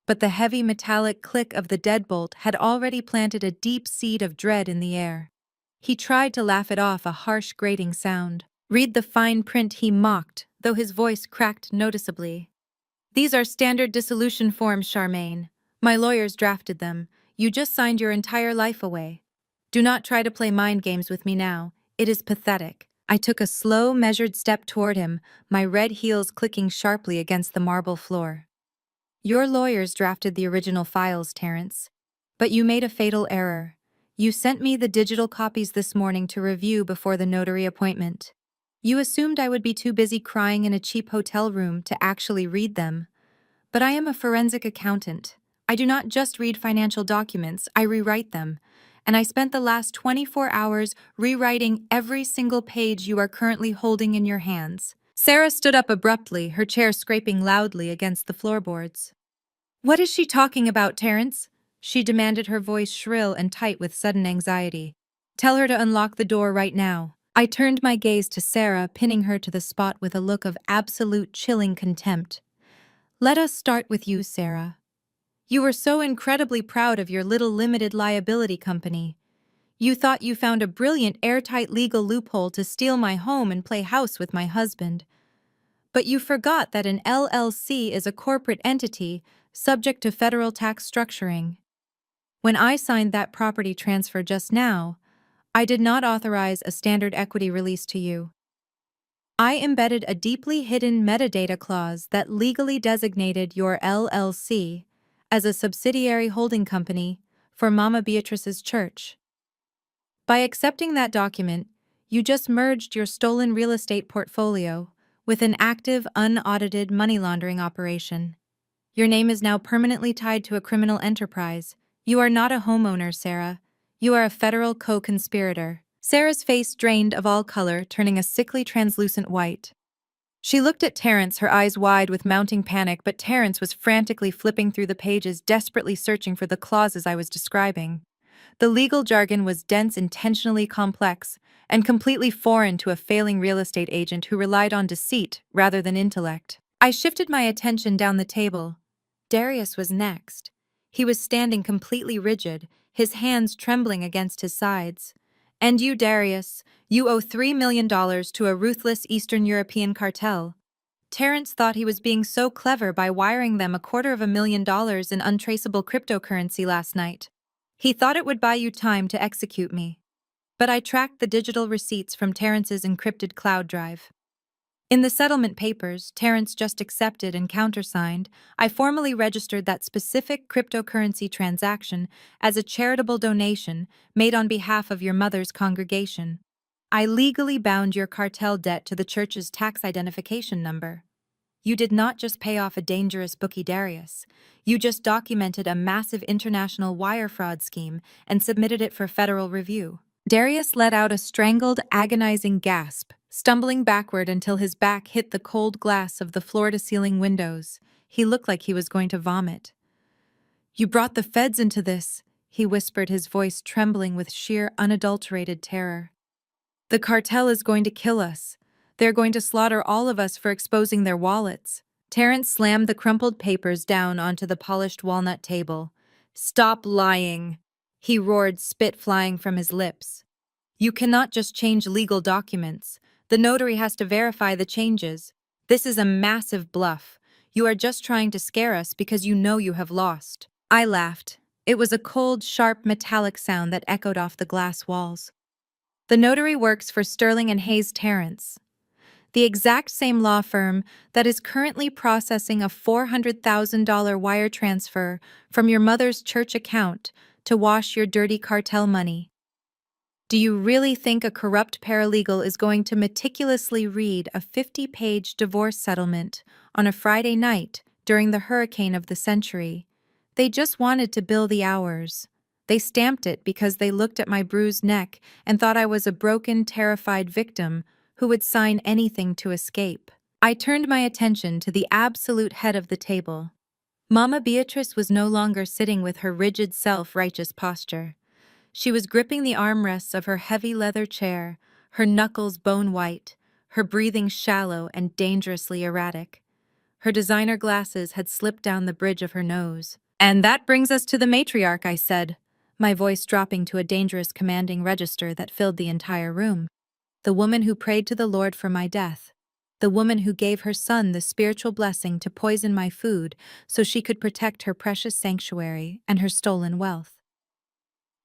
S1: But the heavy metallic click of the deadbolt had already planted a deep seed of dread in the air. He tried to laugh it off, a harsh, grating sound. "Read the fine print," he mocked, though his voice cracked noticeably. "These are standard dissolution forms, Charmaine. My lawyers drafted them. You just signed your entire life away. Do not try to play mind games with me now. It is pathetic." I took a slow, measured step toward him, my red heels clicking sharply against the marble floor. "Your lawyers drafted the original files, Terrence. But you made a fatal error. You sent me the digital copies this morning to review before the notary appointment. You assumed I would be too busy crying in a cheap hotel room to actually read them. But I am a forensic accountant. I do not just read financial documents, I rewrite them. And I spent the last 24 hours rewriting every single page you are currently holding in your hands." Sarah stood up abruptly, her chair scraping loudly against the floorboards. "What is she talking about, Terrence?" she demanded, her voice shrill and tight with sudden anxiety. "Tell her to unlock the door right now." I turned my gaze to Sarah, pinning her to the spot with a look of absolute chilling contempt. "Let us start with you, Sarah. You were so incredibly proud of your little limited liability company. You thought you found a brilliant, airtight legal loophole to steal my home and play house with my husband. But you forgot that an LLC is a corporate entity subject to federal tax structuring. When I signed that property transfer just now, I did not authorize a standard equity release to you. I embedded a deeply hidden metadata clause that legally designated your LLC as a subsidiary holding company for Mama Beatrice's church. By accepting that document, you just merged your stolen real estate portfolio with an active, unaudited money laundering operation. Your name is now permanently tied to a criminal enterprise. You are not a homeowner, Sarah. You are a federal co-conspirator. Sarah's face drained of all color, turning a sickly, translucent white. She looked at Terrence, her eyes wide with mounting panic, but Terrence was frantically flipping through the pages, desperately searching for the clauses I was describing. The legal jargon was dense, intentionally complex, and completely foreign to a failing real estate agent who relied on deceit rather than intellect. I shifted my attention down the table. Darius was next. He was standing completely rigid, his hands trembling against his sides. "And you, Darius, you owe $3 million to a ruthless Eastern European cartel." Terrence thought he was being so clever by wiring them $250,000 in untraceable cryptocurrency last night. He thought it would buy you time to execute me. But I tracked the digital receipts from Terrence's encrypted cloud drive. In the settlement papers Terrence just accepted and countersigned, I formally registered that specific cryptocurrency transaction as a charitable donation made on behalf of your mother's congregation. I legally bound your cartel debt to the church's tax identification number. You did not just pay off a dangerous bookie Darius. You just documented a massive international wire fraud scheme and submitted it for federal review. Darius let out a strangled, agonizing gasp, stumbling backward until his back hit the cold glass of the floor-to-ceiling windows. He looked like he was going to vomit. "You brought the feds into this," he whispered, his voice trembling with sheer, unadulterated terror. "The cartel is going to kill us. They're going to slaughter all of us for exposing their wallets." Terrence slammed the crumpled papers down onto the polished walnut table. "Stop lying," he roared, spit flying from his lips. "You cannot just change legal documents. The notary has to verify the changes. This is a massive bluff. You are just trying to scare us because you know you have lost." I laughed. It was a cold, sharp, metallic sound that echoed off the glass walls. "The notary works for Sterling and Hayes Terrence, the exact same law firm that is currently processing a $400,000 wire transfer from your mother's church account to wash your dirty cartel money. Do you really think a corrupt paralegal is going to meticulously read a 50-page divorce settlement on a Friday night during the hurricane of the century? They just wanted to bill the hours. They stamped it because they looked at my bruised neck and thought I was a broken, terrified victim who would sign anything to escape." I turned my attention to the absolute head of the table. Mama Beatrice was no longer sitting with her rigid, self-righteous posture. She was gripping the armrests of her heavy leather chair, her knuckles bone-white, her breathing shallow and dangerously erratic. Her designer glasses had slipped down the bridge of her nose. "And that brings us to the matriarch," I said, my voice dropping to a dangerous, commanding register that filled the entire room. "The woman who prayed to the Lord for my death. The woman who gave her son the spiritual blessing to poison my food so she could protect her precious sanctuary and her stolen wealth.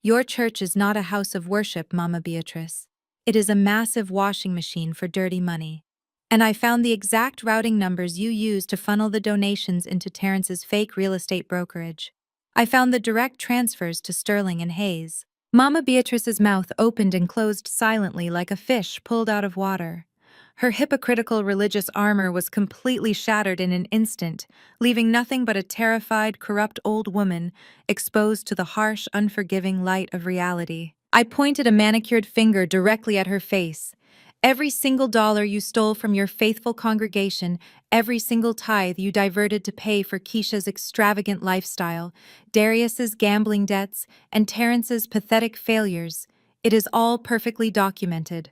S1: Your church is not a house of worship, Mama Beatrice. It is a massive washing machine for dirty money. And I found the exact routing numbers you used to funnel the donations into Terrence's fake real estate brokerage. I found the direct transfers to Sterling and Hayes." Mama Beatrice's mouth opened and closed silently like a fish pulled out of water. Her hypocritical religious armor was completely shattered in an instant, leaving nothing but a terrified, corrupt old woman exposed to the harsh, unforgiving light of reality. I pointed a manicured finger directly at her face. "Every single dollar you stole from your faithful congregation, every single tithe you diverted to pay for Keisha's extravagant lifestyle, Darius's gambling debts, and Terrence's pathetic failures, it is all perfectly documented.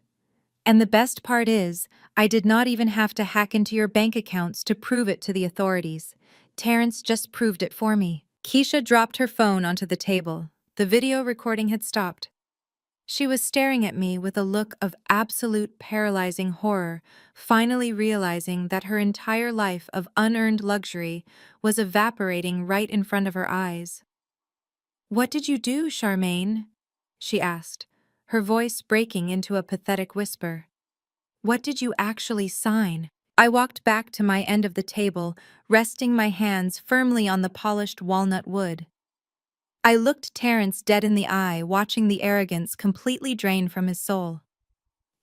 S1: And the best part is, I did not even have to hack into your bank accounts to prove it to the authorities. Terrence just proved it for me." Keisha dropped her phone onto the table. The video recording had stopped. She was staring at me with a look of absolute paralyzing horror, finally realizing that her entire life of unearned luxury was evaporating right in front of her eyes. "What did you do, Charmaine?" she asked, her voice breaking into a pathetic whisper. "What did you actually sign?" I walked back to my end of the table, resting my hands firmly on the polished walnut wood. I looked Terrence dead in the eye, watching the arrogance completely drain from his soul.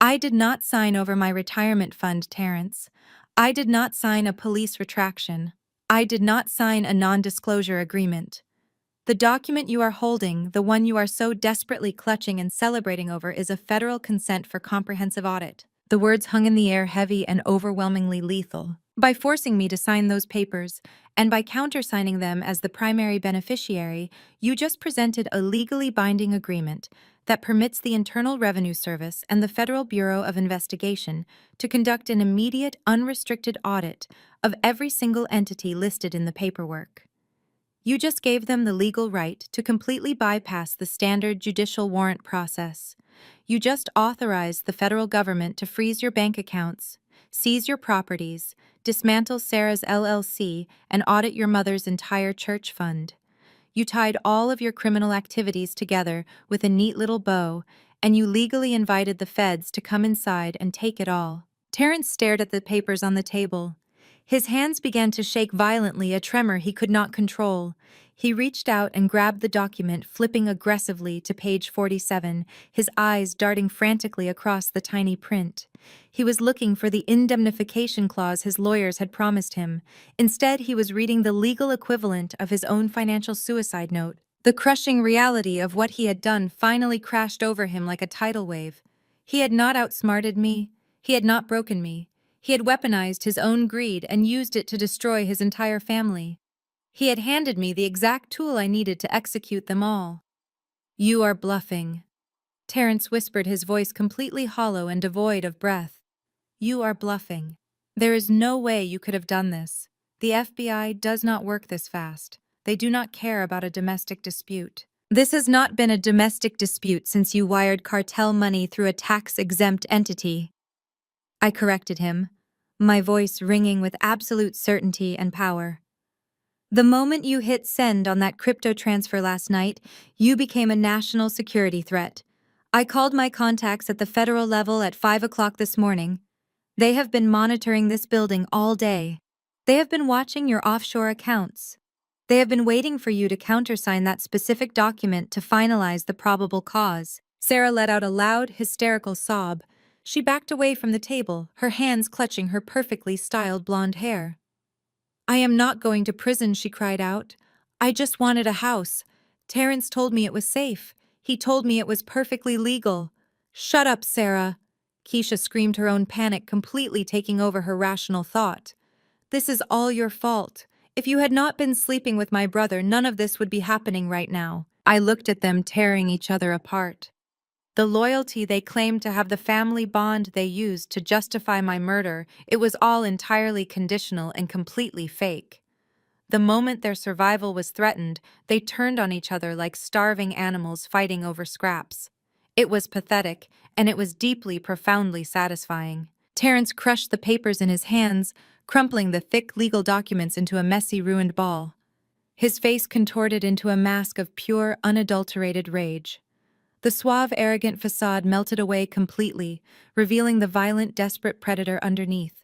S1: "I did not sign over my retirement fund, Terrence. I did not sign a police retraction. I did not sign a non-disclosure agreement. The document you are holding, the one you are so desperately clutching and celebrating over, is a federal consent for comprehensive audit." The words hung in the air, heavy and overwhelmingly lethal. By forcing me to sign those papers, and by countersigning them as the primary beneficiary, you just presented a legally binding agreement that permits the Internal Revenue Service and the Federal Bureau of Investigation to conduct an immediate, unrestricted audit of every single entity listed in the paperwork. You just gave them the legal right to completely bypass the standard judicial warrant process. You just authorized the federal government to freeze your bank accounts, seize your properties, dismantle Sarah's LLC, and audit your mother's entire church fund. You tied all of your criminal activities together with a neat little bow, and you legally invited the feds to come inside and take it all. Terrence stared at the papers on the table. His hands began to shake violently, a tremor he could not control. He reached out and grabbed the document, flipping aggressively to page 47, his eyes darting frantically across the tiny print. He was looking for the indemnification clause his lawyers had promised him. Instead, he was reading the legal equivalent of his own financial suicide note. The crushing reality of what he had done finally crashed over him like a tidal wave. He had not outsmarted me. He had not broken me. He had weaponized his own greed and used it to destroy his entire family. He had handed me the exact tool I needed to execute them all. "You are bluffing," Terrence whispered, his voice completely hollow and devoid of breath. "You are bluffing. There is no way you could have done this. The FBI does not work this fast. They do not care about a domestic dispute. This has not been a domestic dispute since you wired cartel money through a tax-exempt entity." I corrected him, my voice ringing with absolute certainty and power. "The moment you hit send on that crypto transfer last night, you became a national security threat. I called my contacts at the federal level at 5 o'clock this morning. They have been monitoring this building all day. They have been watching your offshore accounts. They have been waiting for you to countersign that specific document to finalize the probable cause." Sarah let out a loud, hysterical sob. She backed away from the table, her hands clutching her perfectly styled blonde hair. "I am not going to prison," she cried out. "I just wanted a house. Terrence told me it was safe. He told me it was perfectly legal." "Shut up, Sarah!" Keisha screamed, her own panic completely taking over her rational thought. "This is all your fault. If you had not been sleeping with my brother, none of this would be happening right now." I looked at them, tearing each other apart. The loyalty they claimed to have, the family bond they used to justify my murder, it was all entirely conditional and completely fake. The moment their survival was threatened, they turned on each other like starving animals fighting over scraps. It was pathetic, and it was deeply, profoundly satisfying. Terrence crushed the papers in his hands, crumpling the thick legal documents into a messy, ruined ball. His face contorted into a mask of pure, unadulterated rage. The suave, arrogant facade melted away completely, revealing the violent, desperate predator underneath.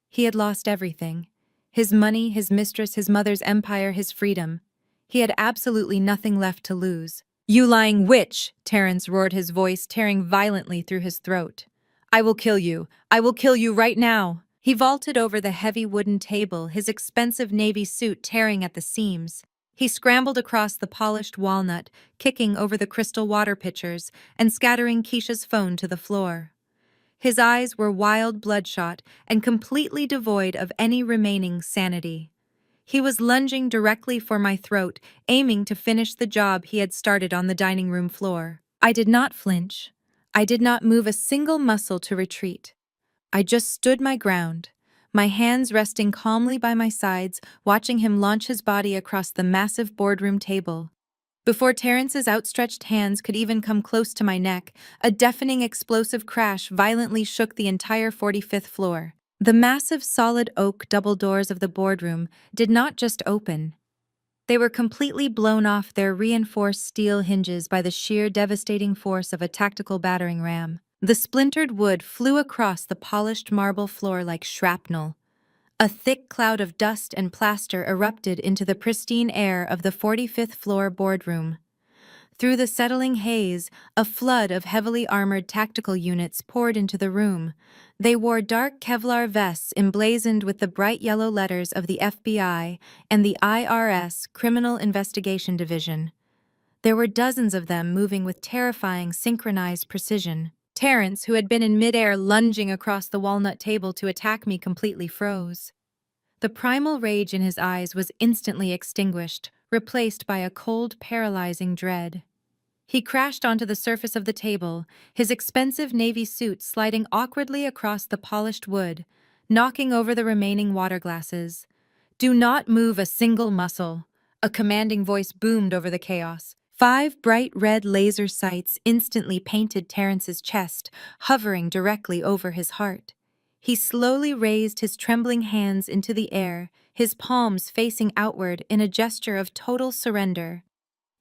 S1: He had lost everything. His money, his mistress, his mother's empire, his freedom. He had absolutely nothing left to lose. "You lying witch!" Terrence roared, his voice tearing violently through his throat. "I will kill you. I will kill you right now!" He vaulted over the heavy wooden table, his expensive navy suit tearing at the seams. He scrambled across the polished walnut, kicking over the crystal water pitchers and scattering Keisha's phone to the floor. His eyes were wild, bloodshot, and completely devoid of any remaining sanity. He was lunging directly for my throat, aiming to finish the job he had started on the dining room floor. I did not flinch. I did not move a single muscle to retreat. I just stood my ground, my hands resting calmly by my sides, watching him launch his body across the massive boardroom table. Before Terrence's outstretched hands could even come close to my neck, a deafening explosive crash violently shook the entire 45th floor. The massive solid oak double doors of the boardroom did not just open. They were completely blown off their reinforced steel hinges by the sheer devastating force of a tactical battering ram. The splintered wood flew across the polished marble floor like shrapnel. A thick cloud of dust and plaster erupted into the pristine air of the 45th floor boardroom. Through the settling haze, a flood of heavily armored tactical units poured into the room. They wore dark Kevlar vests emblazoned with the bright yellow letters of the FBI and the IRS Criminal Investigation Division. There were dozens of them, moving with terrifying synchronized precision. Terrence, who had been in midair lunging across the walnut table to attack me, completely froze. The primal rage in his eyes was instantly extinguished, replaced by a cold, paralyzing dread. He crashed onto the surface of the table, his expensive navy suit sliding awkwardly across the polished wood, knocking over the remaining water glasses. "Do not move a single muscle," a commanding voice boomed over the chaos. 5 bright red laser sights instantly painted Terrence's chest, hovering directly over his heart. He slowly raised his trembling hands into the air, his palms facing outward in a gesture of total surrender.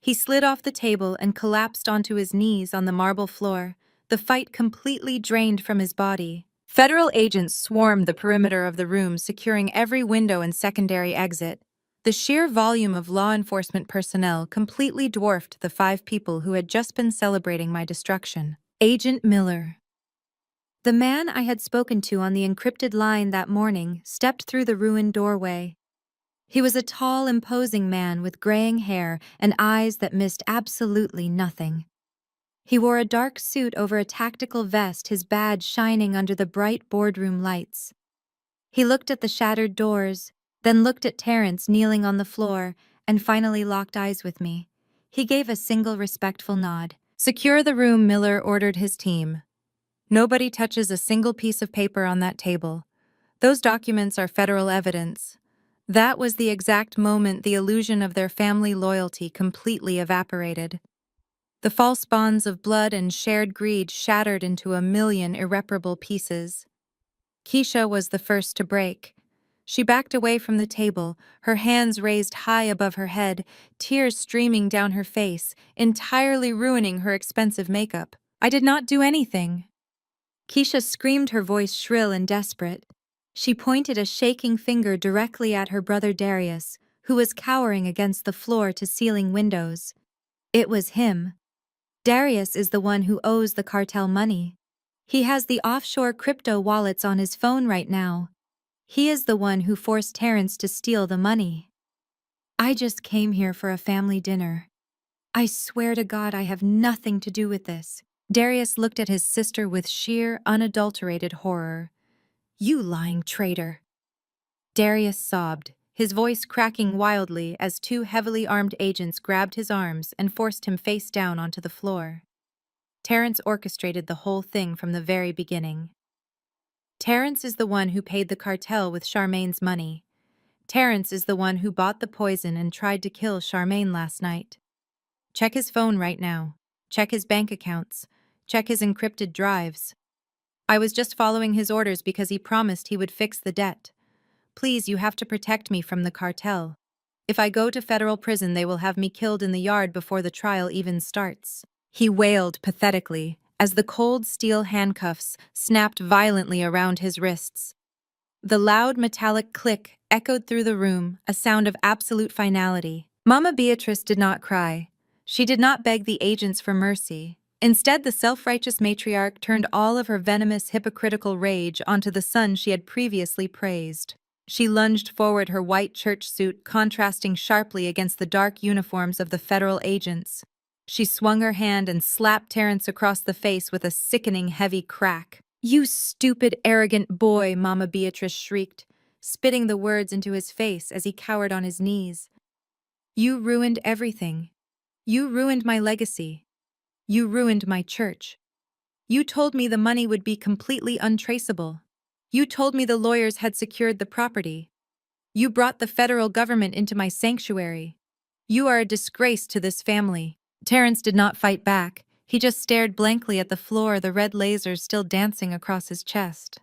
S1: He slid off the table and collapsed onto his knees on the marble floor, the fight completely drained from his body. Federal agents swarmed the perimeter of the room, securing every window and secondary exit. The sheer volume of law enforcement personnel completely dwarfed the 5 people who had just been celebrating my destruction. Agent Miller. The man I had spoken to on the encrypted line that morning stepped through the ruined doorway. He was a tall, imposing man with graying hair and eyes that missed absolutely nothing. He wore a dark suit over a tactical vest, his badge shining under the bright boardroom lights. He looked at the shattered doors, then looked at Terrence kneeling on the floor, and finally locked eyes with me. He gave a single respectful nod. "Secure the room," Miller ordered his team. "Nobody touches a single piece of paper on that table. Those documents are federal evidence." That was the exact moment the illusion of their family loyalty completely evaporated. The false bonds of blood and shared greed shattered into a million irreparable pieces. Keisha was the first to break. She backed away from the table, her hands raised high above her head, tears streaming down her face, entirely ruining her expensive makeup. "I did not do anything." Keisha screamed, her voice shrill and desperate. She pointed a shaking finger directly at her brother Darius, who was cowering against the floor-to-ceiling windows. It was him. Darius is the one who owes the cartel money. He has the offshore crypto wallets on his phone right now. He is the one who forced Terrence to steal the money. "I just came here for a family dinner. I swear to God I have nothing to do with this." Darius looked at his sister with sheer, unadulterated horror. "You lying traitor." Darius sobbed, his voice cracking wildly as 2 heavily armed agents grabbed his arms and forced him face down onto the floor. Terrence orchestrated the whole thing from the very beginning. Terrence is the one who paid the cartel with Charmaine's money. Terrence is the one who bought the poison and tried to kill Charmaine last night. Check his phone right now. Check his bank accounts. Check his encrypted drives. I was just following his orders because he promised he would fix the debt. Please, you have to protect me from the cartel. If I go to federal prison, they will have me killed in the yard before the trial even starts." He wailed pathetically as the cold steel handcuffs snapped violently around his wrists. The loud metallic click echoed through the room, a sound of absolute finality. Mama Beatrice did not cry. She did not beg the agents for mercy. Instead, the self-righteous matriarch turned all of her venomous, hypocritical rage onto the son she had previously praised. She lunged forward, her white church suit contrasting sharply against the dark uniforms of the federal agents. She swung her hand and slapped Terrence across the face with a sickening heavy crack. "You stupid, arrogant boy," Mama Beatrice shrieked, spitting the words into his face as he cowered on his knees. "You ruined everything. You ruined my legacy. You ruined my church. You told me the money would be completely untraceable. You told me the lawyers had secured the property. You brought the federal government into my sanctuary. You are a disgrace to this family." Terrence did not fight back. He just stared blankly at the floor, the red lasers still dancing across his chest.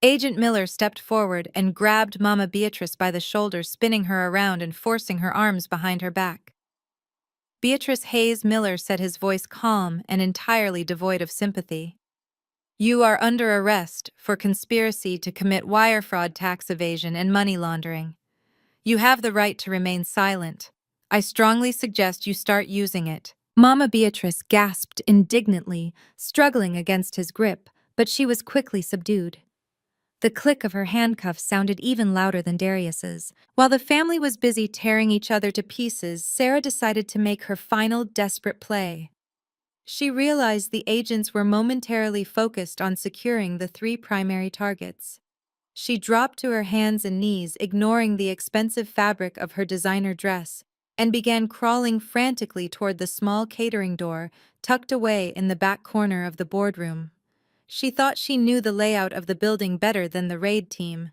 S1: Agent Miller stepped forward and grabbed Mama Beatrice by the shoulder, spinning her around and forcing her arms behind her back. "Beatrice Hayes," Miller said, his voice calm and entirely devoid of sympathy. "You are under arrest for conspiracy to commit wire fraud, tax evasion, and money laundering. You have the right to remain silent. I strongly suggest you start using it." Mama Beatrice gasped indignantly, struggling against his grip, but she was quickly subdued. The click of her handcuffs sounded even louder than Darius's. While the family was busy tearing each other to pieces, Sarah decided to make her final desperate play. She realized the agents were momentarily focused on securing the 3 primary targets. She dropped to her hands and knees, ignoring the expensive fabric of her designer dress, and began crawling frantically toward the small catering door tucked away in the back corner of the boardroom. She thought she knew the layout of the building better than the raid team.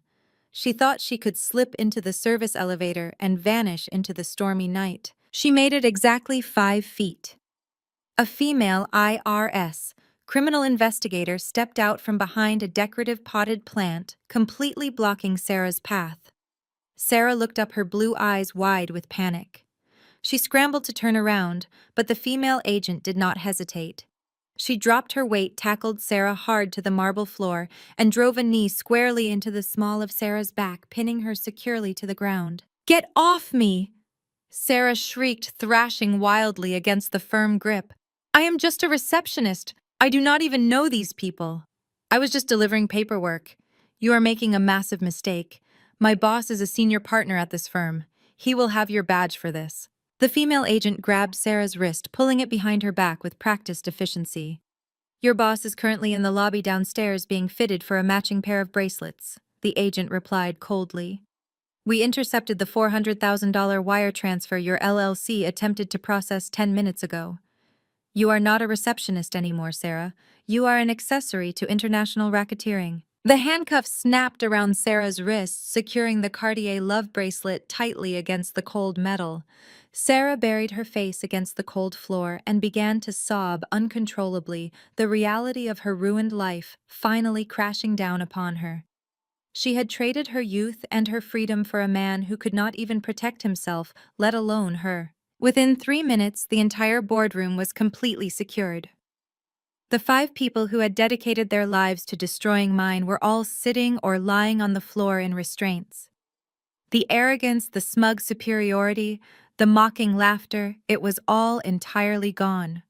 S1: She thought she could slip into the service elevator and vanish into the stormy night. She made it exactly 5 feet. A female IRS criminal investigator stepped out from behind a decorative potted plant, completely blocking Sarah's path. Sarah looked up, her blue eyes wide with panic. She scrambled to turn around, but the female agent did not hesitate. She dropped her weight, tackled Sarah hard to the marble floor, and drove a knee squarely into the small of Sarah's back, pinning her securely to the ground. "Get off me!" Sarah shrieked, thrashing wildly against the firm grip. "I am just a receptionist. I do not even know these people. I was just delivering paperwork. You are making a massive mistake. My boss is a senior partner at this firm. He will have your badge for this." The female agent grabbed Sarah's wrist, pulling it behind her back with practiced efficiency. "Your boss is currently in the lobby downstairs being fitted for a matching pair of bracelets," the agent replied coldly. "We intercepted the $400,000 wire transfer your LLC attempted to process 10 minutes ago. You are not a receptionist anymore, Sarah. You are an accessory to international racketeering." The handcuffs snapped around Sarah's wrists, securing the Cartier love bracelet tightly against the cold metal. Sarah buried her face against the cold floor and began to sob uncontrollably, the reality of her ruined life finally crashing down upon her. She had traded her youth and her freedom for a man who could not even protect himself, let alone her. Within 3 minutes, the entire boardroom was completely secured. The 5 people who had dedicated their lives to destroying mine were all sitting or lying on the floor in restraints. The arrogance, the smug superiority, the mocking laughter, it was all entirely gone.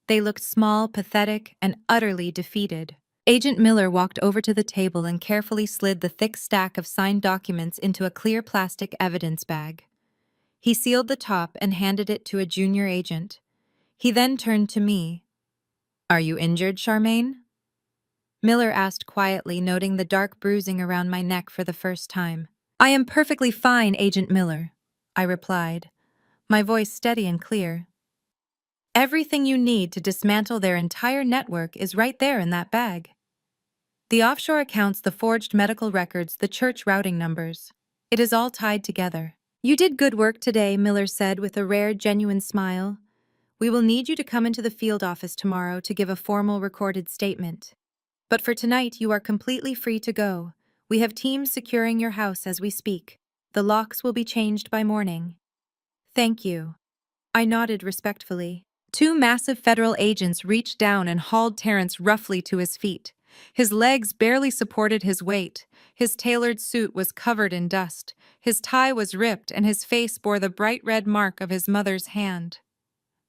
S1: They looked small, pathetic, and utterly defeated. Agent Miller walked over to the table and carefully slid the thick stack of signed documents into a clear plastic evidence bag. He sealed the top and handed it to a junior agent. He then turned to me. "Are you injured, Charmaine?" Miller asked quietly, noting the dark bruising around my neck for the first time. "I am perfectly fine, Agent Miller," I replied, my voice steady and clear. "Everything you need to dismantle their entire network is right there in that bag. The offshore accounts, the forged medical records, the church routing numbers. It is all tied together." "You did good work today," Miller said with a rare, genuine smile. "We will need you to come into the field office tomorrow to give a formal recorded statement. But for tonight, you are completely free to go. We have teams securing your house as we speak. The locks will be changed by morning." "Thank you." I nodded respectfully. 2 massive federal agents reached down and hauled Terrence roughly to his feet. His legs barely supported his weight. His tailored suit was covered in dust. His tie was ripped, and his face bore the bright red mark of his mother's hand.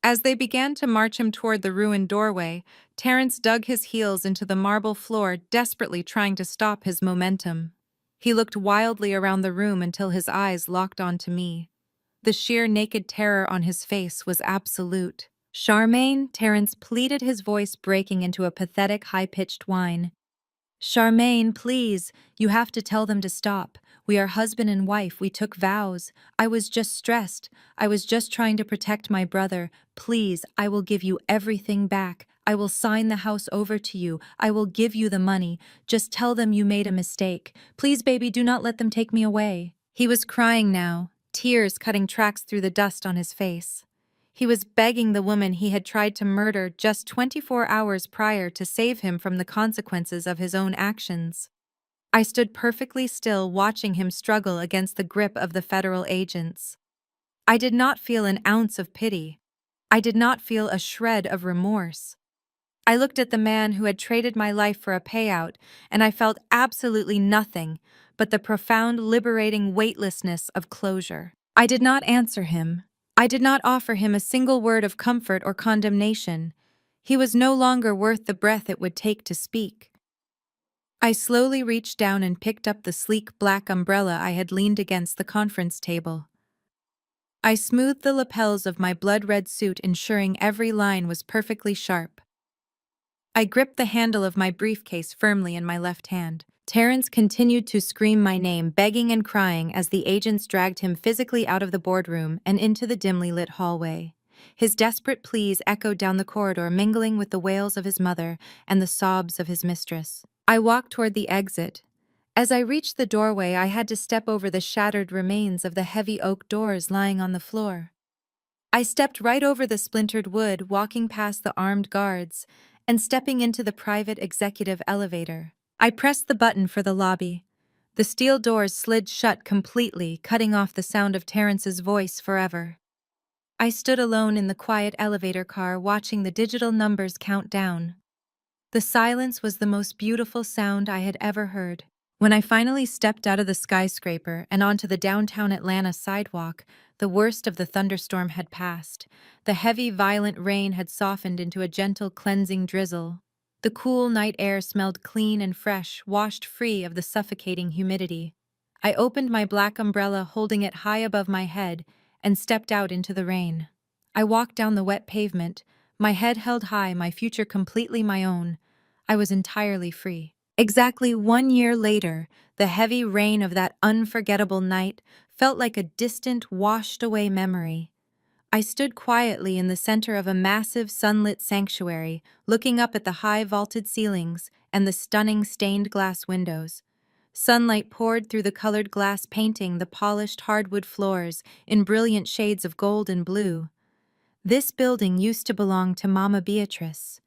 S1: As they began to march him toward the ruined doorway, Terrence dug his heels into the marble floor, desperately trying to stop his momentum. He looked wildly around the room until his eyes locked onto me. The sheer naked terror on his face was absolute. "Charmaine," Terrence pleaded, his voice breaking into a pathetic, high-pitched whine. "Charmaine, please, you have to tell them to stop. We are husband and wife, we took vows. I was just stressed. I was just trying to protect my brother. Please, I will give you everything back. I will sign the house over to you. I will give you the money. Just tell them you made a mistake. Please, baby, do not let them take me away." He was crying now, tears cutting tracks through the dust on his face. He was begging the woman he had tried to murder just 24 hours prior to save him from the consequences of his own actions. I stood perfectly still, watching him struggle against the grip of the federal agents. I did not feel an ounce of pity. I did not feel a shred of remorse. I looked at the man who had traded my life for a payout, and I felt absolutely nothing but the profound, liberating weightlessness of closure. I did not answer him. I did not offer him a single word of comfort or condemnation. He was no longer worth the breath it would take to speak. I slowly reached down and picked up the sleek black umbrella I had leaned against the conference table. I smoothed the lapels of my blood-red suit, ensuring every line was perfectly sharp. I gripped the handle of my briefcase firmly in my left hand. Terrence continued to scream my name, begging and crying as the agents dragged him physically out of the boardroom and into the dimly lit hallway. His desperate pleas echoed down the corridor, mingling with the wails of his mother and the sobs of his mistress. I walked toward the exit. As I reached the doorway, I had to step over the shattered remains of the heavy oak doors lying on the floor. I stepped right over the splintered wood, walking past the armed guards and stepping into the private executive elevator. I pressed the button for the lobby. The steel doors slid shut completely, cutting off the sound of Terrence's voice forever. I stood alone in the quiet elevator car, watching the digital numbers count down. The silence was the most beautiful sound I had ever heard. When I finally stepped out of the skyscraper and onto the downtown Atlanta sidewalk, the worst of the thunderstorm had passed. The heavy, violent rain had softened into a gentle, cleansing drizzle. The cool night air smelled clean and fresh, washed free of the suffocating humidity. I opened my black umbrella, holding it high above my head, and stepped out into the rain. I walked down the wet pavement, my head held high, my future completely my own. I was entirely free. Exactly 1 year later, the heavy rain of that unforgettable night felt like a distant, washed-away memory. I stood quietly in the center of a massive sunlit sanctuary, looking up at the high vaulted ceilings and the stunning stained glass windows. Sunlight poured through the colored glass, painting the polished hardwood floors in brilliant shades of gold and blue. This building used to belong to Mama Beatrice.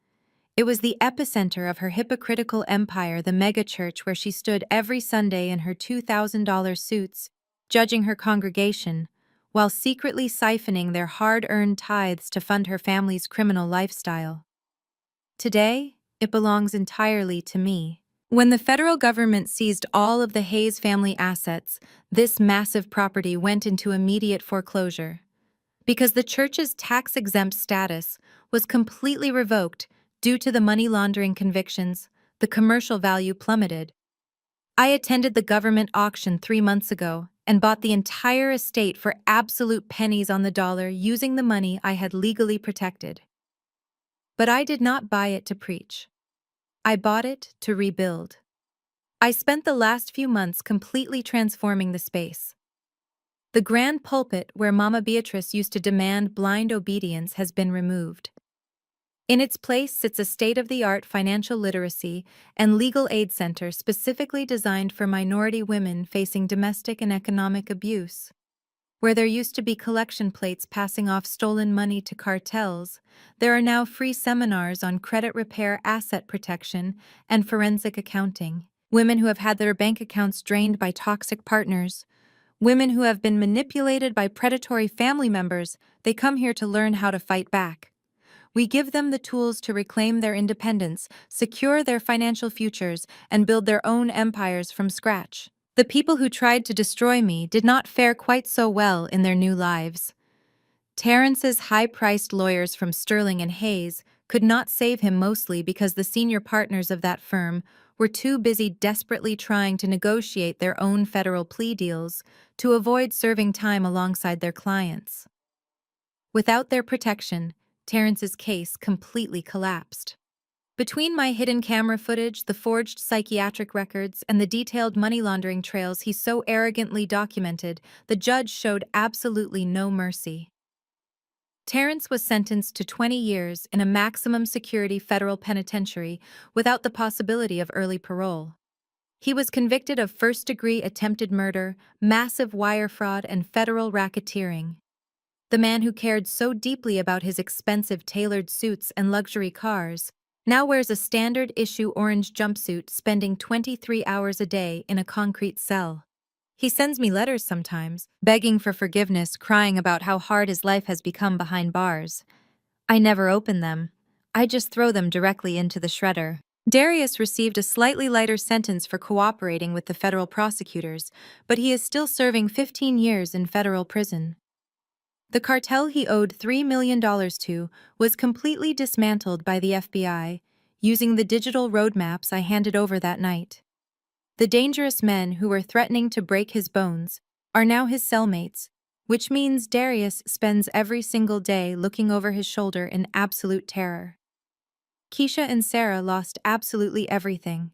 S1: It was the epicenter of her hypocritical empire, the megachurch where she stood every Sunday in her $2,000 suits, judging her congregation, while secretly siphoning their hard-earned tithes to fund her family's criminal lifestyle. Today, it belongs entirely to me. When the federal government seized all of the Hayes family assets, this massive property went into immediate foreclosure. Because the church's tax-exempt status was completely revoked due to the money laundering convictions, the commercial value plummeted. I attended the government auction 3 months ago and bought the entire estate for absolute pennies on the dollar using the money I had legally protected. But I did not buy it to preach. I bought it to rebuild. I spent the last few months completely transforming the space. The grand pulpit where Mama Beatrice used to demand blind obedience has been removed. In its place sits a state-of-the-art financial literacy and legal aid center specifically designed for minority women facing domestic and economic abuse. Where there used to be collection plates passing off stolen money to cartels, there are now free seminars on credit repair, asset protection, and forensic accounting. Women who have had their bank accounts drained by toxic partners, women who have been manipulated by predatory family members, they come here to learn how to fight back. We give them the tools to reclaim their independence, secure their financial futures, and build their own empires from scratch. The people who tried to destroy me did not fare quite so well in their new lives. Terrence's high-priced lawyers from Sterling and Hayes could not save him, mostly because the senior partners of that firm were too busy desperately trying to negotiate their own federal plea deals to avoid serving time alongside their clients. Without their protection, Terrence's case completely collapsed. Between my hidden camera footage, the forged psychiatric records, and the detailed money laundering trails he so arrogantly documented, the judge showed absolutely no mercy. Terrence was sentenced to 20 years in a maximum security federal penitentiary without the possibility of early parole. He was convicted of first-degree attempted murder, massive wire fraud, and federal racketeering. The man who cared so deeply about his expensive tailored suits and luxury cars now wears a standard-issue orange jumpsuit, spending 23 hours a day in a concrete cell. He sends me letters sometimes, begging for forgiveness, crying about how hard his life has become behind bars. I never open them. I just throw them directly into the shredder. Darius received a slightly lighter sentence for cooperating with the federal prosecutors, but he is still serving 15 years in federal prison. The cartel he owed $3 million to was completely dismantled by the FBI, using the digital roadmaps I handed over that night. The dangerous men who were threatening to break his bones are now his cellmates, which means Darius spends every single day looking over his shoulder in absolute terror. Keisha and Sarah lost absolutely everything.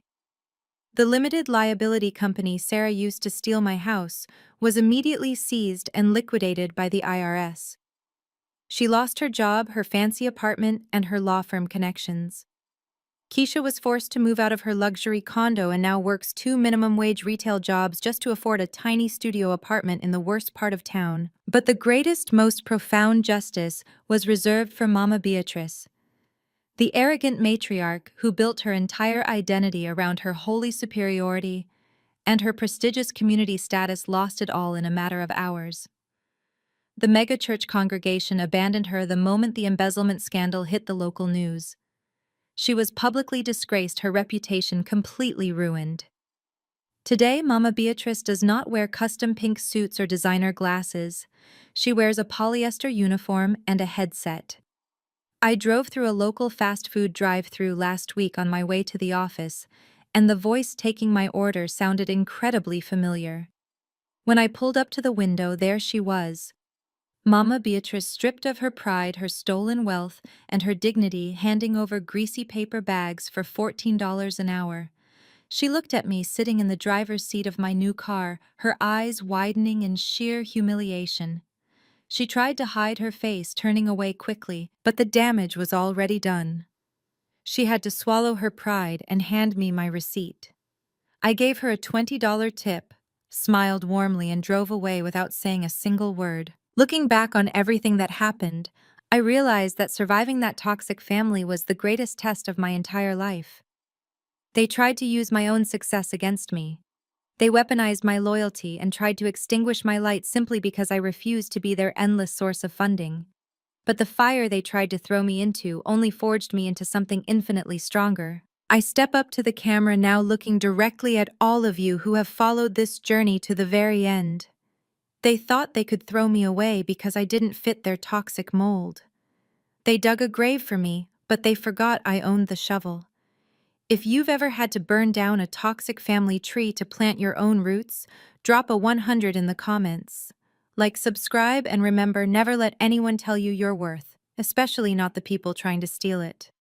S1: The limited liability company Sarah used to steal my house was immediately seized and liquidated by the IRS. She lost her job, her fancy apartment, and her law firm connections. Keisha was forced to move out of her luxury condo and now works 2 minimum-wage retail jobs just to afford a tiny studio apartment in the worst part of town. But the greatest, most profound justice was reserved for Mama Beatrice, the arrogant matriarch who built her entire identity around her holy superiority, and her prestigious community status lost it all in a matter of hours. The megachurch congregation abandoned her the moment the embezzlement scandal hit the local news. She was publicly disgraced, her reputation completely ruined. Today, Mama Beatrice does not wear custom pink suits or designer glasses. She wears a polyester uniform and a headset. I drove through a local fast food drive-thru last week on my way to the office, and the voice taking my order sounded incredibly familiar. When I pulled up to the window, there she was. Mama Beatrice, stripped of her pride, her stolen wealth, and her dignity, handing over greasy paper bags for $14 an hour. She looked at me sitting in the driver's seat of my new car, her eyes widening in sheer humiliation. She tried to hide her face, turning away quickly, but the damage was already done. She had to swallow her pride and hand me my receipt. I gave her a $20 tip, smiled warmly, and drove away without saying a single word. Looking back on everything that happened, I realized that surviving that toxic family was the greatest test of my entire life. They tried to use my own success against me. They weaponized my loyalty and tried to extinguish my light simply because I refused to be their endless source of funding. But the fire they tried to throw me into only forged me into something infinitely stronger. I step up to the camera now, looking directly at all of you who have followed this journey to the very end. They thought they could throw me away because I didn't fit their toxic mold. They dug a grave for me, but they forgot I owned the shovel. If you've ever had to burn down a toxic family tree to plant your own roots, drop a 100 in the comments. Like, subscribe, and remember, never let anyone tell you your worth, especially not the people trying to steal it.